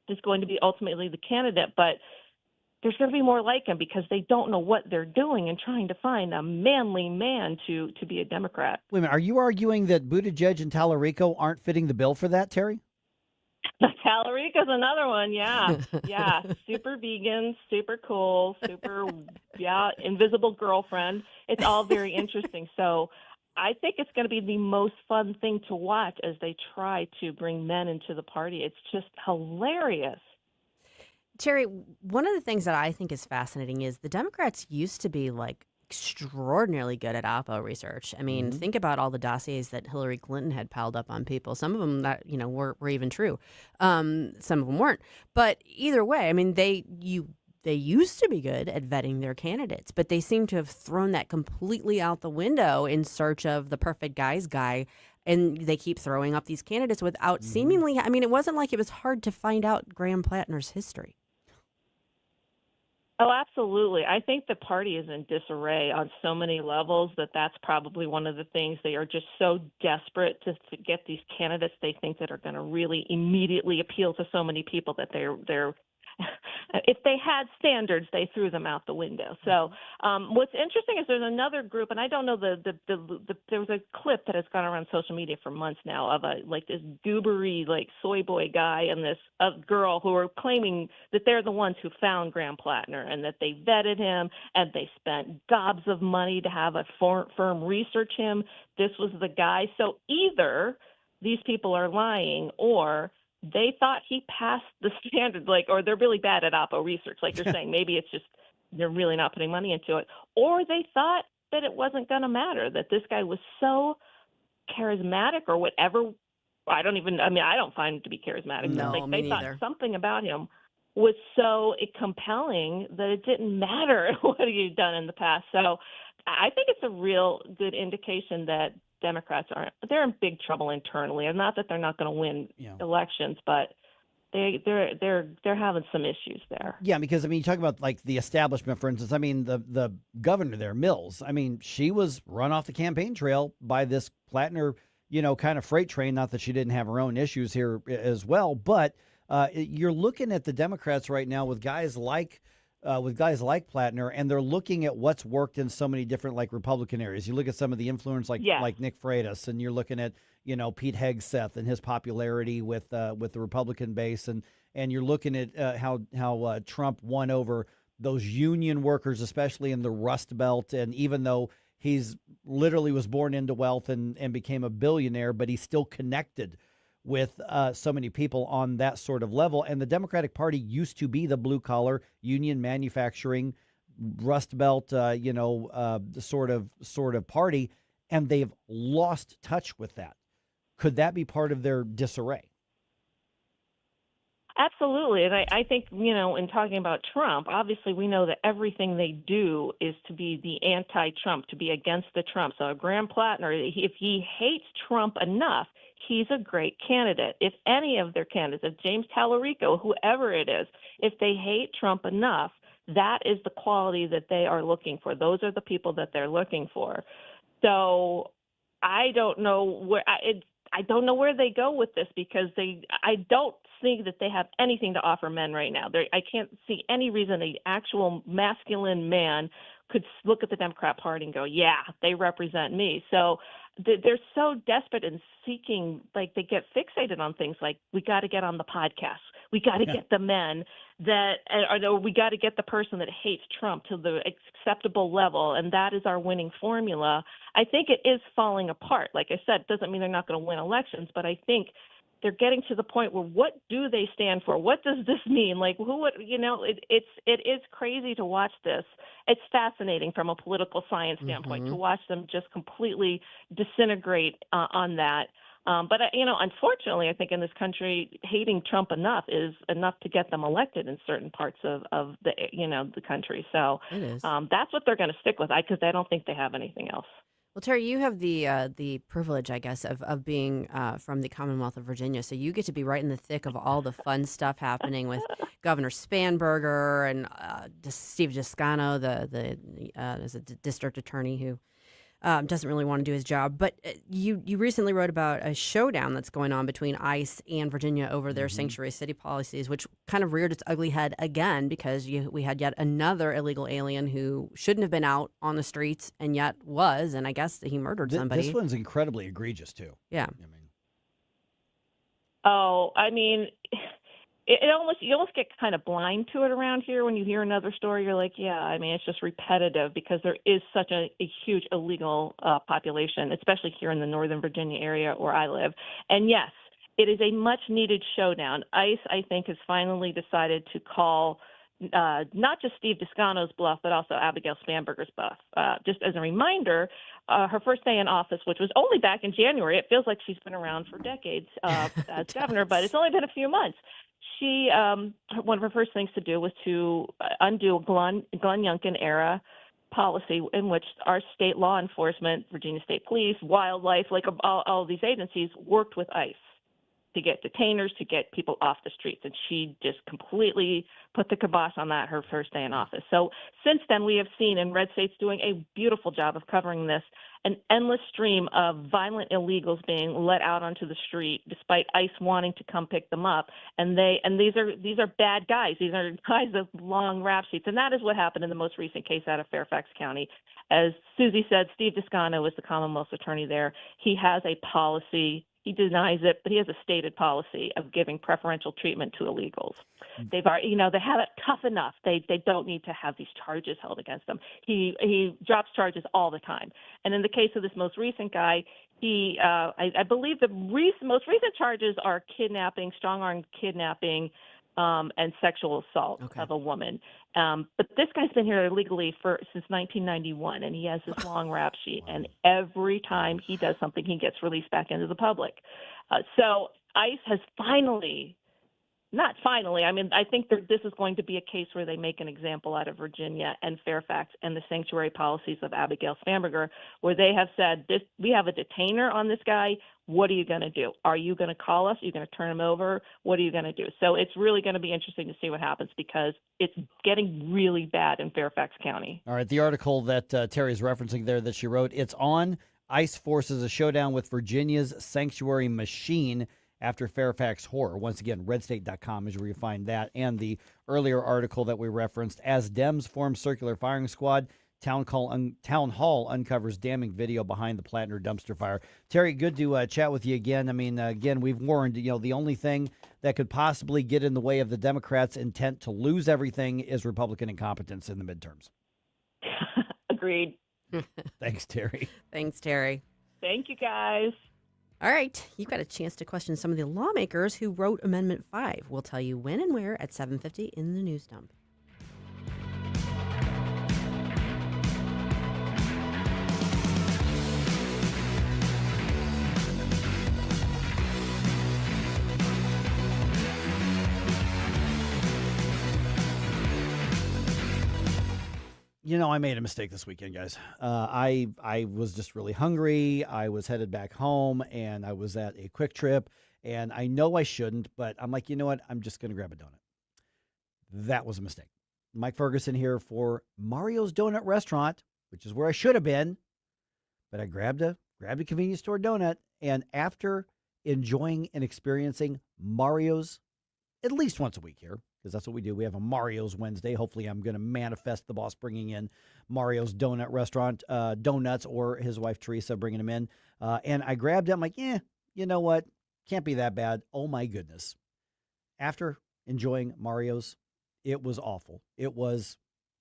is going to be ultimately the candidate, but there's going to be more like him, because they don't know what they're doing and trying to find a manly man to be a Democrat. Wait a minute. Are you arguing that Buttigieg and Tallarico aren't fitting the bill for that, Teri? Tallarico's another one, yeah. Yeah, super vegan, super cool, invisible girlfriend. It's all very interesting. So I think it's going to be the most fun thing to watch as they try to bring men into the party. It's just hilarious. Teri, one of the things that I think is fascinating is the Democrats used to be like extraordinarily good at Oppo research. I mean, think about all the dossiers that Hillary Clinton had piled up on people. Some of them that were even true. Some of them weren't. But either way, I mean, they used to be good at vetting their candidates, but they seem to have thrown that completely out the window in search of the perfect guy's guy. And they keep throwing up these candidates without seemingly, I mean, it wasn't like it was hard to find out Graham Plattner's history. Oh, absolutely. I think the party is in disarray on so many levels that's probably one of the things. They are just so desperate to get these candidates they think that are going to really immediately appeal to so many people that they're if they had standards, they threw them out the window. So what's interesting is there's another group, and I don't know there was a clip that has gone around social media for months now of this goobery soy boy guy and this girl who are claiming that they're the ones who found Graham Plattner and that they vetted him and they spent gobs of money to have a firm research him. This was the guy. So either these people are lying, or they thought he passed the standard, or they're really bad at Oppo research. Like you're saying, maybe it's just they're really not putting money into it. Or they thought that it wasn't going to matter, that this guy was so charismatic or whatever. I don't find him to be charismatic. No, they me thought neither. something about him was so compelling that it didn't matter what he had done in the past. So I think it's a real good indication that Democrats they're in big trouble internally, and not that they're not going to win elections, but they're having some issues there. Yeah, because you talk about the establishment, for instance. I mean, the governor there, Mills. I mean, she was run off the campaign trail by this Plattner, kind of freight train. Not that she didn't have her own issues here as well, but you're looking at the Democrats right now with guys like Plattner, and they're looking at what's worked in so many different Republican areas. You look at some of the influence like Nick Freitas, and you're looking at Pete Hegseth and his popularity with the Republican base, and you're looking at how Trump won over those union workers, especially in the Rust Belt. And even though he's literally was born into wealth and became a billionaire, but he's still connected with so many people on that sort of level. And the Democratic Party used to be the blue-collar, union manufacturing, Rust Belt, sort of party, and they've lost touch with that. Could that be part of their disarray? Absolutely. And I think, in talking about Trump, obviously we know that everything they do is to be the anti-Trump, to be against the Trump. So Graham Plattner, if he hates Trump enough, he's a great candidate. If any of their candidates, if James Tallarico, whoever it is, if they hate Trump enough, that is the quality that they are looking for. Those are the people that they're looking for. So I don't know where I don't know where they go with this because I don't think that they have anything to offer men right now. I can't see any reason an actual masculine man could look at the Democrat Party and go, yeah, they represent me. So they're so desperate and seeking, like they get fixated on things like, we got to get on the podcast. We got to get the men or we got to get the person that hates Trump to the acceptable level, and that is our winning formula. I think it is falling apart. Like I said, it doesn't mean they're not going to win elections, but I think they're getting to the point where what do they stand for? What does this mean? Like who would, it is crazy to watch this. It's fascinating from a political science standpoint to watch them just completely disintegrate on that. But unfortunately, I think in this country, hating Trump enough is enough to get them elected in certain parts of the country. So that's what they're going to stick with, because I don't think they have anything else. Well, Teri, you have the privilege, I guess, of being from the Commonwealth of Virginia, so you get to be right in the thick of all the fun stuff happening with Governor Spanberger and Steve Giscano, the district attorney who doesn't really want to do his job. But you recently wrote about a showdown that's going on between ICE and Virginia over their sanctuary city policies, which kind of reared its ugly head again because we had yet another illegal alien who shouldn't have been out on the streets and yet was, and I guess he murdered somebody. This one's incredibly egregious, too. Yeah. You almost get kind of blind to it around here when you hear another story. You're like, yeah, it's just repetitive because there is such a huge illegal population, especially here in the Northern Virginia area where I live. And yes, it is a much needed showdown. ICE, I think, has finally decided to call not just Steve Giscano's bluff, but also Abigail Spanberger's bluff. Just as a reminder, her first day in office, which was only back in January, it feels like she's been around for decades as governor, but it's only been a few months. She one of her first things to do was to undo a Glenn Youngkin era policy in which our state law enforcement, Virginia State Police, wildlife, like all of these agencies worked with ICE to get detainers, to get people off the streets. And she just completely put the kibosh on that her first day in office. So since then, we have seen, and RedState's doing a beautiful job of covering this, an endless stream of violent illegals being let out onto the street despite ICE wanting to come pick them up. And these are bad guys. These are guys with long rap sheets. And that is what happened in the most recent case out of Fairfax County. As Susie said, Steve Giscano is the Commonwealth's attorney there. He has a policy. He denies it, but he has a stated policy of giving preferential treatment to illegals. They've already, they have it tough enough. They don't need to have these charges held against them. He drops charges all the time. And in the case of this most recent guy, I believe the most recent charges are kidnapping, strong-arm kidnapping, and sexual assault of a woman. But this guy's been here illegally since 1991, and he has this long rap sheet. And every time he does something, he gets released back into the public. So ICE has I think this is going to be a case where they make an example out of Virginia and Fairfax and the sanctuary policies of Abigail Spanberger, where they have said, we have a detainer on this guy. What are you going to do? Are you going to call us? Are you going to turn him over? What are you going to do? So it's really going to be interesting to see what happens because it's getting really bad in Fairfax County. All right, the article that Teri is referencing there that she wrote, it's on. ICE forces a showdown with Virginia's sanctuary machine after Fairfax horror. Once again, RedState.com is where you find that. And the earlier article that we referenced, as Dems form circular firing squad, Town Hall uncovers damning video behind the Plattner dumpster fire. Teri, good to chat with you again. Again, we've warned, the only thing that could possibly get in the way of the Democrats' intent to lose everything is Republican incompetence in the midterms. Agreed. Thanks, Teri. Thanks, Teri. Thank you, guys. All right, you've got a chance to question some of the lawmakers who wrote Amendment 5. We'll tell you when and where at 7:50 in the news dump. I made a mistake this weekend, guys. I was just really hungry. I was headed back home, and I was at a Quick Trip, and I know I shouldn't, but I'm like, you know what? I'm just going to grab a donut. That was a mistake. Mike Ferguson here for Mario's Donut Restaurant, which is where I should have been, but I grabbed a convenience store donut, and after enjoying and experiencing Mario's at least once a week here, because that's what we do. We have a Mario's Wednesday. Hopefully I'm going to manifest the boss bringing in Mario's Donut Restaurant, donuts, or his wife Teresa bringing them in. And I grabbed it. I'm like, you know what? Can't be that bad. Oh, my goodness. After enjoying Mario's, it was awful. It was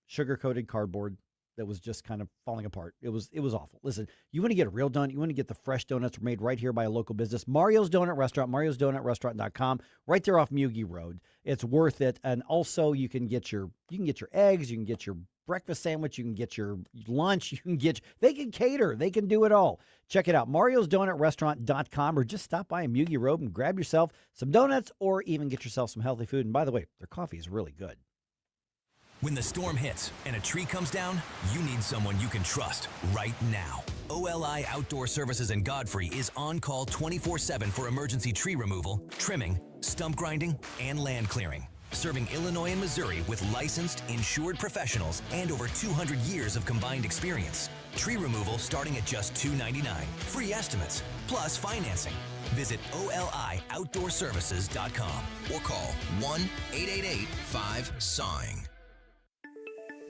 sugar-coated cardboard that was just kind of falling apart. It was awful. Listen, you want to get a real donut, you want to get the fresh donuts made right here by a local business. Mario's Donut Restaurant, mariosdonutrestaurant.com, right there off Mugi Road. It's worth it. And also you can get your eggs, you can get your breakfast sandwich, you can get your lunch, they can cater, they can do it all. Check it out, mariosdonutrestaurant.com, or just stop by Mugi Road and grab yourself some donuts or even get yourself some healthy food. And by the way, their coffee is really good. When the storm hits and a tree comes down, you need someone you can trust right now. OLI Outdoor Services in Godfrey is on call 24/7 for emergency tree removal, trimming, stump grinding, and land clearing. Serving Illinois and Missouri with licensed, insured professionals and over 200 years of combined experience. Tree removal starting at just $2.99. Free estimates, plus financing. Visit OLIOutdoorServices.com or call 1-888-5-SAWING.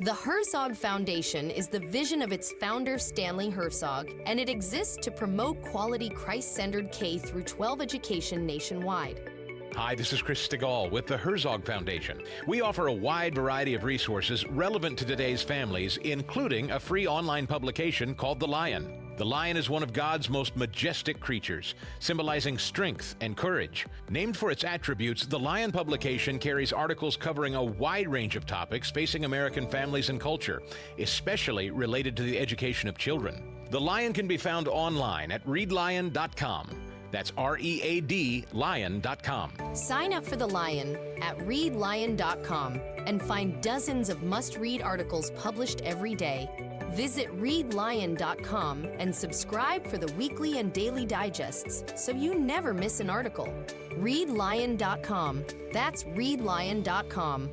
The Herzog Foundation is the vision of its founder, Stanley Herzog, and it exists to promote quality Christ-centered K-12 education nationwide. Hi, this is Chris Stegall with the Herzog Foundation. We offer a wide variety of resources relevant to today's families, including a free online publication called The Lion. The lion is one of God's most majestic creatures, symbolizing strength and courage. Named for its attributes, the Lion publication carries articles covering a wide range of topics facing American families and culture, especially related to the education of children. The Lion can be found online at readlion.com. That's READ lion.com. Sign up for The Lion at readlion.com and find dozens of must-read articles published every day. Visit readlion.com and subscribe for the weekly and daily digests so you never miss an article. Readlion.com. That's readlion.com.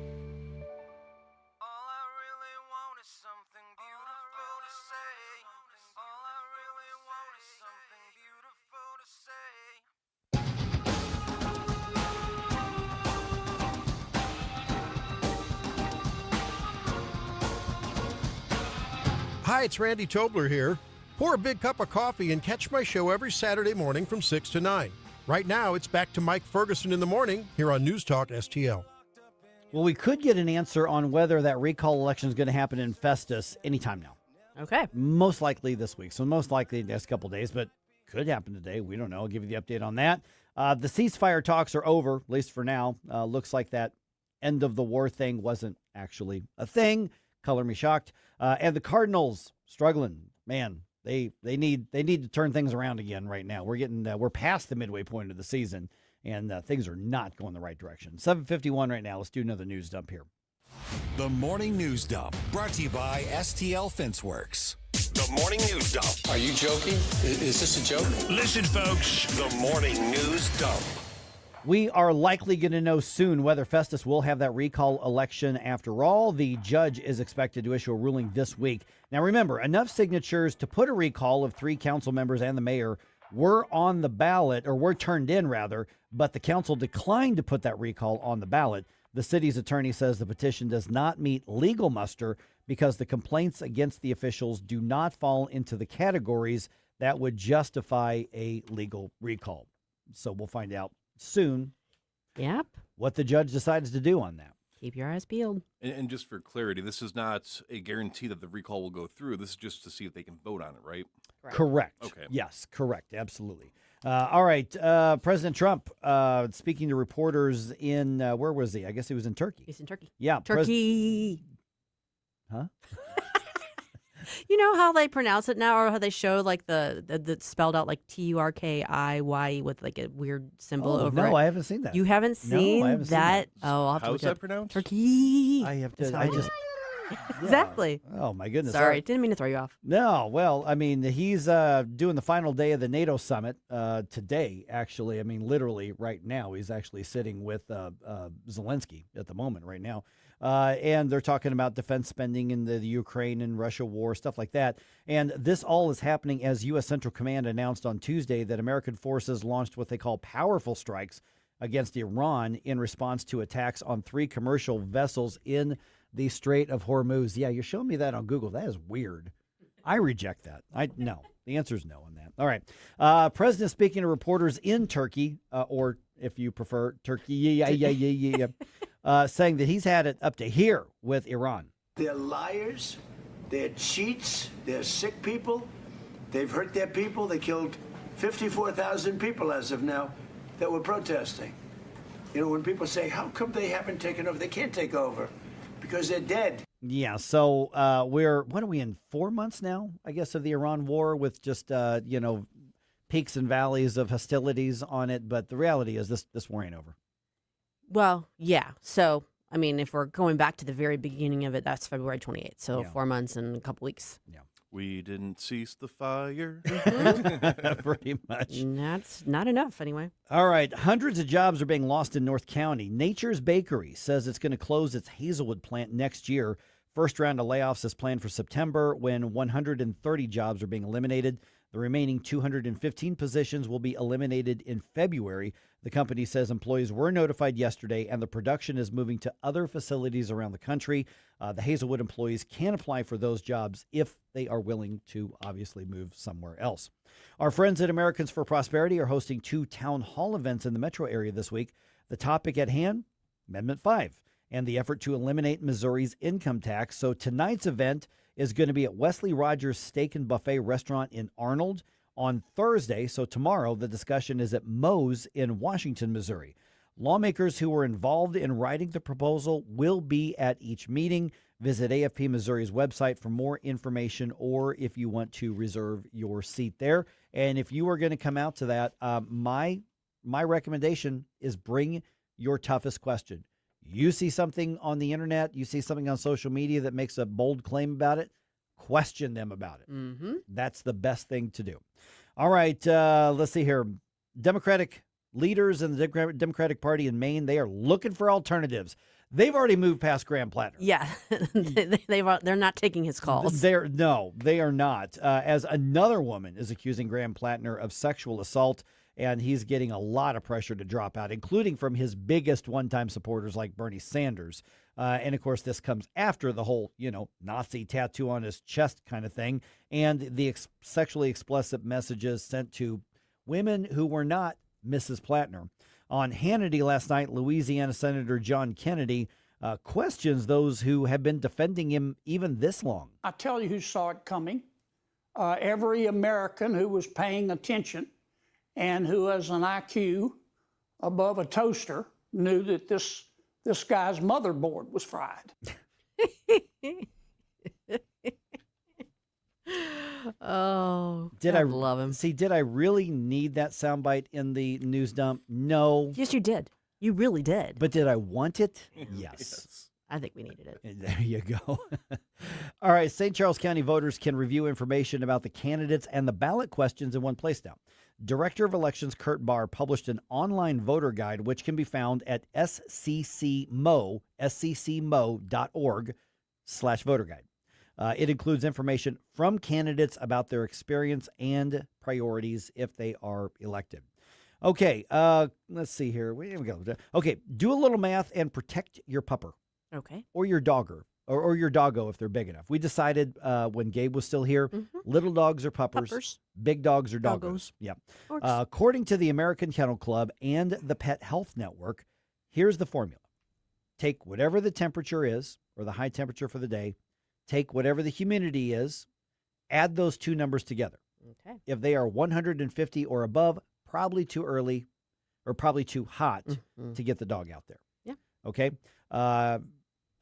Hi, it's Randy Tobler here. Pour a big cup of coffee and catch my show every Saturday morning from 6 to 9. Right now, it's back to Mike Ferguson in the morning here on News Talk STL. Well, we could get an answer on whether that recall election is going to happen in Festus anytime now. Okay. Most likely this week. So most likely the next couple days, but could happen today. We don't know. I'll give you the update on that. The ceasefire talks are over, at least for now. Looks like that end of the war thing wasn't actually a thing. Color me shocked. And the Cardinals struggling. Man, they need to turn things around again right now. We're past the midway point of the season, and things are not going the right direction. 7:51 right now. Let's do another news dump here. The Morning News Dump, brought to you by STL Fenceworks. The Morning News Dump. Are you joking? Is this a joke? Listen, folks, the Morning News Dump. We are likely going to know soon whether Festus will have that recall election after all. The judge is expected to issue a ruling this week. Now, remember, enough signatures to put a recall of 3 council members and the mayor were on the ballot, or were turned in, rather, but the council declined to put that recall on the ballot. The city's attorney says the petition does not meet legal muster because the complaints against the officials do not fall into the categories that would justify a legal recall. So we'll find out soon. Yep. What the judge decides to do on that. Keep your eyes peeled. And just for clarity, this is not a guarantee that the recall will go through. This is just to see if they can vote on it, right? Correct. Okay. Yes, correct. Absolutely. All right. President Trump speaking to reporters in, where was he? I guess he was in Turkey. He's in Turkey. Yeah. Turkey. Huh? You know how they pronounce it now, or how they show like the spelled out like TURKIY with like a weird symbol over it? No, I haven't seen that. You haven't seen I haven't that? seen that. Oh, I'll have to How's look that up. pronounced? Turkey. I have That's to. how I it just. is. Exactly. Oh, my goodness. Sorry, All right. didn't mean to throw you off. No, well, I mean, he's doing the final day of the NATO summit today, actually. I mean, literally right now. He's actually sitting with Zelensky at the moment right now. And they're talking about defense spending in the Ukraine and Russia war, stuff like that. And this all is happening as U.S. Central Command announced on Tuesday that American forces launched what they call powerful strikes against Iran in response to attacks on 3 commercial vessels in the Strait of Hormuz. Yeah, you're showing me that on Google. That is weird. I reject that. No. The answer is no on that. All right. President speaking to reporters in Turkey, or if you prefer, Turkey, saying that he's had it up to here with Iran. They're liars. They're cheats. They're sick people. They've hurt their people. They killed 54,000 people as of now that were protesting. You know, when people say, how come they haven't taken over? They can't take over because they're dead. Yeah, so what are we in, 4 months now, I guess, of the Iran war with just, peaks and valleys of hostilities on it. But the reality is this war ain't over. Well, yeah. So, I mean, if we're going back to the very beginning of it, that's February 28th. So 4 months and a couple weeks. Yeah. We didn't cease the fire. Pretty much. That's not enough anyway. All right. Hundreds of jobs are being lost in North County. Nature's Bakery says it's going to close its Hazelwood plant next year. First round of layoffs is planned for September when 130 jobs are being eliminated. The remaining 215 positions will be eliminated in February. The company says employees were notified yesterday, and the production is moving to other facilities around the country. The Hazelwood employees can apply for those jobs if they are willing to obviously move somewhere else. Our friends at Americans for Prosperity are hosting 2 town hall events in the metro area this week. The topic at hand, Amendment 5, and the effort to eliminate Missouri's income tax. So tonight's event is going to be at Wesley Rogers Steak and Buffet Restaurant in Arnold. On Thursday, so tomorrow, the discussion is at Moe's in Washington, Missouri. Lawmakers who were involved in writing the proposal will be at each meeting. Visit AFP Missouri's website for more information or if you want to reserve your seat there. And if you are going to come out to that, my recommendation is bring your toughest question. You see something on the internet, you see something on social media that makes a bold claim about it, question them about it. Mm-hmm. That's the best thing to do. All right, let's see here. Democratic leaders in the Democratic Party in Maine, they are looking for alternatives. They've already moved past Graham Plattner. Yeah, they're not taking his calls. They are not. As another woman is accusing Graham Plattner of sexual assault, and he's getting a lot of pressure to drop out, including from his biggest one-time supporters like Bernie Sanders. And, of course, this comes after the whole, Nazi tattoo on his chest kind of thing and the sexually explicit messages sent to women who were not Mrs. Plattner. On Hannity last night, Louisiana Senator John Kennedy questions those who have been defending him even this long. I tell you who saw it coming. Every American who was paying attention and who has an IQ above a toaster knew that this guy's motherboard was fried. Oh, I love him. See, did I really need that soundbite in the news dump? No. Yes, you did. You really did. But did I want it? Yes. I think we needed it. There you go. All right. St. Charles County voters can review information about the candidates and the ballot questions in one place now. Director of Elections Kurt Barr published an online voter guide, which can be found at sccmo.org/voter guide. It includes information from candidates about their experience and priorities if they are elected. Okay, let's see here. Here we go. Okay, do a little math and protect your pupper. Okay. Or your dogger. Or your doggo if they're big enough. We decided when Gabe was still here, little dogs are puppers. Big dogs are doggos. Yep. According to the American Kennel Club and the Pet Health Network, here's the formula. Take whatever the temperature is, or the high temperature for the day, take whatever the humidity is, add those two numbers together. Okay. If they are 150 or above, probably too early or probably too hot to get the dog out there. Yeah. Okay.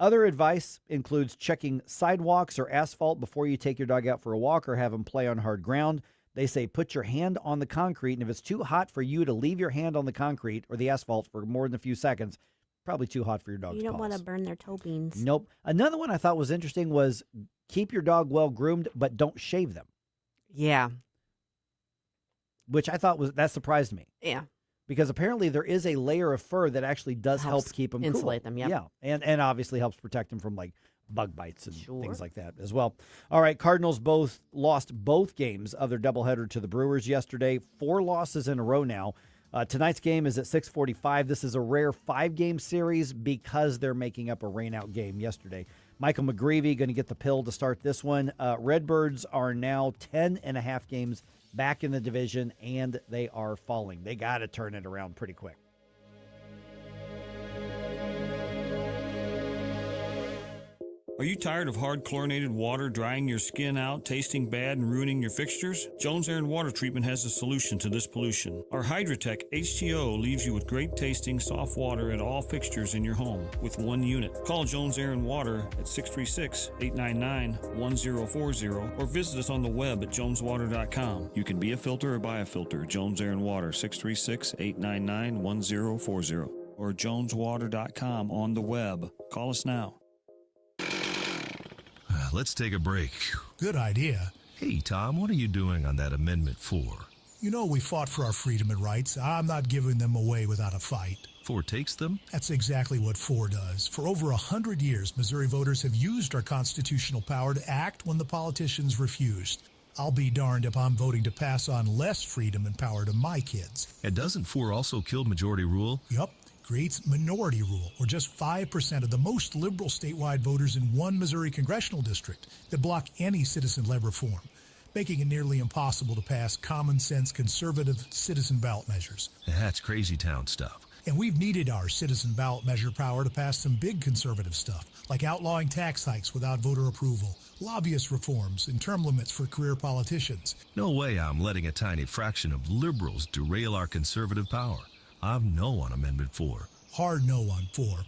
Other advice includes checking sidewalks or asphalt before you take your dog out for a walk or have him play on hard ground. They say put your hand on the concrete, and if it's too hot for you to leave your hand on the concrete or the asphalt for more than a few seconds, Probably too hot for your dog's You don't paws. want to burn their toe beans. Nope. Another one I thought was interesting was keep your dog well groomed, but don't shave them. Yeah. Which I thought that surprised me. Yeah. Because apparently there is a layer of fur that actually does Helps help keep them insulate cool. them, yep. Yeah, and obviously helps protect them from like bug bites and things like that as well. All right, Cardinals lost both games of their doubleheader to the Brewers yesterday. 4 losses in a row now. Tonight's game is at 6:45. This is a rare 5-game series because they're making up a rainout game yesterday. Michael McGreevy going to get the pill to start this one. Redbirds are now 10.5 games back in the division, and they are falling. They got to turn it around pretty quick. Are you tired of hard chlorinated water drying your skin out, tasting bad, and ruining your fixtures? Jones Air and Water Treatment has a solution to this pollution. Our Hydratech H2O leaves you with great tasting, soft water at all fixtures in your home with one unit. Call Jones Air and Water at 636-899-1040 or visit us on the web at joneswater.com. You can be a filter or buy a filter. Jones Air and Water, 636-899-1040 or joneswater.com on the web. Call us now. Let's take a break. Good idea. Hey, Tom, what are you doing on that Amendment 4? You know we fought for our freedom and rights. I'm not giving them away without a fight. 4 takes them? That's exactly what 4 does. For over 100 years, Missouri voters have used our constitutional power to act when the politicians refused. I'll be darned if I'm voting to pass on less freedom and power to my kids. And doesn't 4 also kill majority rule? Yup. Creates minority rule, where just 5% of the most liberal statewide voters in one Missouri congressional district that block any citizen-led reform, making it nearly impossible to pass common-sense conservative citizen ballot measures. That's crazy town stuff. And we've needed our citizen ballot measure power to pass some big conservative stuff, like outlawing tax hikes without voter approval, lobbyist reforms, and term limits for career politicians. No way I'm letting a tiny fraction of liberals derail our conservative power. I'm no on Amendment 4. Hard no on 4.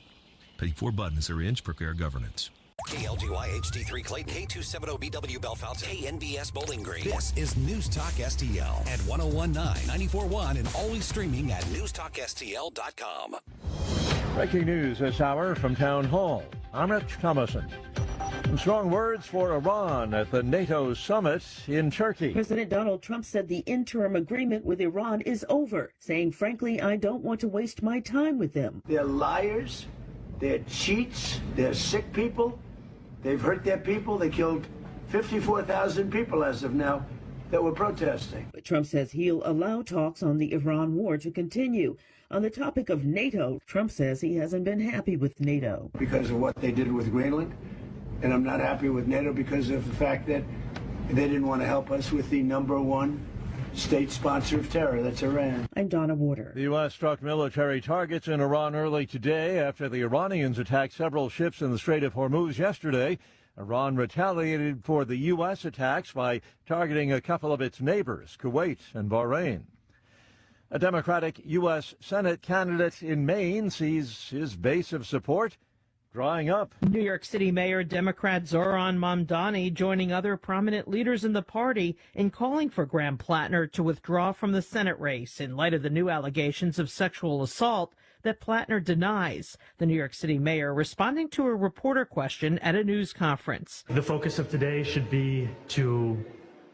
Pay 4 buttons or inch prepare governance. KLGY HD3 Clayton, K270BW Bellefonte, KNBS Bowling Green. This is News Talk STL at 1019, 94.1, and always streaming at NewsTalkSTL.com. Breaking news this hour from Town Hall. I'm Rich Thomason. Some strong words for Iran at the NATO summit in Turkey. President Donald Trump said the interim agreement with Iran is over, saying, frankly, I don't want to waste my time with them. They're liars, they're cheats, they're sick people. They've hurt their people. They killed 54,000 people as of now that were protesting. But Trump says he'll allow talks on the Iran war to continue. On the topic of NATO, Trump says he hasn't been happy with NATO. Because of what they did with Greenland. And I'm not happy with NATO because of the fact that they didn't want to help us with the #1 state sponsor of terror. That's Iran. I'm Donna Warder. The U.S. struck military targets in Iran early today after the Iranians attacked several ships in the Strait of Hormuz yesterday. Iran retaliated for the U.S. attacks by targeting a couple of its neighbors, Kuwait and Bahrain. A Democratic U.S. Senate candidate in Maine sees his base of support drying up. New York City Mayor Democrat Zohran Mamdani joining other prominent leaders in the party in calling for Graham Plattner to withdraw from the Senate race in light of the new allegations of sexual assault that Plattner denies. The New York City mayor responding to a reporter question at a news conference. The focus of today should be to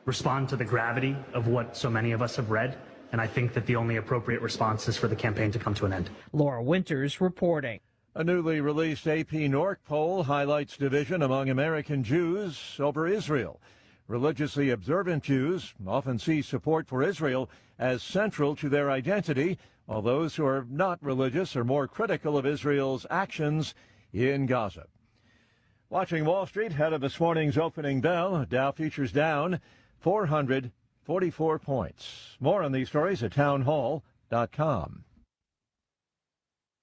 respond to the gravity of what so many of us have read, and I think that the only appropriate response is for the campaign to come to an end. Laura Winters reporting. A newly released AP NORC poll highlights division among American Jews over Israel. Religiously observant Jews often see support for Israel as central to their identity, while those who are not religious are more critical of Israel's actions in Gaza. Watching Wall Street ahead of this morning's opening bell, Dow futures down 444 points. More on these stories at townhall.com.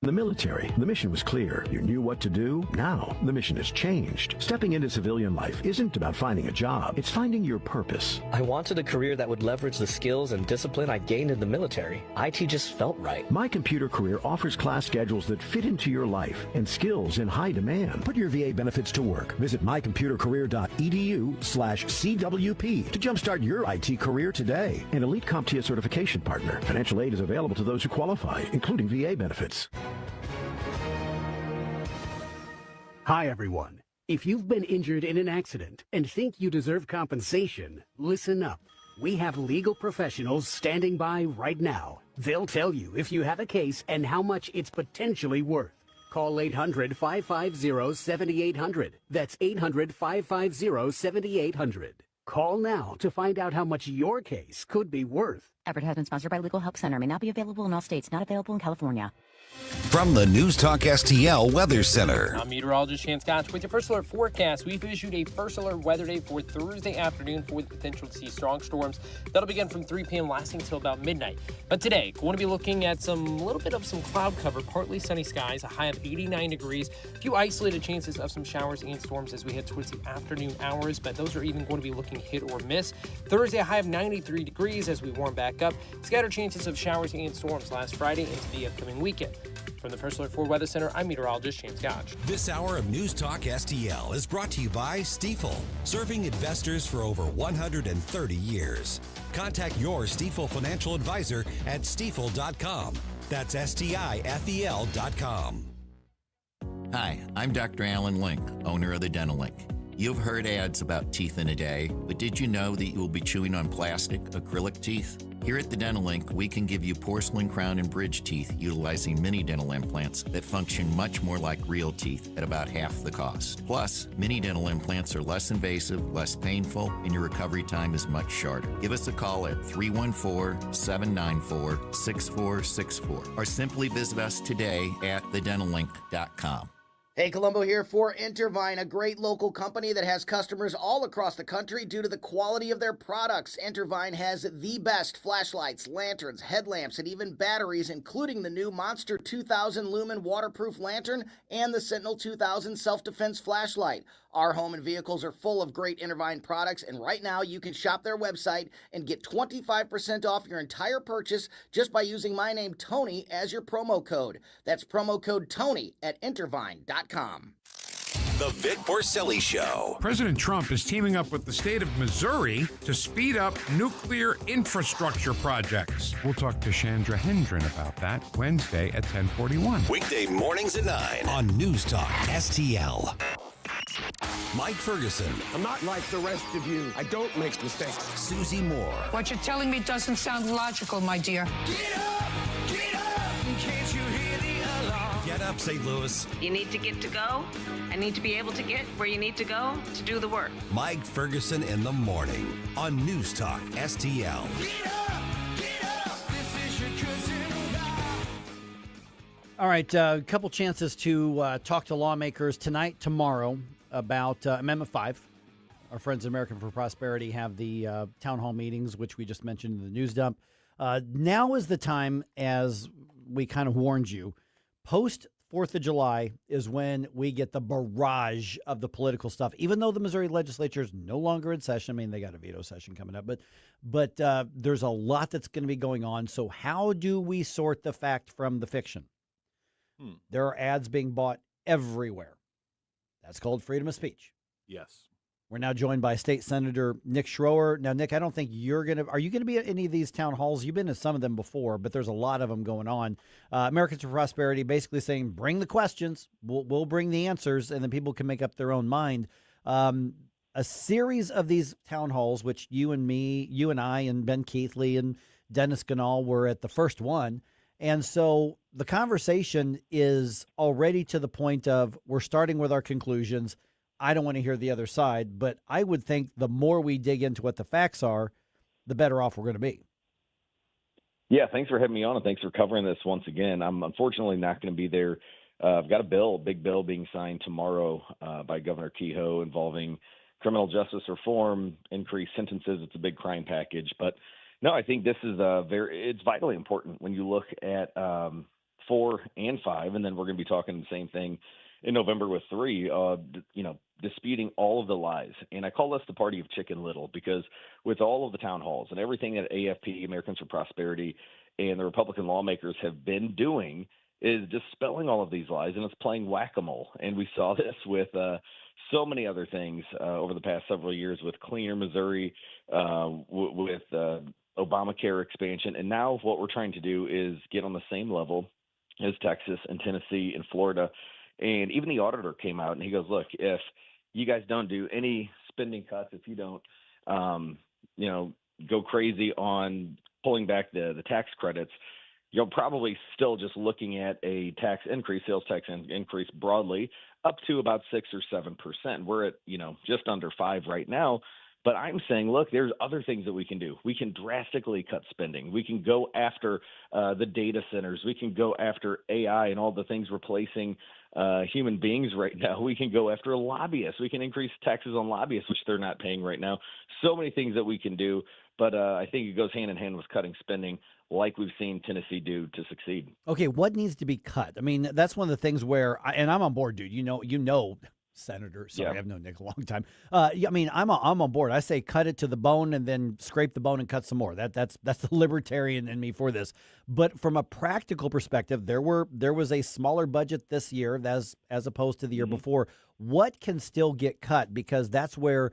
In the military, the mission was clear. You knew what to do. Now, the mission has changed. Stepping into civilian life isn't about finding a job. It's finding your purpose. I wanted a career that would leverage the skills and discipline I gained in the military. IT just felt right. My Computer Career offers class schedules that fit into your life and skills in high demand. Put your VA benefits to work. Visit mycomputercareer.edu/CWP to jumpstart your IT career today. An elite CompTIA certification partner. Financial aid is available to those who qualify, including VA benefits. Hi, everyone. If you've been injured in an accident and think you deserve compensation, listen up. We have legal professionals standing by right now. They'll tell you if you have a case and how much it's potentially worth. Call 800-550-7800. That's 800-550-7800. Call now to find out how much your case could be worth. Advertisement sponsored by Legal Help Center. May not be available in all states. Not available in California. From the NewsTalkSTL Weather Center. I'm meteorologist Chance Gotch with your first alert forecast. We've issued a first alert weather day for Thursday afternoon for the potential to see strong storms. That'll begin from 3 p.m. lasting until about midnight. But today, going to be looking at little bit of some cloud cover, partly sunny skies, a high of 89 degrees. A few isolated chances of some showers and storms as we head towards the afternoon hours, but those are even going to be looking hit or miss. Thursday, a high of 93 degrees as we warm back up. Scattered chances of showers and storms last Friday into the upcoming weekend. From the First Alert 4 Weather Center, I'm meteorologist James Gotch. This hour of News Talk STL is brought to you by Stifel, serving investors for over 130 years. Contact your Stifel financial advisor at stifel.com. That's STIFEL.com. Hi, I'm Dr. Alan Link, owner of the Dental Link. You've heard ads about teeth in a day, but did you know that you will be chewing on plastic, acrylic teeth? Here at the Dental Link, we can give you porcelain crown and bridge teeth utilizing mini dental implants that function much more like real teeth at about half the cost. Plus, mini dental implants are less invasive, less painful, and your recovery time is much shorter. Give us a call at 314-794-6464 or simply visit us today at thedentallink.com. Hey, Columbo here for Intervine, a great local company that has customers all across the country due to the quality of their products. Intervine has the best flashlights, lanterns, headlamps, and even batteries, including the new Monster 2000 Lumen waterproof lantern and the Sentinel 2000 self-defense flashlight. Our home and vehicles are full of great Intervine products, and right now you can shop their website and get 25% off your entire purchase just by using my name, Tony, as your promo code. That's promo code Tony at Intervine.com. The Vic Porcelli Show. President Trump is teaming up with the state of Missouri to speed up nuclear infrastructure projects. We'll talk to Chandra Hendren about that Wednesday at 10:41. Weekday mornings at 9 on News Talk STL. Mike Ferguson. I'm not like the rest of you. I don't make mistakes. Susie Moore. What you're telling me doesn't sound logical, my dear. Get up! Can't you hear the alarm? Get up, St. Louis. You need to get to go. I need to be able to get where you need to go to do the work. Mike Ferguson in the morning on News Talk STL. Get up! This is your cousin. All right, a couple chances to talk to lawmakers tonight, tomorrow, about Amendment 5. Our friends at American for Prosperity have the town hall meetings, which we just mentioned in the news dump. Now is the time, as we kind of warned you, post 4th of July is when we get the barrage of the political stuff, even though the Missouri legislature is no longer in session. I mean, they got a veto session coming up, but there's a lot that's going to be going on. So how do we sort the fact from the fiction? There are ads being bought everywhere. That's called freedom of speech. Yes. We're now joined by State Senator Nick Schroer. Now, Nick, I don't think are you going to be at any of these town halls? You've been to some of them before, but there's a lot of them going on. Americans for Prosperity basically saying, bring the questions, we'll bring the answers, and then people can make up their own mind. A series of these town halls, which you and I and Ben Keithley and Dennis Ganal were at the first one. And so the conversation is already to the point of we're starting with our conclusions. I don't want to hear the other side, but I would think the more we dig into what the facts are, the better off we're going to be. Yeah, thanks for having me on, and thanks for covering this once again. I'm unfortunately not going to be there. I've got a big bill being signed tomorrow by Governor Kehoe involving criminal justice reform, increased sentences. It's a big crime package, but no, I think this is it's vitally important when you look at 4 and 5, and then we're going to be talking the same thing in November with 3, disputing all of the lies. And I call this the party of Chicken Little, because with all of the town halls and everything that AFP, Americans for Prosperity, and the Republican lawmakers have been doing is dispelling all of these lies, and it's playing whack-a-mole. And we saw this with so many other things over the past several years with Cleaner Missouri, with Obamacare expansion. And now what we're trying to do is get on the same level as Texas and Tennessee and Florida And even the auditor came out and he goes, look, if you guys don't do any spending cuts, if you don't, go crazy on pulling back the tax credits, you're probably still just looking at a tax increase, sales tax increase broadly, up to about 6 or 7%. We're at, just under 5 right now. But I'm saying, look, there's other things that we can do. We can drastically cut spending. We can go after the data centers. We can go after AI and all the things replacing human beings right now. We can go after lobbyists. We can increase taxes on lobbyists, which they're not paying right now. So many things that we can do. But I think it goes hand in hand with cutting spending like we've seen Tennessee do to succeed. Okay, what needs to be cut? I mean, that's one of the things where, and I'm on board, dude. You know, Senator. Sorry, Yeah. I've known Nick a long time. I mean, I'm on board. I say cut it to the bone and then scrape the bone and cut some more. That's the libertarian in me for this. But from a practical perspective, there was a smaller budget this year as opposed to the year before. What can still get cut? Because that's where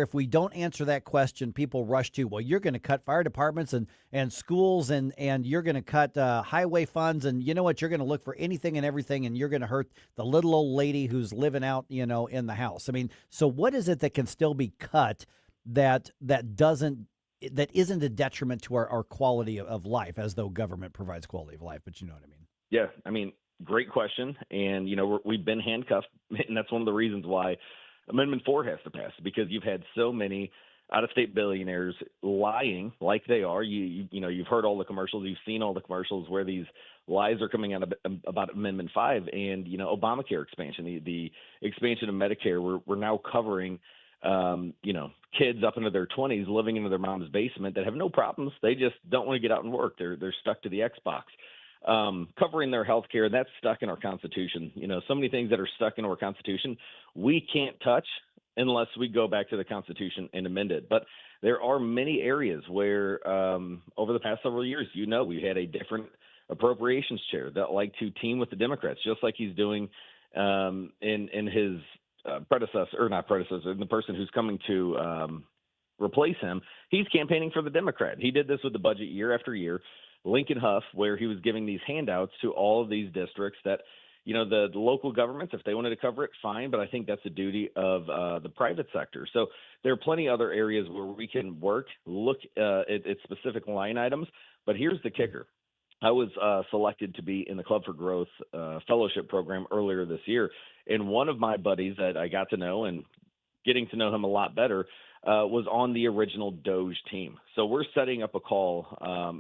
if we don't answer that question, people rush to, well, you're going to cut fire departments and schools and you're going to cut highway funds. And you know what? You're going to look for anything and everything, and you're going to hurt the little old lady who's living out, in the house. I mean, so what is it that can still be cut that isn't a detriment to our quality of life, as though government provides quality of life? But you know what I mean? Yeah, I mean, great question. And, we've been handcuffed, and that's one of the reasons why Amendment 4 has to pass, because you've had so many out-of-state billionaires lying like they are. You've heard all the commercials. You've seen all the commercials where these lies are coming out about Amendment 5 and, Obamacare expansion, the expansion of Medicare. We're now covering, kids up into their 20s living into their mom's basement that have no problems. They just don't want to get out and work. They're stuck to the Xbox. Covering their health care, that's stuck in our Constitution. So many things that are stuck in our Constitution, we can't touch unless we go back to the Constitution and amend it. But there are many areas where over the past several years, we had a different appropriations chair that liked to team with the Democrats, just like he's doing in his the person who's coming to replace him. He's campaigning for the Democrat. He did this with the budget year after year. Lincoln Huff, where he was giving these handouts to all of these districts that, the local governments, if they wanted to cover it, fine. But I think that's the duty of the private sector. So there are plenty of other areas where we can look at specific line items. But here's the kicker. I was selected to be in the Club for Growth fellowship program earlier this year. And one of my buddies that I got to know, and getting to know him a lot better, was on the original Doge team. So we're setting up a call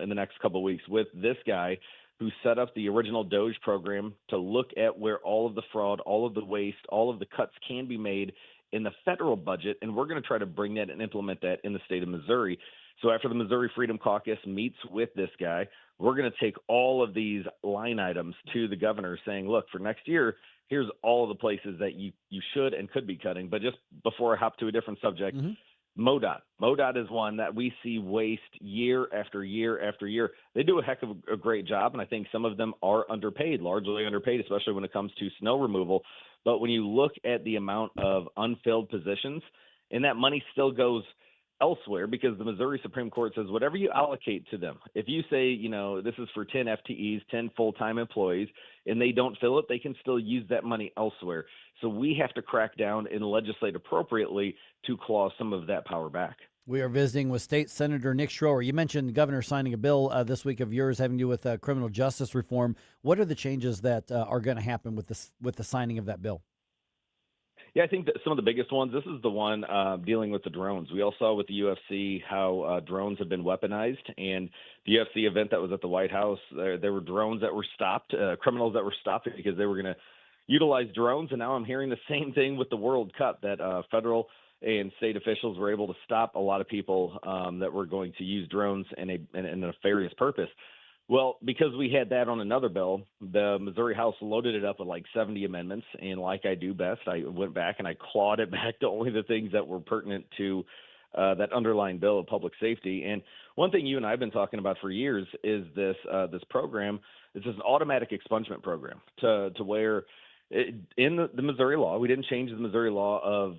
in the next couple of weeks with this guy who set up the original Doge program to look at where all of the fraud, all of the waste, all of the cuts can be made in the federal budget. And we're going to try to bring that and implement that in the state of Missouri. So after the Missouri Freedom Caucus meets with this guy, we're going to take all of these line items to the governor saying, look, for next year, here's all of the places that you should and could be cutting. But just before I hop to a different subject, MoDOT. MoDOT is one that we see waste year after year after year. They do a heck of a great job, and I think some of them are underpaid, largely underpaid, especially when it comes to snow removal. But when you look at the amount of unfilled positions, and that money still goes elsewhere, because the Missouri Supreme Court says whatever you allocate to them, if you say, this is for 10 FTEs, 10 full-time employees, and they don't fill it, they can still use that money elsewhere. So we have to crack down and legislate appropriately to claw some of that power back. We are visiting with State Senator Nick Schroer. You mentioned the governor signing a bill this week of yours having to do with criminal justice reform. What are the changes that are going to happen with the signing of that bill? Yeah, I think that some of the biggest ones, this is the one dealing with the drones. We all saw with the UFC how drones have been weaponized, and the UFC event that was at the White House, there were drones that were stopped, criminals that were stopped because they were going to utilize drones. And now I'm hearing the same thing with the World Cup, that federal and state officials were able to stop a lot of people that were going to use drones in a nefarious purpose. Well, because we had that on another bill, the Missouri House loaded it up with like 70 amendments. And like I do best, I went back and I clawed it back to only the things that were pertinent to that underlying bill of public safety. And one thing you and I have been talking about for years is this program. This is an automatic expungement program to where in the Missouri law, we didn't change the Missouri law of,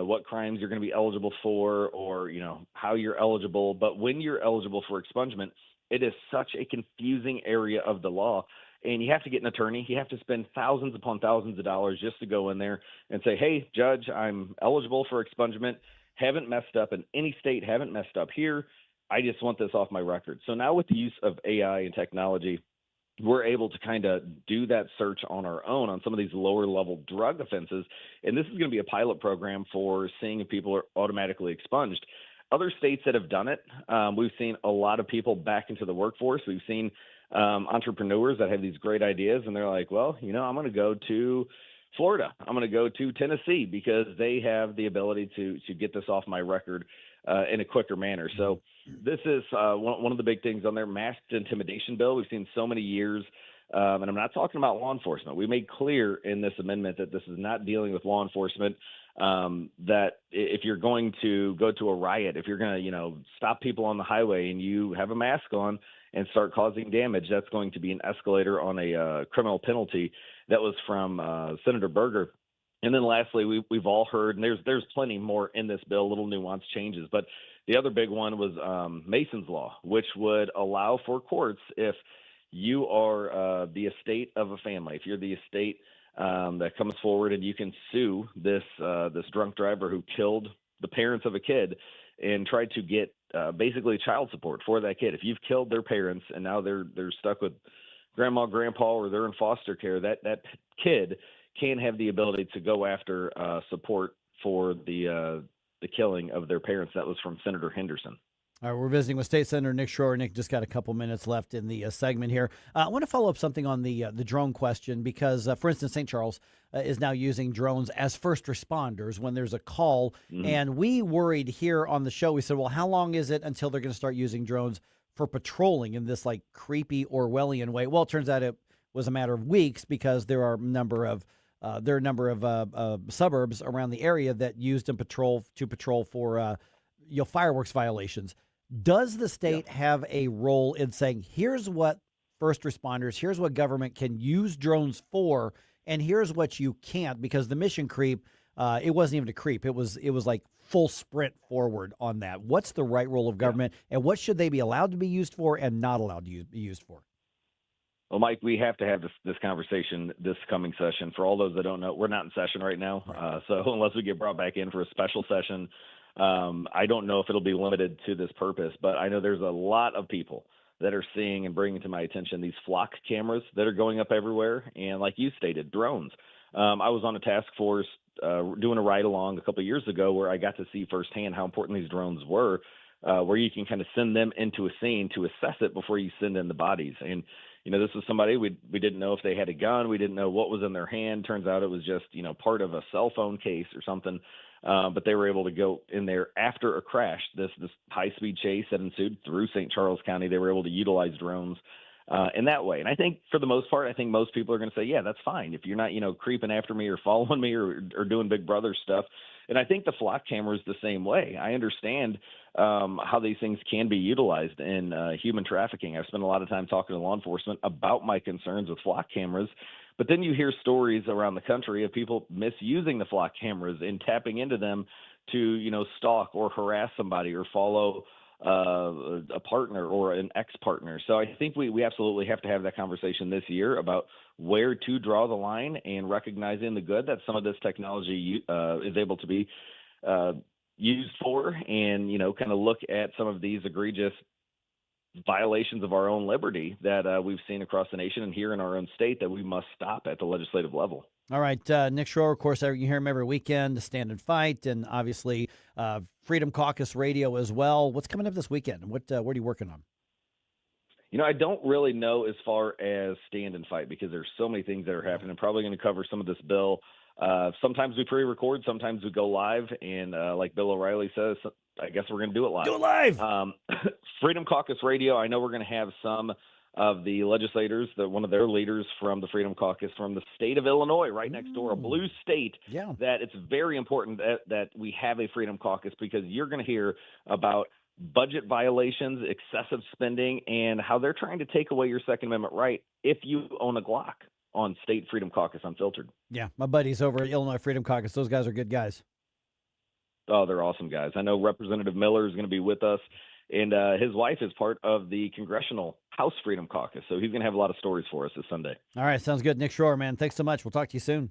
what crimes you're going to be eligible for or, how you're eligible. But when you're eligible for expungement, it is such a confusing area of the law. and you have to get an attorney. You have to spend thousands upon thousands of dollars just to go in there and say, hey, judge, I'm eligible for expungement, haven't messed up in any state, haven't messed up here. I just want this off my record. So now with the use of AI and technology, we're able to kind of do that search on our own on some of these lower level drug offenses. And this is going to be a pilot program for seeing if people are automatically expunged. Other states that have done it, we've seen a lot of people back into the workforce. We've seen entrepreneurs that have these great ideas, and they're like, well, I'm going to go to Florida. I'm going to go to Tennessee because they have the ability to get this off my record in a quicker manner. So this is one of the big things on their masked intimidation bill. We've seen so many years, and I'm not talking about law enforcement. We made clear in this amendment that this is not dealing with law enforcement, that if you're going to go to a riot, if you're going to, stop people on the highway and you have a mask on and start causing damage, that's going to be an escalator on a criminal penalty. That was from Senator Berger. And then lastly, we've all heard, and there's plenty more in this bill, little nuance changes, but the other big one was Mason's Law, which would allow for courts, if you are the estate of a family, if you're the estate that comes forward and you can sue this drunk driver who killed the parents of a kid and try to get basically child support for that kid. If you've killed their parents and now they're stuck with grandma, grandpa, or they're in foster care, that kid can have the ability to go after support for the killing of their parents. That was from Senator Henderson. All right, we're visiting with State Senator Nick Schroer. Nick, just got a couple minutes left in the segment here. I want to follow up something on the drone question because, for instance, St. Charles is now using drones as first responders when there's a call. Mm-hmm. And we worried here on the show, we said, well, how long is it until they're going to start using drones for patrolling in this like creepy Orwellian way? Well, it turns out it was a matter of weeks because there are a number of suburbs around the area that used them to patrol for fireworks violations. Does the state have a role in saying, here's what first responders, here's what government can use drones for, and here's what you can't? Because the mission creep, it wasn't even a creep. It was like full sprint forward on that. What's the right role of government, and what should they be allowed to be used for and not allowed to be used for? Well, Mike, we have to have this conversation this coming session. For all those that don't know, we're not in session right now. So unless we get brought back in for a special session, I don't know if it'll be limited to this purpose. But I know there's a lot of people that are seeing and bringing to my attention these flock cameras that are going up everywhere. And like you stated, drones. I was on a task force doing a ride along a couple of years ago where I got to see firsthand how important these drones were, where you can kind of send them into a scene to assess it before you send in the bodies. And this was somebody we didn't know if they had a gun. We didn't know what was in their hand. Turns out it was just, part of a cell phone case or something. But they were able to go in there after a crash, this high-speed chase that ensued through St. Charles County. They were able to utilize drones in that way. And I think for the most part, I think most people are going to say, yeah, that's fine. If you're not, creeping after me or following me or doing Big Brother stuff. And I think the flock camera is the same way. I understand how these things can be utilized in human trafficking. I've spent a lot of time talking to law enforcement about my concerns with flock cameras. But then you hear stories around the country of people misusing the flock cameras and tapping into them to, stalk or harass somebody or follow a partner or an ex-partner. So I think we absolutely have to have that conversation this year about where to draw the line and recognizing the good that some of this technology is able to be used for, and, kind of look at some of these egregious violations of our own liberty that we've seen across the nation and here in our own state that we must stop at the legislative level. All right, Nick Schroer, of course, you hear him every weekend, Stand and Fight, and obviously Freedom Caucus Radio as well. What's coming up this weekend? What are you working on? I don't really know as far as Stand and Fight because there's so many things that are happening. I'm probably going to cover some of this bill. Sometimes we pre-record, sometimes we go live, and like Bill O'Reilly says, I guess we're going to do it live. Do it live! Freedom Caucus Radio, I know we're going to have some of the legislators, one of their leaders from the Freedom Caucus from the state of Illinois, right next door, a blue state, that it's very important that we have a Freedom Caucus because you're going to hear about budget violations, excessive spending, and how they're trying to take away your Second Amendment right if you own a Glock on State Freedom Caucus Unfiltered. Yeah, my buddies over at Illinois Freedom Caucus, those guys are good guys. Oh, they're awesome guys. I know Representative Miller is going to be with us And his wife is part of the Congressional House Freedom Caucus. So he's going to have a lot of stories for us this Sunday. All right. Sounds good. Nick Schroer, man. Thanks so much. We'll talk to you soon.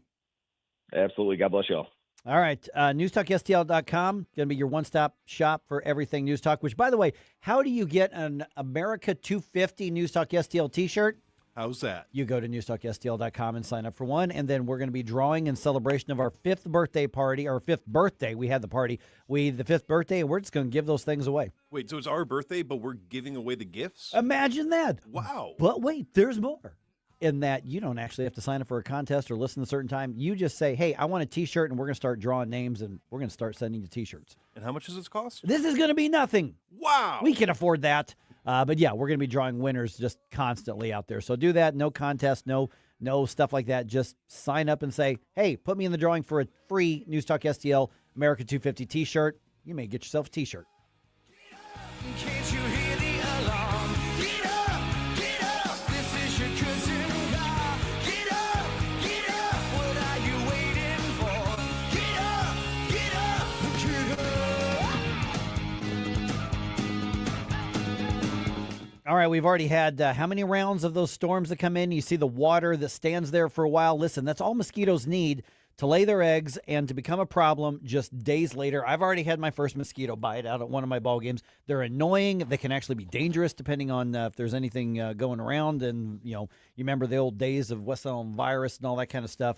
Absolutely. God bless y'all. All right. NewsTalkSTL.com. Going to be your one-stop shop for everything News Talk, which, by the way, how do you get an America 250 News Talk STL t-shirt? How's that? You go to NewsTalkSTL.com and sign up for one, and then we're going to be drawing in celebration of our 5th birthday party, our 5th birthday. We had the party. The 5th birthday, and we're just going to give those things away. Wait, so it's our birthday, but we're giving away the gifts? Imagine that. Wow. But wait, there's more. In that you don't actually have to sign up for a contest or listen at a certain time. You just say, hey, I want a t-shirt, and we're going to start drawing names, and we're going to start sending you t-shirts. And how much does this cost? This is going to be nothing. Wow. We can afford that. But yeah, we're going to be drawing winners just constantly out there. So do that. No contest, no stuff like that. Just sign up and say, hey, put me in the drawing for a free News Talk STL America 250 t-shirt. You may get yourself a t-shirt. Can't you hear the alarm? Get up, this is your cousin car. Get up, what are you waiting for? Get up, get up. All right, we've already had how many rounds of those storms that come in? You see the water that stands there for a while. Listen, that's all mosquitoes need to lay their eggs and to become a problem just days later. I've already had my first mosquito bite out at one of my ball games. They're annoying. They can actually be dangerous depending on if there's anything going around. And, you remember the old days of West Island virus and all that kind of stuff.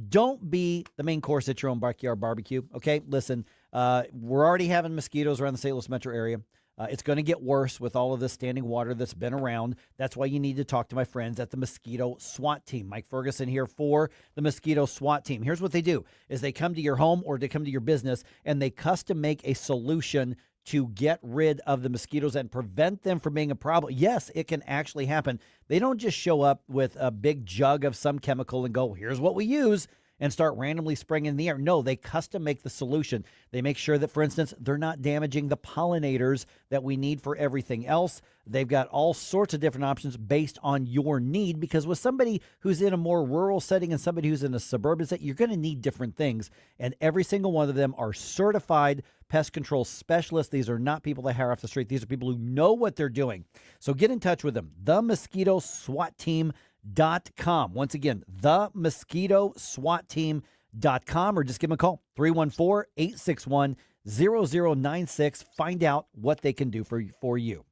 Don't be the main course at your own backyard barbecue, okay? Listen, we're already having mosquitoes around the St. Louis metro area. It's going to get worse with all of this standing water that's been around. That's why you need to talk to my friends at the Mosquito SWAT Team. Mike Ferguson here for the Mosquito SWAT Team. Here's what they do is they come to your home or they come to your business and they custom make a solution to get rid of the mosquitoes and prevent them from being a problem. Yes, it can actually happen. They don't just show up with a big jug of some chemical and go, here's what we use, and start randomly spraying in the air. No, they custom make the solution. They make sure that, for instance, they're not damaging the pollinators that we need for everything else. They've got all sorts of different options based on your need, because with somebody who's in a more rural setting and somebody who's in a suburban setting, you're going to need different things. And every single one of them are certified pest control specialists. These are not people that hire off the street. These are people who know what they're doing. So get in touch with them. The Mosquito SWAT Team. Once again, the Mosquito SWAT Team.com, or just give them a call, 314-861-0096. Find out what they can do for you.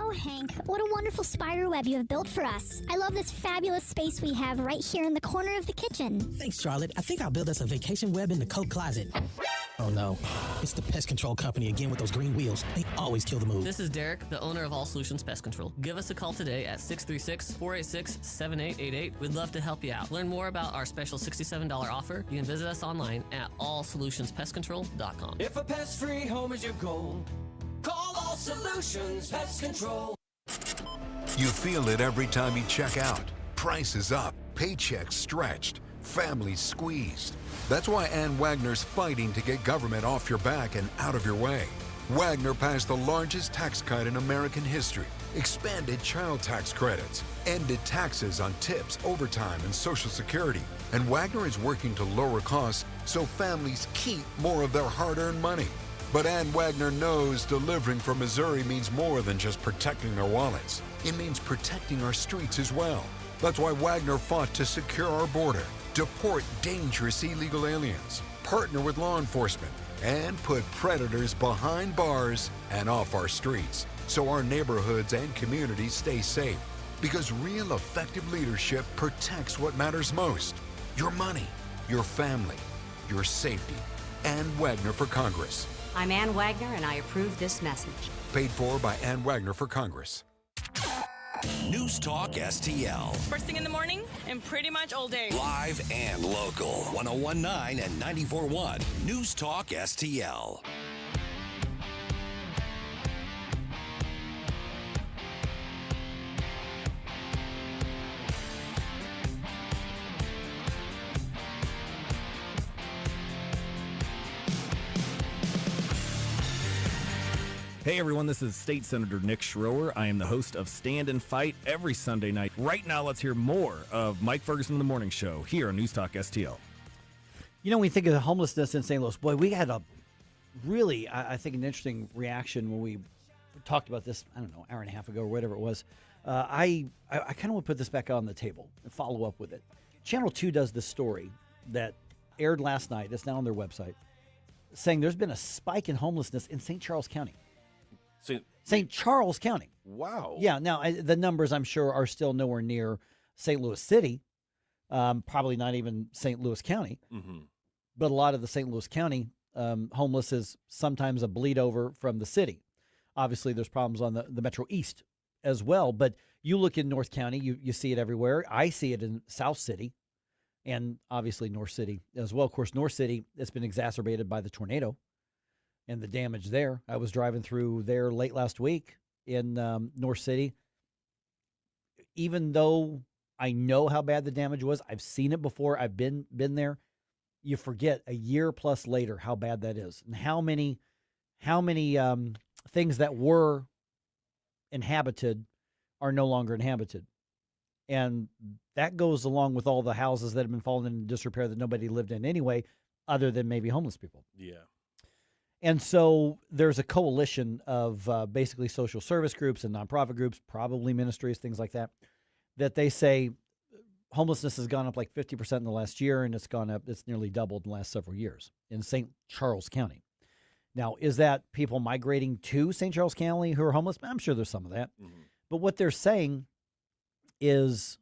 Oh, Hank, what a wonderful spider web you have built for us. I love this fabulous space we have right here in the corner of the kitchen. Thanks, Charlotte. I think I'll build us a vacation web in the coat closet. Oh, no. It's the pest control company again with those green wheels. They always kill the mood. This is Derek, the owner of All Solutions Pest Control. Give us a call today at 636-486-7888. We'd love to help you out. Learn more about our special $67 offer. You can visit us online at allsolutionspestcontrol.com. If a pest-free home is your goal, call All Solutions Pest Control. You feel it every time you check out. Prices up, paychecks stretched, families squeezed. That's why Ann Wagner's fighting to get government off your back and out of your way. Wagner passed the largest tax cut in American history, expanded child tax credits, ended taxes on tips, overtime, and Social Security. And Wagner is working to lower costs so families keep more of their hard-earned money. But Ann Wagner knows delivering for Missouri means more than just protecting their wallets. It means protecting our streets as well. That's why Wagner fought to secure our border, deport dangerous illegal aliens, partner with law enforcement, and put predators behind bars and off our streets so our neighborhoods and communities stay safe. Because real effective leadership protects what matters most: your money, your family, your safety. Ann Wagner for Congress. I'm Ann Wagner, and I approve this message. Paid for by Ann Wagner for Congress. News Talk STL. First thing in the morning and pretty much all day. Live and local. 101.9 and 94.1. News Talk STL. Hey everyone, this is State Senator Nick Schroer. I am the host of Stand and Fight every Sunday night. Right now, let's hear more of Mike Ferguson in the Morning Show here on News Talk STL. You know, when we think of the homelessness in St. Louis, boy, we had a really, I think, an interesting reaction when we talked about this, I don't know, hour and a half ago or whatever it was. I kind of want to put this back on the table and follow up with it. Channel 2 does this story that aired last night. It's now on their website, saying there's been a spike in homelessness in St. Charles County. St. Charles County. Wow. Yeah. Now, the numbers, I'm sure, are still nowhere near St. Louis City, probably not even St. Louis County. Mm-hmm. But a lot of the St. Louis County homeless is sometimes a bleed over from the city. Obviously, there's problems on the Metro East as well. But you look in North County, you see it everywhere. I see it in South City and obviously North City as well. Of course, North City, it's been exacerbated by the tornado and the damage there. I was driving through there late last week in North City. Even though I know how bad the damage was, I've seen it before, I've been there, you forget a year plus later how bad that is and how many things that were inhabited are no longer inhabited. And that goes along with all the houses that have been falling into disrepair that nobody lived in anyway, other than maybe homeless people. Yeah. And so there's a coalition of basically social service groups and nonprofit groups, probably ministries, things like that, that they say homelessness has gone up like 50% in the last year, and it's nearly doubled in the last several years in St. Charles County. Now, is that people migrating to St. Charles County who are homeless? I'm sure there's some of that. Mm-hmm. But what they're saying is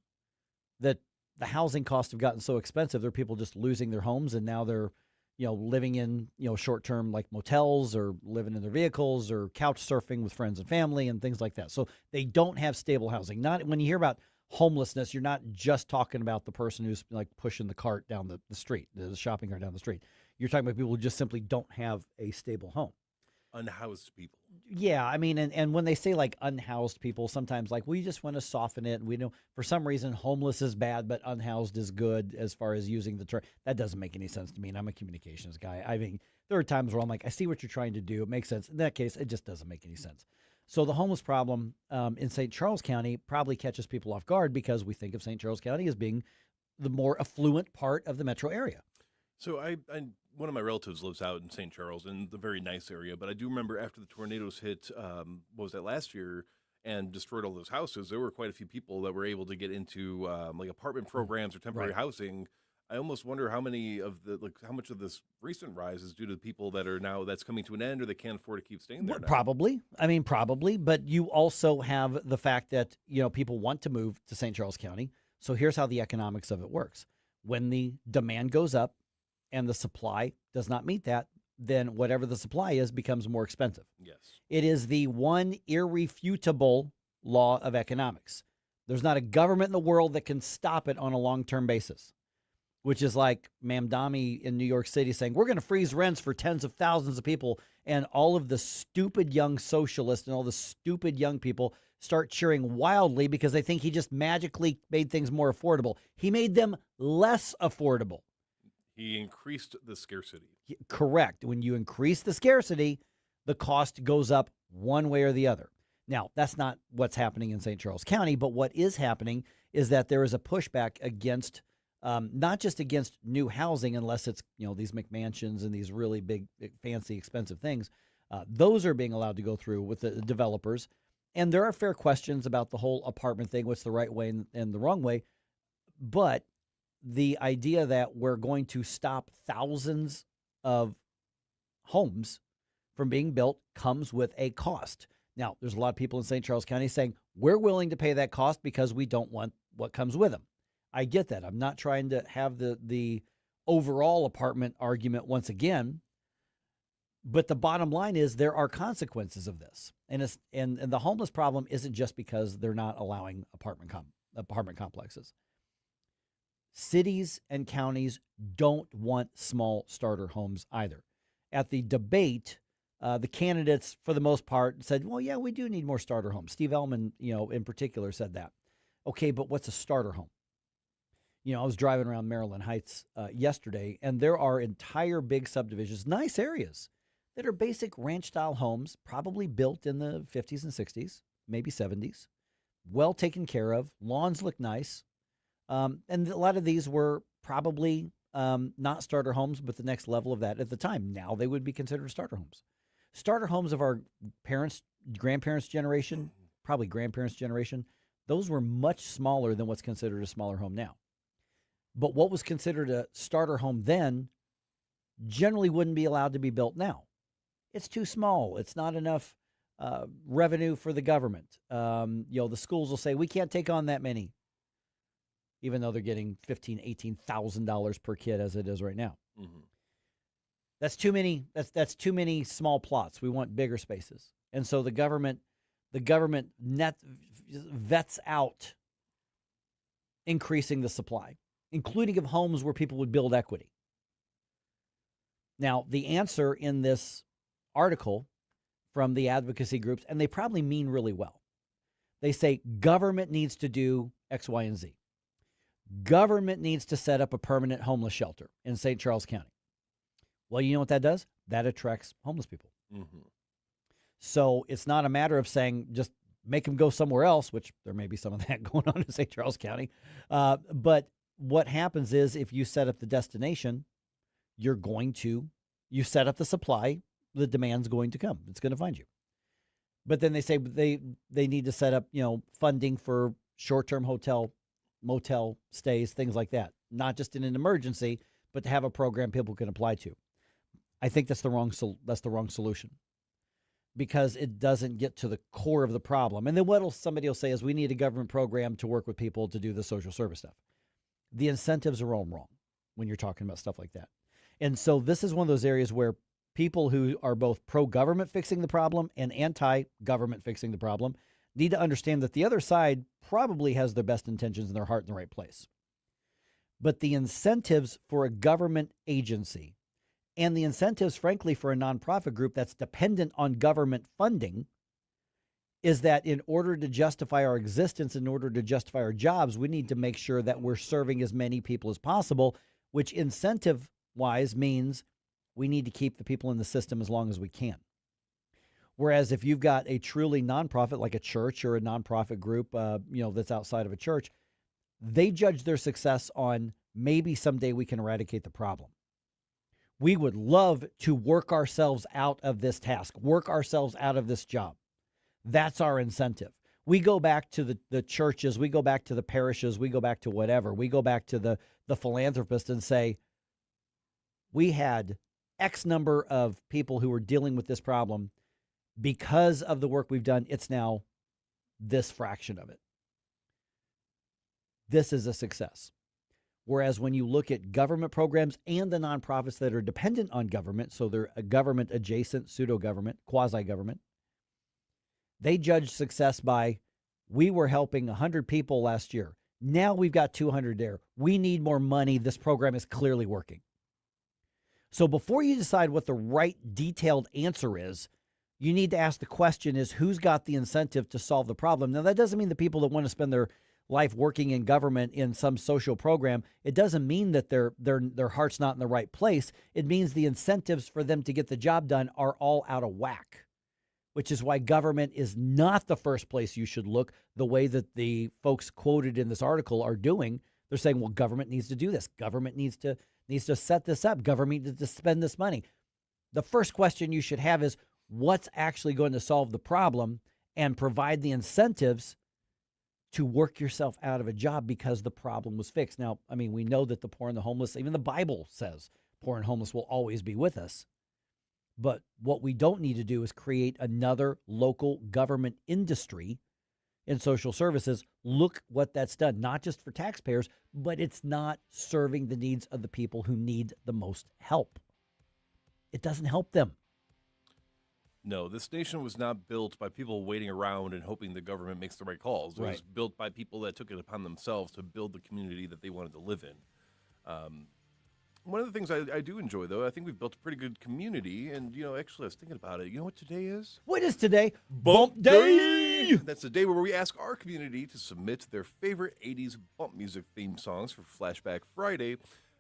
that the housing costs have gotten so expensive, there are people just losing their homes, and now they're, living in, short-term like motels or living in their vehicles or couch surfing with friends and family and things like that. So they don't have stable housing. Not when you hear about homelessness, you're not just talking about the person who's like pushing the cart down the street, the shopping cart down the street. You're talking about people who just simply don't have a stable home. Unhoused people. Yeah, I mean, and when they say like unhoused people, sometimes like we just want to soften it. We know for some reason homeless is bad, but unhoused is good as far as using the term. That doesn't make any sense to me, and I'm a communications guy. I mean, there are times where I'm like, I see what you're trying to do. It makes sense. In that case, it just doesn't make any sense. So the homeless problem in St. Charles County probably catches people off guard because we think of St. Charles County as being the more affluent part of the metro area. So I one of my relatives lives out in St. Charles in the very nice area, but I do remember after the tornadoes hit, what was that, last year, and destroyed all those houses, there were quite a few people that were able to get into like apartment programs or temporary housing. I almost wonder how much of this recent rise is due to people that are now that's coming to an end or they can't afford to keep staying there now. Probably. I mean, probably. But you also have the fact that, people want to move to St. Charles County. So here's how the economics of it works. When the demand goes up and the supply does not meet that, then whatever the supply is becomes more expensive. Yes. It is the one irrefutable law of economics. There's not a government in the world that can stop it on a long-term basis, which is like Mamdani in New York City saying, we're going to freeze rents for tens of thousands of people. And all of the stupid young socialists and all the stupid young people start cheering wildly because they think he just magically made things more affordable. He made them less affordable. He increased the scarcity. Correct. When you increase the scarcity, the cost goes up one way or the other. Now, that's not what's happening in St. Charles County, but what is happening is that there is a pushback against, not just against new housing, unless it's, these McMansions and these really big, fancy, expensive things. Those are being allowed to go through with the developers. And there are fair questions about the whole apartment thing, what's the right way and the wrong way. But the idea that we're going to stop thousands of homes from being built comes with a cost. Now, there's a lot of people in St. Charles County saying, we're willing to pay that cost because we don't want what comes with them. I get that. I'm not trying to have the overall apartment argument once again. But the bottom line is there are consequences of this. And the homeless problem isn't just because they're not allowing apartment complexes. Cities and counties don't want small starter homes either. At the debate, the candidates, for the most part, said, well, yeah, we do need more starter homes. Steve Ellman, in particular, said that. Okay, but what's a starter home? I was driving around Maryland Heights yesterday, and there are entire big subdivisions, nice areas, that are basic ranch-style homes, probably built in the 50s and 60s, maybe 70s, well taken care of, lawns look nice. And a lot of these were probably not starter homes, but the next level of that at the time. Now they would be considered starter homes. Starter homes of our parents, grandparents' generation, probably grandparents' generation, those were much smaller than what's considered a smaller home now. But what was considered a starter home then generally wouldn't be allowed to be built now. It's too small. It's not enough revenue for the government. The schools will say, we can't take on that many, even though they're getting $15,000, $18,000 per kid as it is right now. Mm-hmm. That's too many. That's too many small plots. We want bigger spaces. And so the government vets out increasing the supply, including of homes where people would build equity. Now, the answer in this article from the advocacy groups, and they probably mean really well. They say government needs to do X, Y, and Z. Government needs to set up a permanent homeless shelter in St. Charles County. Well, you know what that does? That attracts homeless people. Mm-hmm. So it's not a matter of saying just make them go somewhere else, which there may be some of that going on in St. Charles County. But what happens is if you set up the destination, you set up the supply, the demand's going to come. It's going to find you. But then they say they need to set up, funding for short-term hotel, motel stays, things like that. Not just in an emergency, but to have a program people can apply to. I think that's the wrong solution, because it doesn't get to the core of the problem. And then somebody will say is we need a government program to work with people to do the social service stuff. The incentives are all wrong when you're talking about stuff like that. And so this is one of those areas where people who are both pro-government fixing the problem and anti-government fixing the problem need to understand that the other side probably has their best intentions in their heart in the right place. But the incentives for a government agency and the incentives, frankly, for a nonprofit group that's dependent on government funding is that in order to justify our existence, in order to justify our jobs, we need to make sure that we're serving as many people as possible, which incentive-wise means we need to keep the people in the system as long as we can. Whereas if you've got a truly nonprofit, like a church or a nonprofit group, that's outside of a church, they judge their success on maybe someday we can eradicate the problem. We would love to work ourselves out of this task, work ourselves out of this job. That's our incentive. We go back to the churches, we go back to the parishes, we go back to whatever. We go back to the philanthropist and say, we had X number of people who were dealing with this problem. Because of the work we've done, it's now this fraction of it. This is a success. Whereas when you look at government programs and the nonprofits that are dependent on government, so they're a government adjacent, pseudo-government, quasi-government, they judge success by, we were helping 100 people last year. Now we've got 200 there. We need more money. This program is clearly working. So before you decide what the right detailed answer is, you need to ask the question is who's got the incentive to solve the problem? Now, that doesn't mean the people that want to spend their life working in government in some social program, it doesn't mean that their heart's not in the right place. It means the incentives for them to get the job done are all out of whack, which is why government is not the first place you should look the way that the folks quoted in this article are doing. They're saying, well, government needs to do this. Government needs to set this up. Government needs to spend this money. The first question you should have is, what's actually going to solve the problem and provide the incentives to work yourself out of a job because the problem was fixed. Now, I mean, we know that the poor and the homeless, even the Bible says poor and homeless will always be with us. But what we don't need to do is create another local government industry in social services. Look what that's done, not just for taxpayers, but it's not serving the needs of the people who need the most help. It doesn't help them. No, this nation was not built by people waiting around and hoping the government makes the right calls. It was built by people that took it upon themselves to build the community that they wanted to live in. One of the things I do enjoy, though, I think we've built a pretty good community. And, actually, I was thinking about it. You know what today is? What is today? Bump Day! That's the day where we ask our community to submit their favorite 80s bump music theme songs for Flashback Friday.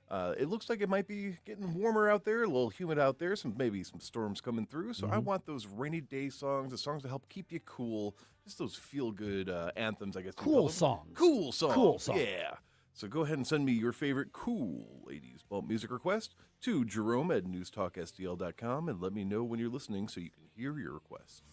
It looks like it might be getting warmer out there, a little humid out there, maybe some storms coming through. So I want those rainy day songs, the songs that help keep you cool, just those feel-good anthems, I guess. Cool songs. Cool songs. Cool songs. Yeah. So go ahead and send me your favorite cool 80s bump music request to Jerome at NewsTalkSTL.com and let me know when you're listening so you can hear your request.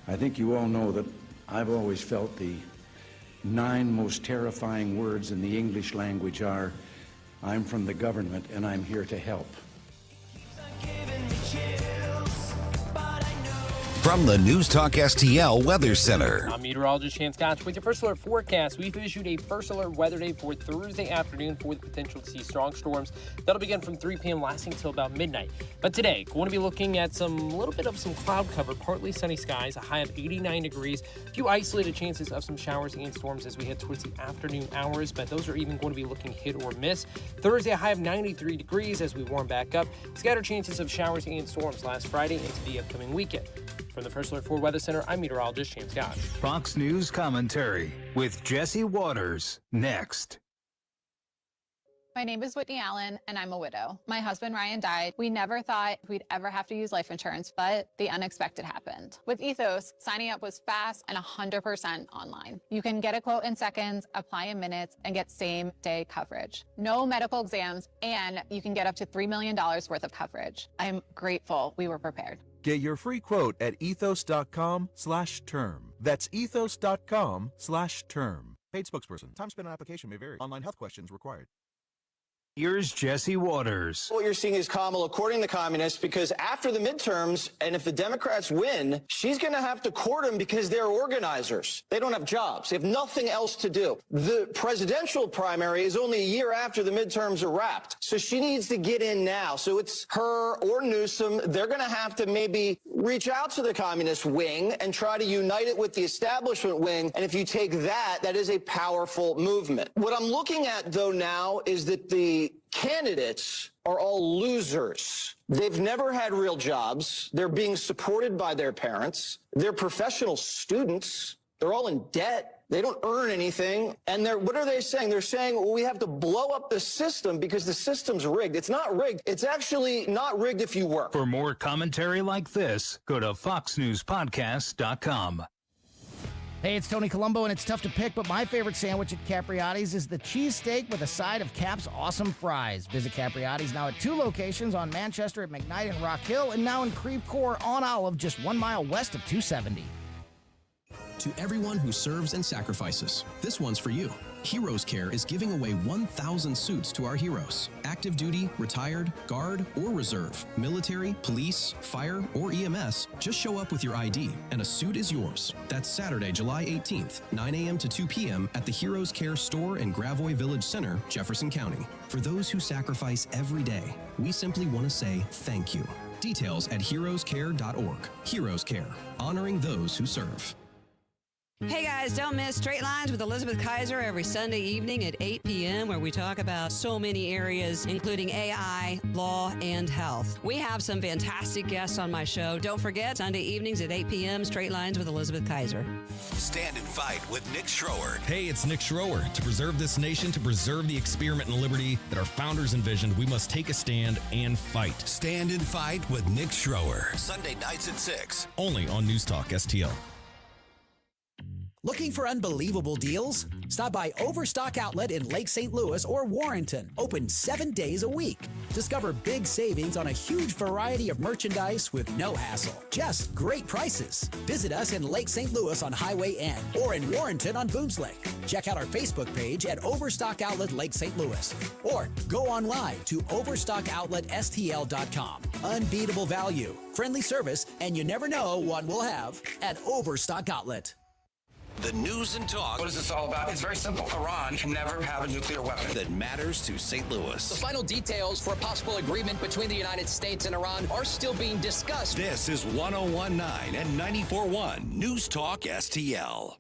I think you all know that I've always felt the 9 most terrifying words in the English language are, I'm from the government and I'm here to help. From the News Talk STL Weather Center. I'm meteorologist Chance Scotch with your first alert forecast. We've issued a first alert weather day for Thursday afternoon for the potential to see strong storms. That'll begin from 3 p.m. lasting till about midnight. But today, going to be looking at some little bit of some cloud cover, partly sunny skies, a high of 89 degrees, a few isolated chances of some showers and storms as we head towards the afternoon hours, but those are even going to be looking hit or miss. Thursday, a high of 93 degrees as we warm back up. Scattered chances of showers and storms last Friday into the upcoming weekend. From the First Alert 4 Weather Center, I'm meteorologist James Scott. Fox News commentary with Jesse Waters next. My name is Whitney Allen, and I'm a widow. My husband, Ryan, died. We never thought we'd ever have to use life insurance, but the unexpected happened. With Ethos, signing up was fast and 100% online. You can get a quote in seconds, apply in minutes, and get same-day coverage. No medical exams, and you can get up to $3 million worth of coverage. I'm grateful we were prepared. Get your free quote at ethos.com/term. That's ethos.com/term. Paid spokesperson. Time spent on application may vary. Online health questions required. Here's Jesse Waters. What you're seeing is Kamala courting the communists because after the midterms, and if the Democrats win, she's going to have to court them because they're organizers. They don't have jobs. They have nothing else to do. The presidential primary is only a year after the midterms are wrapped. So she needs to get in now. So it's her or Newsom. They're going to have to maybe reach out to the communist wing and try to unite it with the establishment wing. And if you take that, that is a powerful movement. What I'm looking at, though, now is that the candidates are all losers. They've never had real jobs. They're being supported by their parents. They're professional students. They're all in debt. They don't earn anything. And what are they saying? They're saying, well, we have to blow up the system because the system's rigged. It's not rigged. It's actually not rigged if you work. For more commentary like this, go to foxnewspodcast.com. Hey, it's Tony Colombo, and it's tough to pick, but my favorite sandwich at Capriotti's is the cheesesteak with a side of Cap's awesome fries. Visit Capriotti's now at 2 locations on Manchester at McKnight and Rock Hill, and now in Creve Coeur on Olive, just 1 mile west of 270. To everyone who serves and sacrifices, this one's for you. Heroes Care is giving away 1,000 suits to our heroes. Active duty, retired, guard, or reserve, military, police, fire, or EMS, just show up with your ID and a suit is yours. That's Saturday, July 18th, 9 a.m. to 2 p.m. at the Heroes Care store in Gravois Village Center, Jefferson County. For those who sacrifice every day, we simply want to say thank you. Details at heroescare.org. Heroes Care, honoring those who serve. Hey guys, don't miss Straight Lines with Elizabeth Kaiser every Sunday evening at 8 p.m. where we talk about so many areas, including AI, law, and health. We have some fantastic guests on my show. Don't forget, Sunday evenings at 8 p.m., Straight Lines with Elizabeth Kaiser. Stand and Fight with Nick Schroer. Hey, it's Nick Schroer. To preserve this nation, to preserve the experiment in liberty that our founders envisioned, we must take a stand and fight. Stand and Fight with Nick Schroer. Sunday nights at 6. Only on News Talk STL. Looking for unbelievable deals? Stop by Overstock Outlet in Lake St. Louis or Warrenton. Open 7 days a week. Discover big savings on a huge variety of merchandise with no hassle. Just great prices. Visit us in Lake St. Louis on Highway N or in Warrenton on Boones Lake. Check out our Facebook page at Overstock Outlet Lake St. Louis. Or go online to overstockoutletstl.com. Unbeatable value, friendly service, and you never know what we'll have at Overstock Outlet. The news and talk. What is this all about? It's very simple. Iran can never have a nuclear weapon. That matters to St. Louis. The final details for a possible agreement between the United States and Iran are still being discussed. This is 101.9 and 94.1 News Talk STL.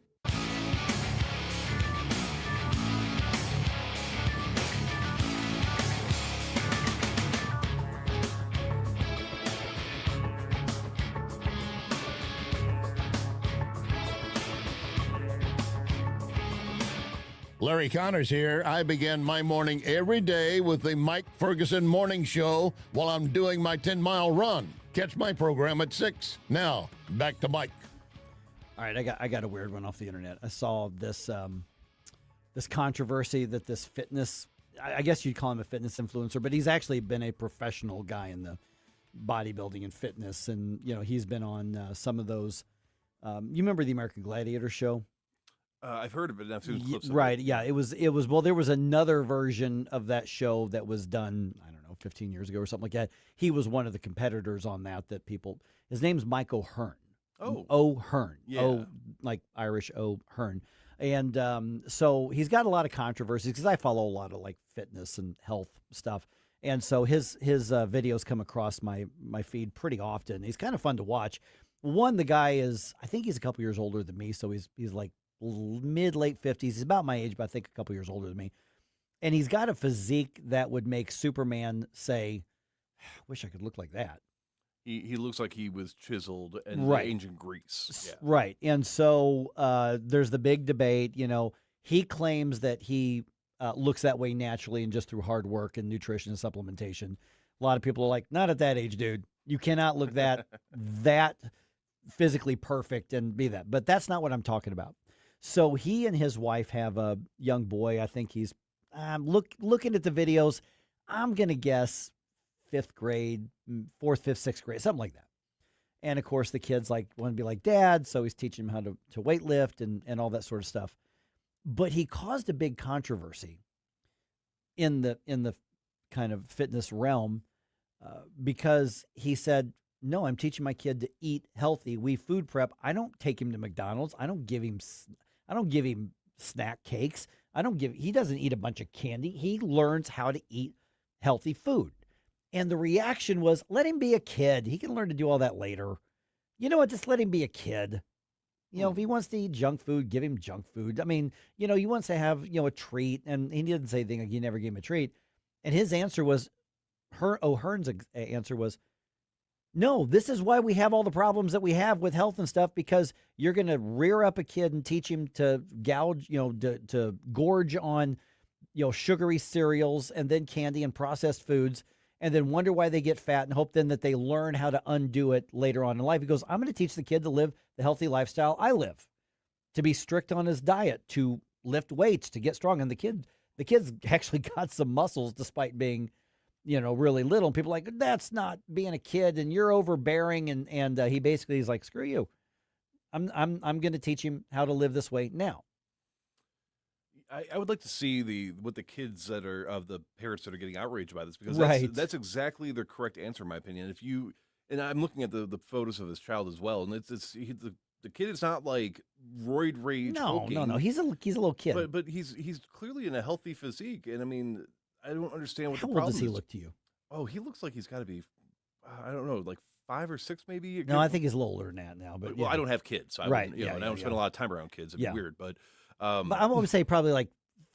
Larry Connors here. I begin my morning every day with the Mike Ferguson Morning Show while I'm doing my 10-mile run. Catch my program at 6. Now, back to Mike. All right, I got a weird one off the internet. I saw this this controversy that this fitness, I guess you'd call him a fitness influencer, but he's actually been a professional guy in the bodybuilding and fitness, and he's been on some of those. You remember the American Gladiator show? I've heard of it. And I've seen clips of Right, it. yeah. It was. Well, there was another version of that show that was done, I don't know, 15 years ago or something like that. He was one of the competitors on that people, his name's Mike O'Hearn. Oh. O'Hearn. Yeah. O, like Irish O'Hearn. And so he's got a lot of controversies because I follow a lot of like fitness and health stuff. And so his videos come across my feed pretty often. He's kind of fun to watch. One, the guy is, I think he's a couple years older than me, so he's like mid-late 50s. He's about my age, but I think a couple years older than me. And he's got a physique that would make Superman say, wish I could look like that. He looks like he was chiseled in Right. ancient Greece. Yeah. Right. And so there's the big debate. He claims that he looks that way naturally and just through hard work and nutrition and supplementation. A lot of people are like, not at that age, dude. You cannot look that physically perfect and be that. But that's not what I'm talking about. So he and his wife have a young boy. I think he's looking at the videos. I'm going to guess 5th grade, 4th, 5th, 6th grade, something like that. And of course, the kids want to be like dad, so he's teaching him how to weight lift and all that sort of stuff. But he caused a big controversy in the kind of fitness realm because he said, "No, I'm teaching my kid to eat healthy. We food prep. I don't take him to McDonald's. I don't give him snack cakes. He doesn't eat a bunch of candy. He learns how to eat healthy food." And the reaction was, let him be a kid. He can learn to do all that later. You know what? Just let him be a kid. If he wants to eat junk food, give him junk food. I mean, he wants to have, a treat. And he didn't say anything like you never gave him a treat. And his answer was, O'Hearn's answer was, no, this is why we have all the problems that we have with health and stuff, because you're going to rear up a kid and teach him to gouge, to gorge on, sugary cereals and then candy and processed foods, and then wonder why they get fat and hope then that they learn how to undo it later on in life. He goes, I'm going to teach the kid to live the healthy lifestyle I live, to be strict on his diet, to lift weights, to get strong. And the kid's actually got some muscles despite being, really little. And people are like, that's not being a kid and you're overbearing. And he basically is like, screw you. I'm going to teach him how to live this way now. I would like to see what the kids that are of the parents that are getting outraged by this, because Right. that's exactly the correct answer, in my opinion. And I'm looking at the photos of his child as well, and the kid is not like roid rage. No. He's a little kid. But he's clearly in a healthy physique, and I mean, I don't understand what How the old problem does he is. look to you? Oh, he looks like he's got to be, I don't know, like 5 or 6 maybe. No, I think he's a little older than that now. But Well, I don't have kids, so I Right, wouldn't, yeah, and yeah, I don't spend yeah. a lot of time around kids. It'd Yeah. be weird, but But I would say probably like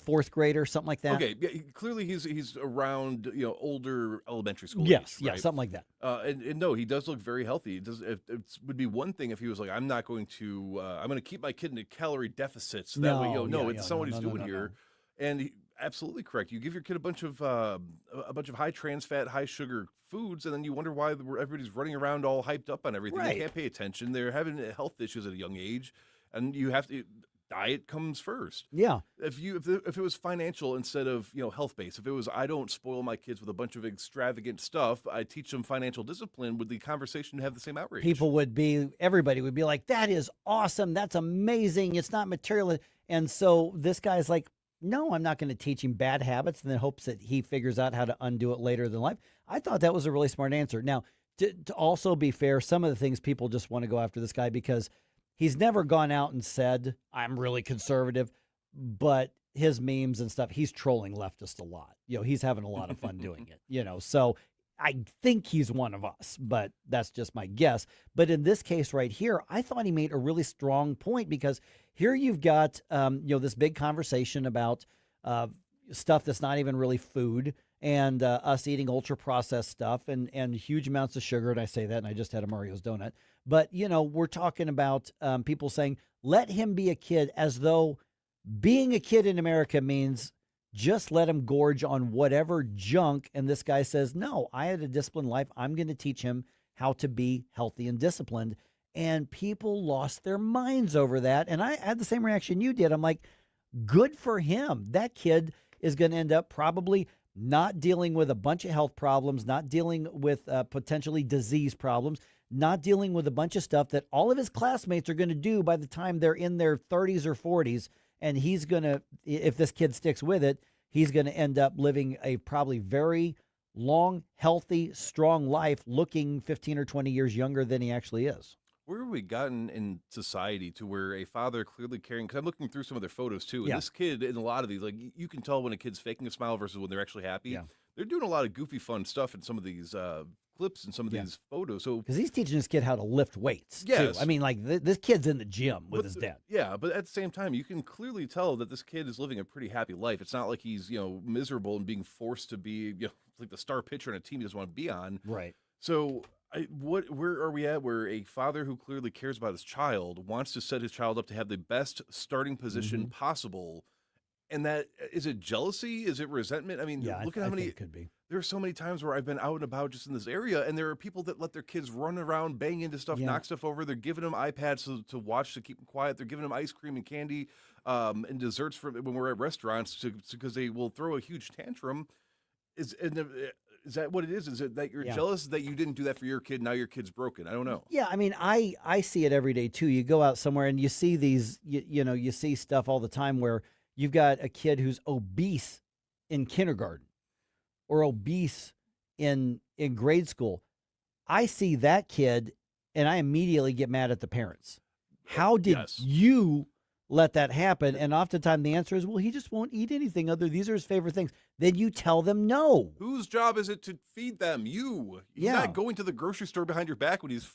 4th grade or something like that. okay, yeah, clearly he's around older elementary school. Yes, age, yeah, right? something like that. And no, he does look very healthy. It would be one thing if he was like, I'm not going to, I'm going to keep my kid in calorie deficits. That way, it's not what he's doing here. And absolutely correct. You give your kid a bunch of high trans fat, high sugar foods, and then you wonder why everybody's running around all hyped up on everything. Right. They can't pay attention. They're having health issues at a young age, and you have to. Diet comes first. Yeah. If it was financial instead of health based, if it was I don't spoil my kids with a bunch of extravagant stuff, I teach them financial discipline, would the conversation have the same outrage? Everybody would be like, that is awesome. That's amazing. It's not material. And so this guy's like, no, I'm not going to teach him bad habits and then hopes that he figures out how to undo it later in life. I thought that was a really smart answer. Now, to also be fair, some of the things people just want to go after this guy because he's never gone out and said, I'm really conservative, but his memes and stuff, he's trolling leftists a lot. He's having a lot of fun doing it, so I think he's one of us, but that's just my guess. But in this case right here, I thought he made a really strong point because here you've got, this big conversation about stuff that's not even really food and us eating ultra processed stuff and huge amounts of sugar. And I say that, and I just had a Mario's donut. But, we're talking about people saying, let him be a kid, as though being a kid in America means just let him gorge on whatever junk. And this guy says, no, I had a disciplined life. I'm going to teach him how to be healthy and disciplined. And people lost their minds over that. And I had the same reaction you did. I'm like, good for him. That kid is going to end up probably not dealing with a bunch of health problems, not dealing with potentially disease problems, not dealing with a bunch of stuff that all of his classmates are going to do by the time they're in their 30s or 40s. And he's going to, if this kid sticks with it, he's going to end up living a probably very long, healthy, strong life, looking 15 or 20 years younger than he actually is. Where have we gotten in society to where a father clearly caring? Because I'm looking through some of their photos too, and Yeah. this kid in a lot of these, like you can tell when a kid's faking a smile versus when they're actually happy. Yeah. They're doing a lot of goofy, fun stuff in some of these clips and some of Yeah. these photos. So Because he's teaching this kid how to lift weights, Yes. too. I mean, like, this kid's in the gym with his dad. yeah, but at the same time, you can clearly tell that this kid is living a pretty happy life. It's not like he's miserable and being forced to be like the star pitcher on a team he doesn't want to be on. Right. So, where are we at where a father who clearly cares about his child wants to set his child up to have the best starting position Mm-hmm. possible? And that, is it jealousy? Is it resentment? I mean, Yeah, look I at how think many. it could be. There are so many times where I've been out and about just in this area, and there are people that let their kids run around, bang into stuff, Yeah. knock stuff over. They're giving them iPads to watch to keep them quiet. They're giving them ice cream and candy and desserts when we're at restaurants because they will throw a huge tantrum. Is that what it is? Is it that you're Yeah. jealous that you didn't do that for your kid? Now your kid's broken. I don't know. Yeah, I mean, I see it every day, too. You go out somewhere and you see these, you see stuff all the time where you've got a kid who's obese in kindergarten or obese in grade school. I see that kid and I immediately get mad at the parents. How did you let that happen? And oftentimes the answer is, well, he just won't eat anything other. These are his favorite things. Then you tell them no. Whose job is it to feed them? You. He's Yeah. not going to the grocery store behind your back when he's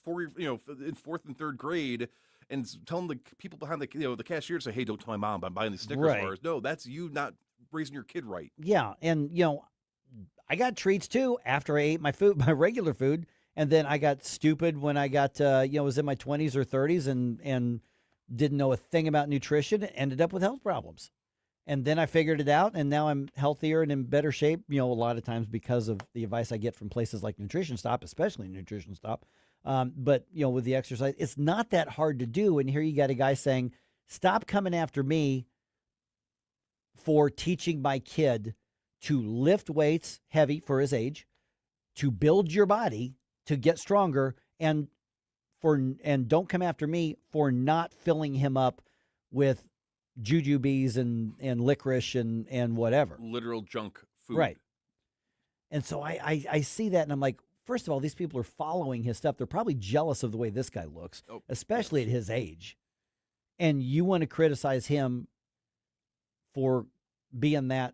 in fourth and third grade and telling the people behind the cashier to say, "Hey, don't tell my mom I'm buying these Snickers Right. bars." No, that's you not raising your kid right. Yeah, and I got treats too after I ate my food, my regular food, and then I got stupid when I got was in my 20s or 30s and didn't know a thing about nutrition and ended up with health problems. And then I figured it out, and now I'm healthier and in better shape, a lot of times because of the advice I get from places like Nutrition Stop, especially Nutrition Stop. But, with the exercise, it's not that hard to do. And here you got a guy saying, stop coming after me for teaching my kid to lift weights heavy for his age, to build your body, to get stronger, and don't come after me for not filling him up with jujubes and licorice and whatever. Literal junk food. Right. And so I see that and I'm like, first of all, these people are following his stuff. They're probably jealous of the way this guy looks, especially at his age. And you want to criticize him for being that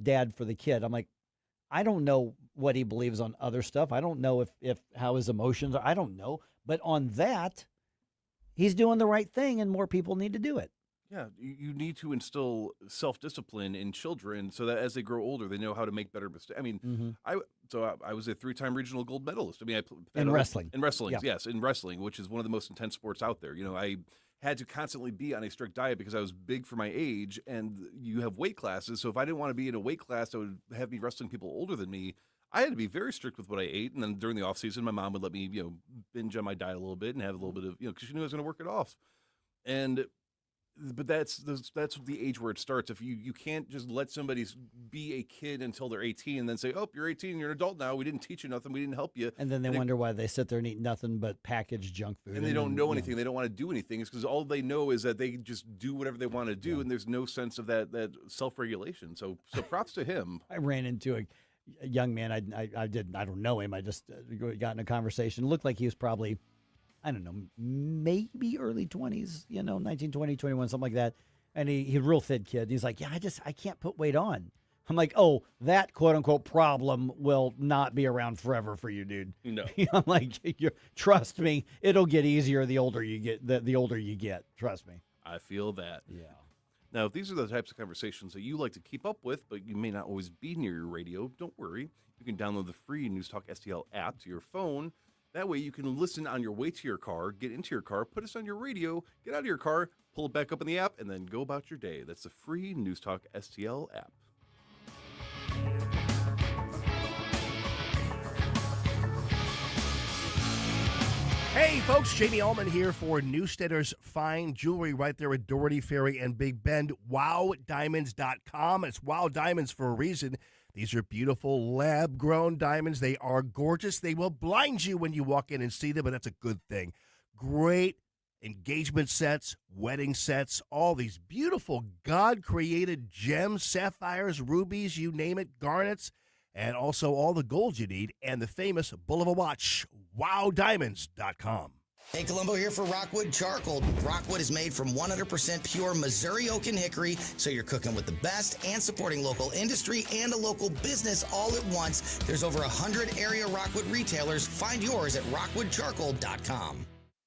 dad for the kid. I'm like, I don't know what he believes on other stuff. I don't know if how his emotions are. I don't know. But on that, he's doing the right thing and more people need to do it. Yeah, you need to instill self-discipline in children so that as they grow older, they know how to make better mistakes. I mean, I was a 3-time regional gold medalist. I mean, In wrestling. In wrestling, Yeah. yes, in wrestling, which is one of the most intense sports out there. I had to constantly be on a strict diet because I was big for my age, and you have weight classes. So if I didn't want to be in a weight class that would have me wrestling people older than me, I had to be very strict with what I ate. And then during the off season, my mom would let me, binge on my diet a little bit and have a little bit of, because she knew I was going to work it off. But that's the age where it starts. If you can't just let somebody be a kid until they're 18 and then say, oh, you're 18, you're an adult now. We didn't teach you nothing. We didn't help you. And then they wonder why they sit there and eat nothing but packaged junk food. And they don't know anything. They don't want to do anything. It's because all they know is that they just do whatever they want to do. And there's no sense of that self-regulation. So props to him. I ran into a young man. I don't know him. I just got in a conversation. It looked like he was probably, I don't know, maybe early 20s, 19, 20, 21, something like that. And he's a real thin kid. He's like, yeah, I can't put weight on. I'm like, oh, that quote unquote problem will not be around forever for you, dude. No. I'm like, trust me, it'll get easier the older you get. The older you get, trust me. I feel that. Yeah. Now, if these are the types of conversations that you like to keep up with, but you may not always be near your radio, don't worry. You can download the free NewsTalk STL app to your phone. That way you can listen on your way to your car, get into your car, put us on your radio, get out of your car, pull it back up in the app, and then go about your day. That's the free News Talk STL app. Hey folks, Jamie Allman here for Newstedter's Fine Jewelry right there at Doherty Ferry and Big Bend. WowDiamonds.com. It's Wow Diamonds for a reason. These are beautiful lab-grown diamonds. They are gorgeous. They will blind you when you walk in and see them, but that's a good thing. Great engagement sets, wedding sets, all these beautiful God-created gems, sapphires, rubies, you name it, garnets, and also all the gold you need, and the famous bull of a watch, WowDiamonds.com. Hey, Columbo here for Rockwood Charcoal. Rockwood is made from 100% pure Missouri oak and hickory, so you're cooking with the best and supporting local industry and a local business all at once. There's over 100 area Rockwood retailers. Find yours at rockwoodcharcoal.com.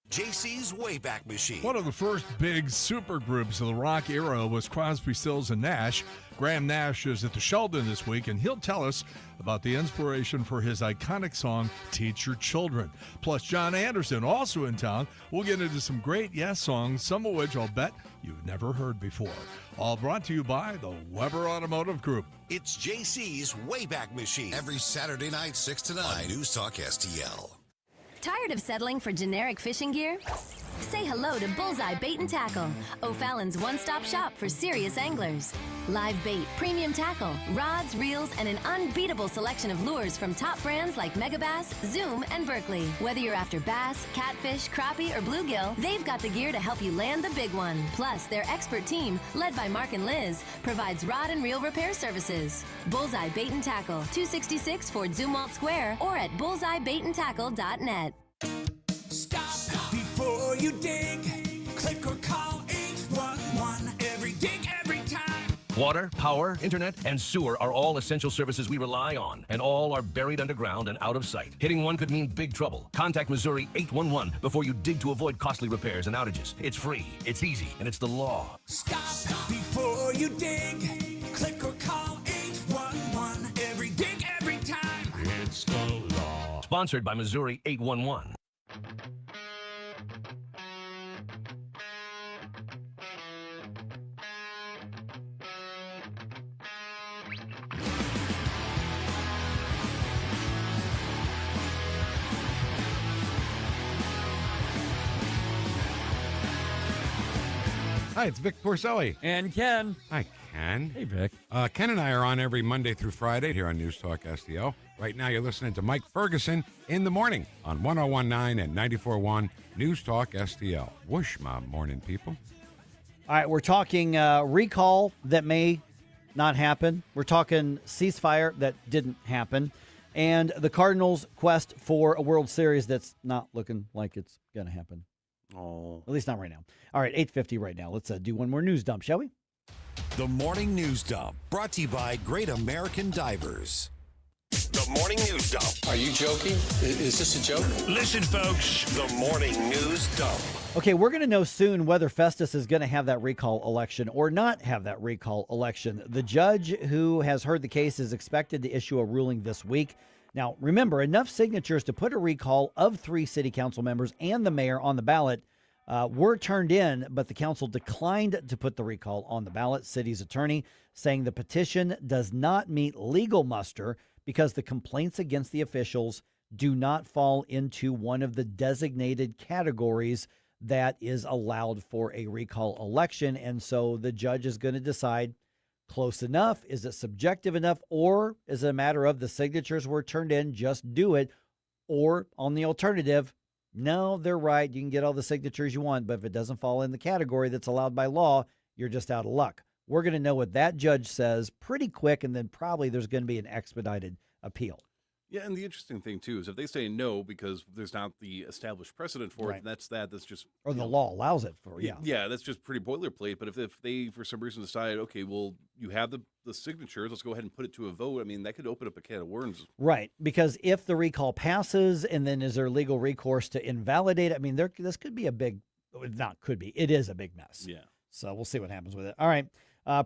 JC's Wayback Machine. One of the first big supergroups of the rock era was Crosby, Stills, and Nash. Graham Nash is at the Sheldon this week, and he'll tell us about the inspiration for his iconic song, Teach Your Children. Plus, John Anderson, also in town. We'll get into some great Yes songs, some of which I'll bet you've never heard before. All brought to you by the Weber Automotive Group. It's JC's Wayback Machine. Every Saturday night, 6 to 9 on News Talk STL. Tired of settling for generic fishing gear? Say hello to Bullseye Bait and Tackle, O'Fallon's one-stop shop for serious anglers. Live bait, premium tackle, rods, reels, and an unbeatable selection of lures from top brands like Megabass, Zoom, and Berkley. Whether you're after bass, catfish, crappie, or bluegill, they've got the gear to help you land the big one. Plus, their expert team, led by Mark and Liz, provides rod and reel repair services. Bullseye Bait and Tackle, 266 Fort Zumwalt Square, or at bullseyebaitantackle.net. Stop before you dig. Click or call 811. Every dig, every time. Water, power, internet, and sewer are all essential services we rely on, and all are buried underground and out of sight. Hitting one could mean big trouble. Contact Missouri 811 before you dig to avoid costly repairs and outages. It's free, it's easy, and it's the law. Stop before you dig. Click or call 811. Every dig, every time. It's the law. Sponsored by Missouri 811. Hi, it's Vic Porcelli. And Ken. Hi, Ken. Hey, Vic. Ken and I are on every Monday through Friday here on News Talk STL. Right now, you're listening to Mike Ferguson in the morning on 101.9 and 94.1 News Talk STL. Whoosh, my morning people. All right, we're talking recall that may not happen. We're talking ceasefire that didn't happen. And the Cardinals' quest for a World Series that's not looking like it's going to happen. Oh. At least not right now. All right, 8:50 right now. Let's do one more news dump, shall we? The Morning News Dump, brought to you by Great American Divers. The Morning News Dump. Are you joking? Is this a joke? Listen, folks, the Morning News Dump. Okay, we're going to know soon whether Festus is going to have that recall election or not have that recall election. The judge who has heard the case is expected to issue a ruling this week. Now, remember, enough signatures to put a recall of 3 city council members and the mayor on the ballot were turned in, but the council declined to put the recall on the ballot. City's attorney saying the petition does not meet legal muster because the complaints against the officials do not fall into one of the designated categories that is allowed for a recall election. And so the judge is going to decide, close enough? Is it subjective enough? Or is it a matter of the signatures were turned in, just do it? Or on the alternative, no, they're right. You can get all the signatures you want, but if it doesn't fall in the category that's allowed by law, you're just out of luck. We're going to know what that judge says pretty quick, and then probably there's going to be an expedited appeal. Yeah, and the interesting thing, too, is if they say no because there's not the established precedent for Right. it, that's just... Or the law allows it for, yeah. Yeah, that's just pretty boilerplate. But if they, for some reason, decide, okay, well, you have the signatures, let's go ahead and put it to a vote, I mean, that could open up a can of worms. Right, because if the recall passes and then is there legal recourse to invalidate it, I mean, this could be a big, not could be, it is a big mess. Yeah. So we'll see what happens with it. All right,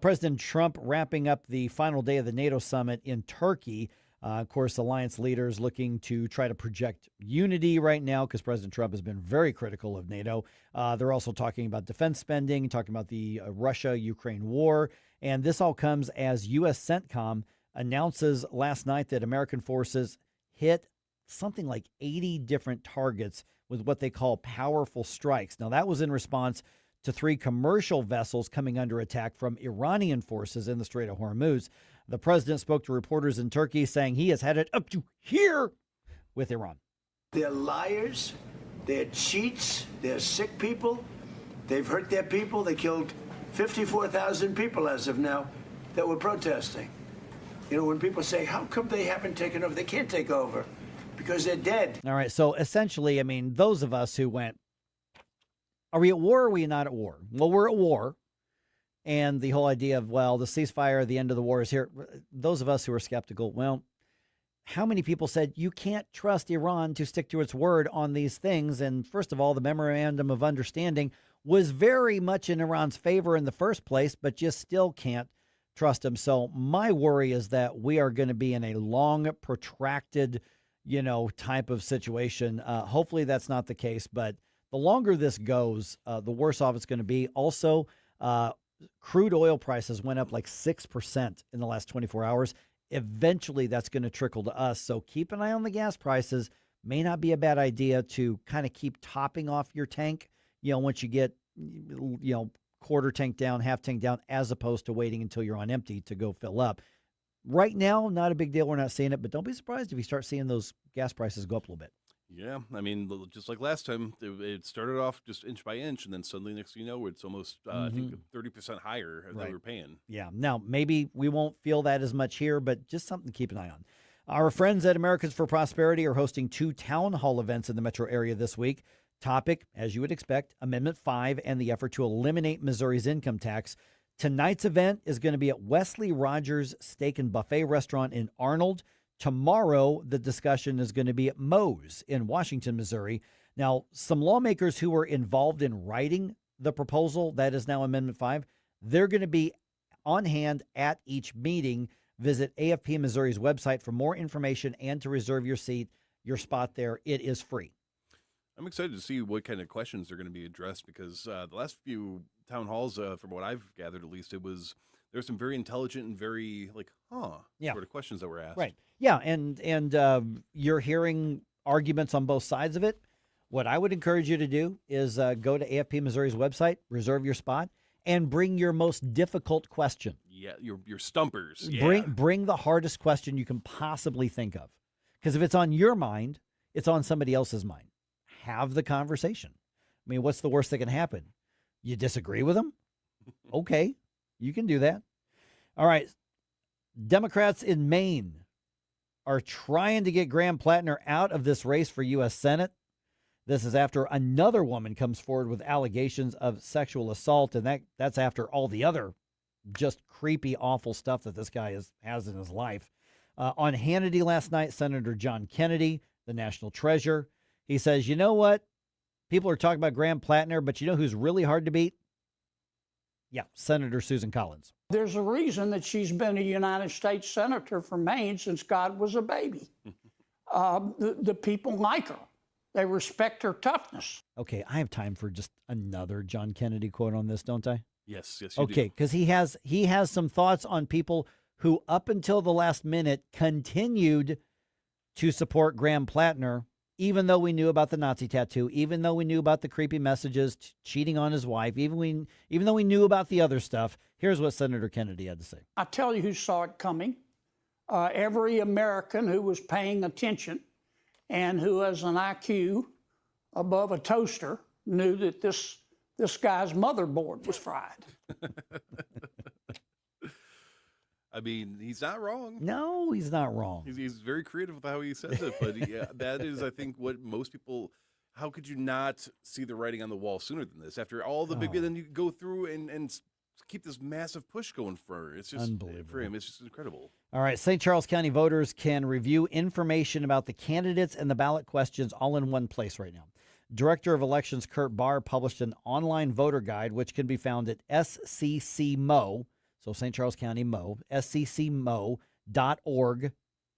President Trump wrapping up the final day of the NATO summit in Turkey. Of course, alliance leaders looking to try to project unity right now because President Trump has been very critical of NATO. They're also talking about defense spending, talking about the Russia-Ukraine war. And this all comes as U.S. CENTCOM announces last night that American forces hit something like 80 different targets with what they call powerful strikes. Now, that was in response to 3 commercial vessels coming under attack from Iranian forces in the Strait of Hormuz. The president spoke to reporters in Turkey saying he has had it up to here with Iran. They're liars, they're cheats, they're sick people. They've hurt their people. They killed 54,000 people as of now that were protesting. You know, when people say, how come they haven't taken over? They can't take over because they're dead. All right, so essentially, I mean, those of us who went, are we at war or are we not at war? Well, we're at war. And the whole idea of, well, the ceasefire, the end of the war is here. Those of us who are skeptical, well, how many people said you can't trust Iran to stick to its word on these things? And first of all, the memorandum of understanding was very much in Iran's favor in the first place, but you still can't trust them. So my worry is that we are going to be in a long, protracted, type of situation. Hopefully that's not the case, but the longer this goes, the worse off it's going to be. Also, crude oil prices went up like 6% in the last 24 hours. Eventually, that's going to trickle to us. So keep an eye on the gas prices. May not be a bad idea to kind of keep topping off your tank, once you get, quarter tank down, half tank down, as opposed to waiting until you're on empty to go fill up. Right now, not a big deal. We're not seeing it, but don't be surprised if you start seeing those gas prices go up a little bit. Yeah, I mean, just like last time, it started off just inch by inch, and then suddenly, next thing you know, it's almost, I think, 30% higher than we were paying. Yeah. Now, maybe we won't feel that as much here, but just something to keep an eye on. Our friends at Americans for Prosperity are hosting 2 town hall events in the metro area this week. Topic, as you would expect, Amendment 5 and the effort to eliminate Missouri's income tax. Tonight's event is going to be at Wesley Rogers Steak and Buffet Restaurant in Arnold. Tomorrow, the discussion is going to be at Moe's in Washington, Missouri. Now, some lawmakers who were involved in writing the proposal, that is now Amendment 5, they're going to be on hand at each meeting. Visit AFP Missouri's website for more information and to reserve your spot there. It is free. I'm excited to see what kind of questions are going to be addressed because the last few town halls, from what I've gathered at least, there's some very intelligent and very sort of questions that were asked. Right. Yeah, and you're hearing arguments on both sides of it. What I would encourage you to do is go to AFP Missouri's website, reserve your spot, and bring your most difficult question. Yeah, your stumpers. Yeah. Bring the hardest question you can possibly think of. Because if it's on your mind, it's on somebody else's mind. Have the conversation. I mean, what's the worst that can happen? You disagree with them? Okay, you can do that. All right. Democrats in Maine are trying to get Graham Plattner out of this race for U.S. Senate. This is after another woman comes forward with allegations of sexual assault, and that's after all the other just creepy, awful stuff that this guy has in his life. On Hannity last night, Senator John Kennedy, the national treasure, he says, you know what? People are talking about Graham Plattner, but you know who's really hard to beat? Yeah, Senator Susan Collins. There's a reason that she's been a United States Senator from Maine since God was a baby. The people like her. They respect her toughness. Okay, I have time for just another John Kennedy quote on this, don't I? Yes, you do. Okay, because he has some thoughts on people who up until the last minute continued to support Graham Plattner, even though we knew about the Nazi tattoo, even though we knew about the creepy messages, cheating on his wife, even though we knew about the other stuff. Here's what Senator Kennedy had to say. I tell you who saw it coming. Every American who was paying attention and who has an IQ above a toaster knew that this guy's motherboard was fried. I mean, he's not wrong. No, he's not wrong. He's very creative with how he says it, but that is, I think, what most people. How could you not see the writing on the wall sooner than this? After all the big, then you go through and keep this massive push going for. It's just unbelievable for him. It's just incredible. All right, St. Charles County voters can review information about the candidates and the ballot questions all in one place right now. Director of Elections Kurt Barr published an online voter guide, which can be found at SCCMO. So St. Charles County Mo, sccmo.org/vote.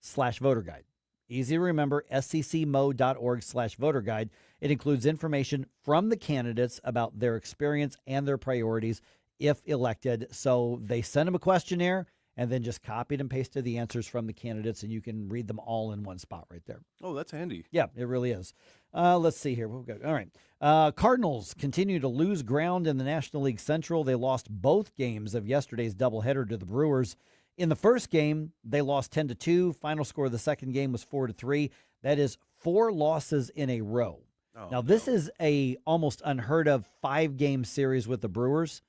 SCCMO.org/voter guide. Easy to remember, SCCMO.org/voter guide. It includes information from the candidates about their experience and their priorities if elected. So they send them a questionnaire and then just copied and pasted the answers from the candidates, and you can read them all in one spot right there. Oh, that's handy. Yeah, it really is. Let's see here. We've got, all right. Cardinals continue to lose ground in the National League Central. They lost both games of yesterday's doubleheader to the Brewers. In the first game, they lost 10-2. Final score of the second game was 4-3. That is 4 losses in a row. Now, this is a almost unheard of 5-game series with the Brewers.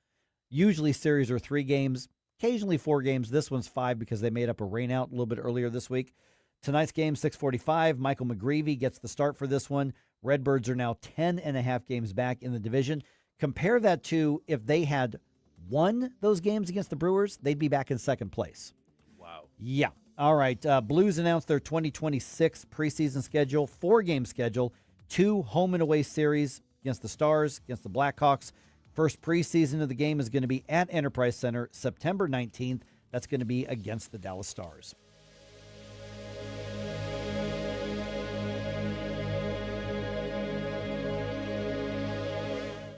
Usually series are 3 games, occasionally 4 games. This one's 5 because they made up a rainout a little bit earlier this week. Tonight's game, 6:45. Michael McGreevy gets the start for this one. Redbirds are now 10.5 games back in the division. Compare that to if they had won those games against the Brewers, they'd be back in second place. Wow. Yeah. All right. Blues announced their 2026 preseason schedule, 4-game schedule, 2 home and away series against the Stars, against the Blackhawks. First preseason of the game is going to be at Enterprise Center September 19th. That's going to be against the Dallas Stars.